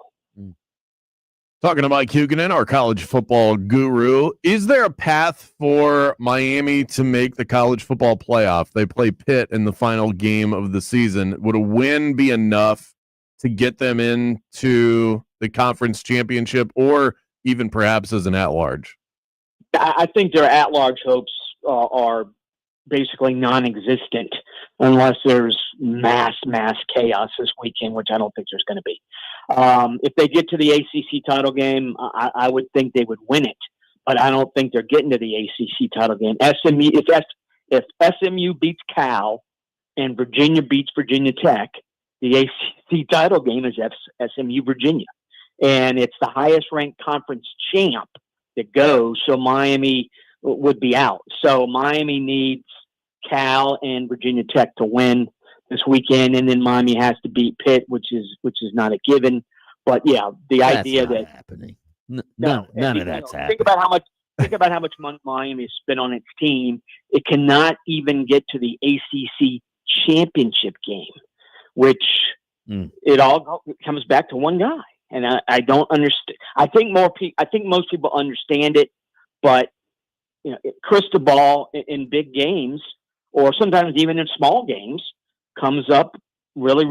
Talking to Mike Huguenin, our college football guru. Is there a path for Miami to make the college football playoff? They play Pitt in the final game of the season. Would a win be enough to get them into the conference championship or even perhaps as an at-large? I think their at-large hopes are basically non-existent unless there's mass chaos this weekend, which I don't think there's going to be. If they get to the ACC title game, I would think they would win it, but I don't think they're getting to the ACC title game. If SMU beats Cal and Virginia beats Virginia Tech, the ACC title game is SMU Virginia, and it's the highest ranked conference champ that goes. So Miami would be out. So Miami needs Cal and Virginia Tech to win this weekend, and then Miami has to beat Pitt, which is not a given. But yeah, the That's idea not that happening. None of that's happening. Think about how much money Miami spent on its team. It cannot even get to the ACC championship game, which it all comes back to one guy. And I don't understand. I think most people understand it, but crystal ball in big games, or sometimes even in small games, comes up really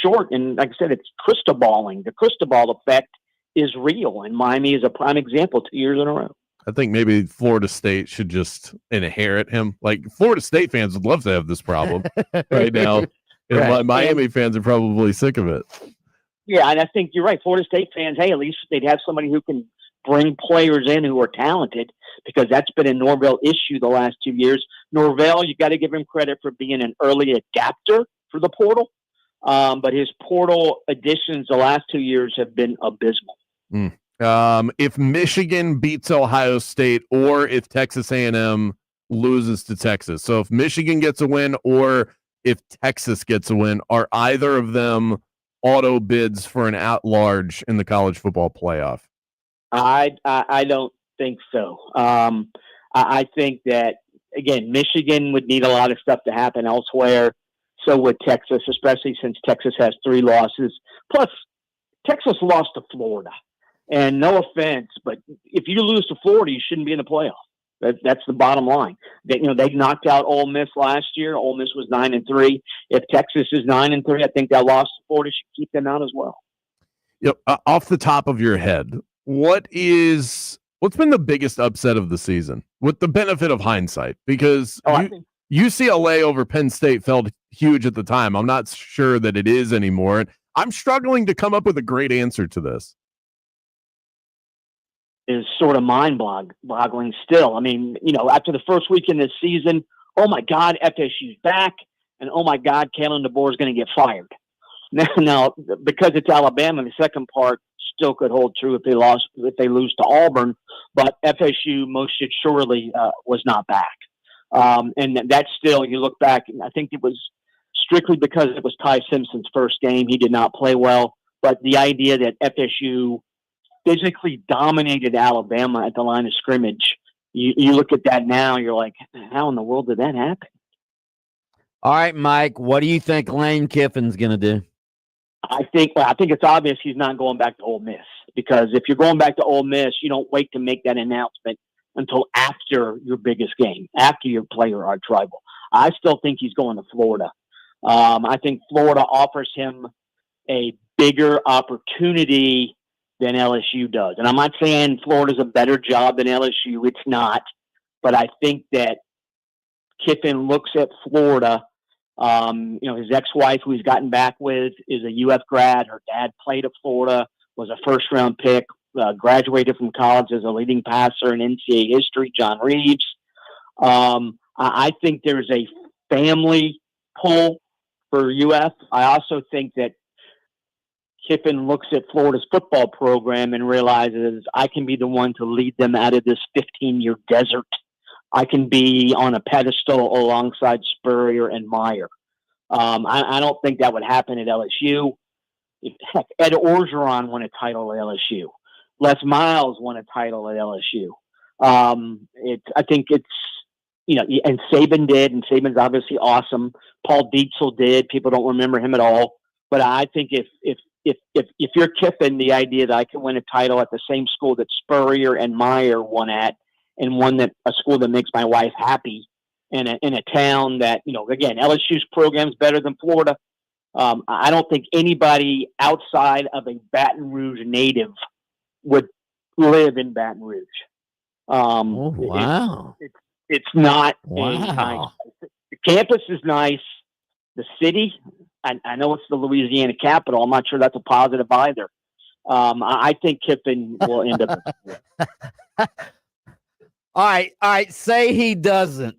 short. And like I said, it's crystal balling. The crystal ball effect is real, and Miami is a prime example 2 years in a row. I think maybe Florida State should just inherit him. Like, Florida State fans would love to have this problem right now. And Right. Miami fans are probably sick of it. Yeah, and I think you're right. Florida State fans, hey, at least they'd have somebody who can bring players in who are talented, because that's been a Norvell issue the last 2 years. Norvell, you got to give him credit for being an early adapter for the portal, but his portal additions the last 2 years have been abysmal. If Michigan beats Ohio State, or if Texas A&M loses to Texas, so if Michigan gets a win or if Texas gets a win, are either of them auto bids for an at-large in the college football playoff? I don't think so. I think that, again, Michigan would need a lot of stuff to happen elsewhere. So would Texas, especially since Texas has 3 losses. Plus, Texas lost to Florida. And no offense, but if you lose to Florida, you shouldn't be in the playoff. That's the bottom line. They knocked out Ole Miss last year. Ole Miss was 9-3. If Texas is 9-3, I think that loss to Florida should keep them out as well. Off the top of your head, what's been the biggest upset of the season, with the benefit of hindsight? Because UCLA over Penn State felt huge at the time. I'm not sure that it is anymore. I'm struggling to come up with a great answer to this. Is sort of mind-boggling still. I mean, after the first weekend this season, oh my God, FSU's back, and oh my God, Kalen DeBoer is going to get fired. Now, because it's Alabama, the second part still could hold true if they lose to Auburn, but FSU most surely was not back. And that's still, you look back, and I think it was strictly because it was Ty Simpson's first game. He did not play well, but the idea that FSU physically dominated Alabama at the line of scrimmage, you look at that now, you're like, how in the world did that happen? All right, Mike, what do you think Lane Kiffin's going to do? I think it's obvious he's not going back to Ole Miss, because if you're going back to Ole Miss, you don't wait to make that announcement until after your biggest game, after your player are rival. I still think he's going to Florida. I think Florida offers him a bigger opportunity than LSU does. And I'm not saying Florida's a better job than LSU. It's not. But I think that Kiffin looks at Florida. His ex-wife, who he's gotten back with, is a UF grad. Her dad played at Florida, was a first-round pick, graduated from college as a leading passer in NCAA history, John Reeves. I think there's a family pull for UF. I also think that Kiffin looks at Florida's football program and realizes, I can be the one to lead them out of this 15-year desert. I can be on a pedestal alongside Spurrier and Meyer. I don't think that would happen at LSU. Heck, Ed Orgeron won a title at LSU. Les Miles won a title at LSU. I think it's, and Saban did, and Saban's obviously awesome. Paul Dietzel did. People don't remember him at all. But I think if you're Kiffin, the idea that I can win a title at the same school that Spurrier and Meyer won at, and a school that makes my wife happy, in a town that, again, LSU's program's better than Florida. I don't think anybody outside of a Baton Rouge native would live in Baton Rouge. Wow. It's not. Wow. The campus is nice. The city, I know it's the Louisiana capital. I'm not sure that's a positive either. I think Kiffin will end up. All right. Say he doesn't.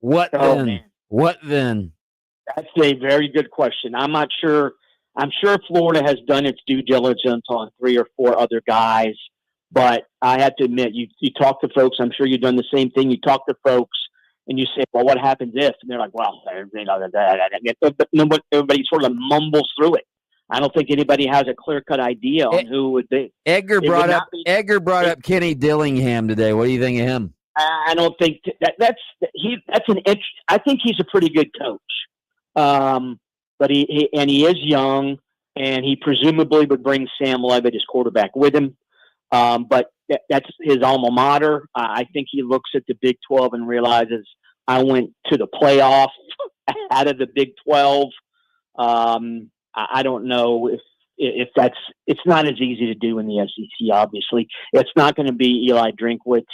What then? Man. What then? That's a very good question. I'm not sure. I'm sure Florida has done its due diligence on 3 or 4 other guys, but I have to admit, you talk to folks. I'm sure you've done the same thing. You talk to folks, and you say, "Well, what happens if?" And they're like, "Well, but everybody sort of mumbles through it. I don't think anybody has a clear-cut idea on who it would be." Edgar brought up Kenny Dillingham today. What do you think of him? I don't think that's an itch. I think he's a pretty good coach, but he is young, and he presumably would bring Sam Levitt, his quarterback, with him. But that's his alma mater. I think he looks at the Big 12 and realizes I went to the playoff out of the Big 12. I don't know if that's – it's not as easy to do in the SEC, obviously. It's not going to be Eli Drinkwitz.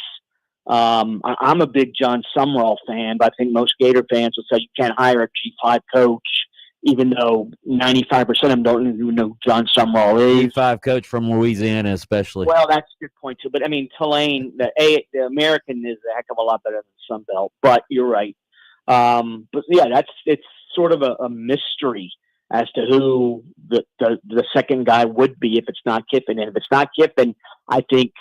I'm a big John Sumrall fan, but I think most Gator fans will say you can't hire a G5 coach, even though 95% of them don't even know who John Sumrall is. G5 coach from Louisiana, especially. Well, that's a good point, too. But, I mean, Tulane, the American is a heck of a lot better than Sunbelt, but you're right. But, yeah, it's sort of a mystery as to who the second guy would be if it's not Kiffin. And if it's not Kiffin, I think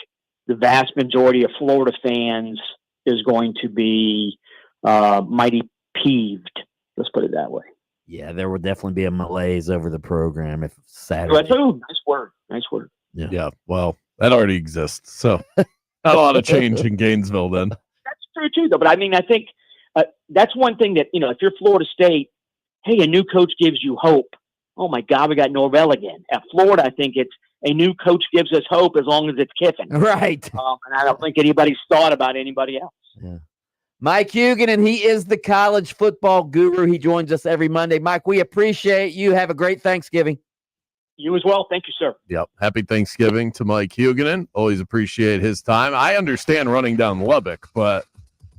the vast majority of Florida fans is going to be mighty peeved. Let's put it that way. Yeah, there will definitely be a malaise over the program if Saturday. Nice word. Nice word. Yeah. Well, that already exists. So not a lot of change in Gainesville then. That's true too, though. But I mean, I think that's one thing that, if you're Florida State, hey, a new coach gives you hope. Oh my God, we got Norvell again. At Florida, I think it's a new coach gives us hope as long as it's Kiffin. Right. And I don't think anybody's thought about anybody else. Yeah. Mike Hugan, and he is the college football guru. He joins us every Monday. Mike, we appreciate you. Have a great Thanksgiving. You as well. Thank you, sir. Yep. Happy Thanksgiving to Mike Huganen. Always appreciate his time. I understand running down Lubbock, but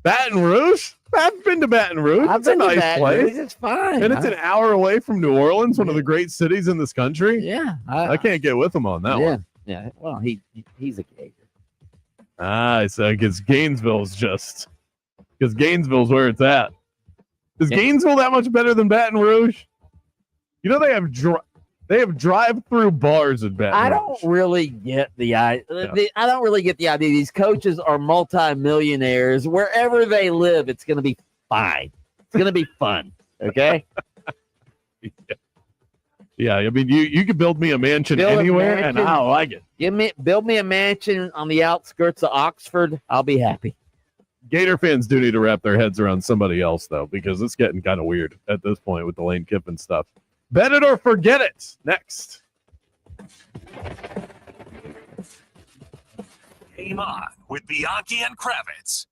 Baton Rouge? I've been to Baton Rouge. It's a nice place. It's fine. And it's an hour away from New Orleans, one of the great cities in this country. Yeah. I can't get with him on that one. Yeah. Well, he's a Gator. So because Gainesville's where it's at. Is Gainesville that much better than Baton Rouge? They have drive-through bars at Baton Rouge. I don't really get the idea. These coaches are multimillionaires. Wherever they live, it's going to be fine. It's going to be fun. Okay. Yeah. I mean, you could build me a mansion anywhere, and I'll like it. Build me a mansion on the outskirts of Oxford. I'll be happy. Gator fans do need to wrap their heads around somebody else, though, because it's getting kind of weird at this point with the Lane Kiffin stuff. Bet it or forget it. Next. Game on with Bianchi and Kravitz.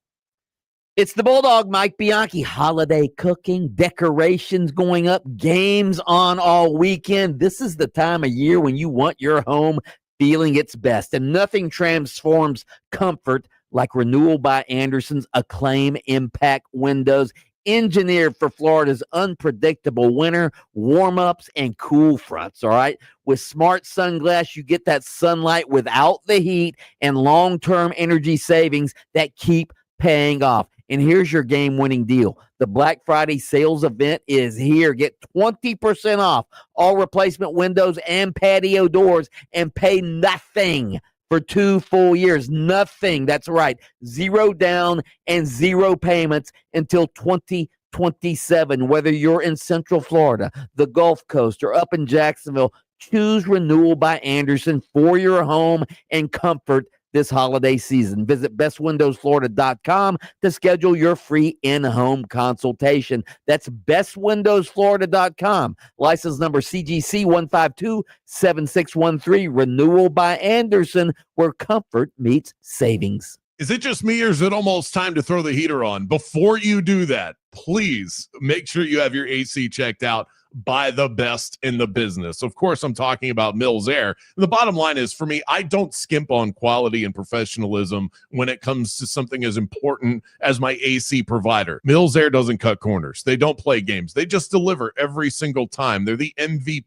It's the Bulldog, Mike Bianchi. Holiday cooking, decorations going up, games on all weekend. This is the time of year when you want your home feeling its best, and nothing transforms comfort like Renewal by Anderson's Acclaim Impact Windows, engineered for Florida's unpredictable winter, warm-ups, and cool fronts, all right? With smart sunglass, you get that sunlight without the heat and long-term energy savings that keep paying off. And here's your game-winning deal. The Black Friday sales event is here. Get 20% off all replacement windows and patio doors and pay nothing for 2 full years. Nothing. That's right. 0 down and 0 payments until 2027. Whether you're in Central Florida, the Gulf Coast, or up in Jacksonville, choose Renewal by Anderson for your home and comfort this holiday season. Visit bestwindowsflorida.com to schedule your free in-home consultation. That's bestwindowsflorida.com. License number CGC 1527613. Renewal by Anderson, where comfort meets savings. Is it just me, or is it almost time to throw the heater on? Before you do that, please make sure you have your AC checked out by the best in the business. Of course, I'm talking about Mills Air. The bottom line is, for me, I don't skimp on quality and professionalism when it comes to something as important as my AC provider. Mills Air doesn't cut corners. They don't play games. They just deliver every single time. They're the MVP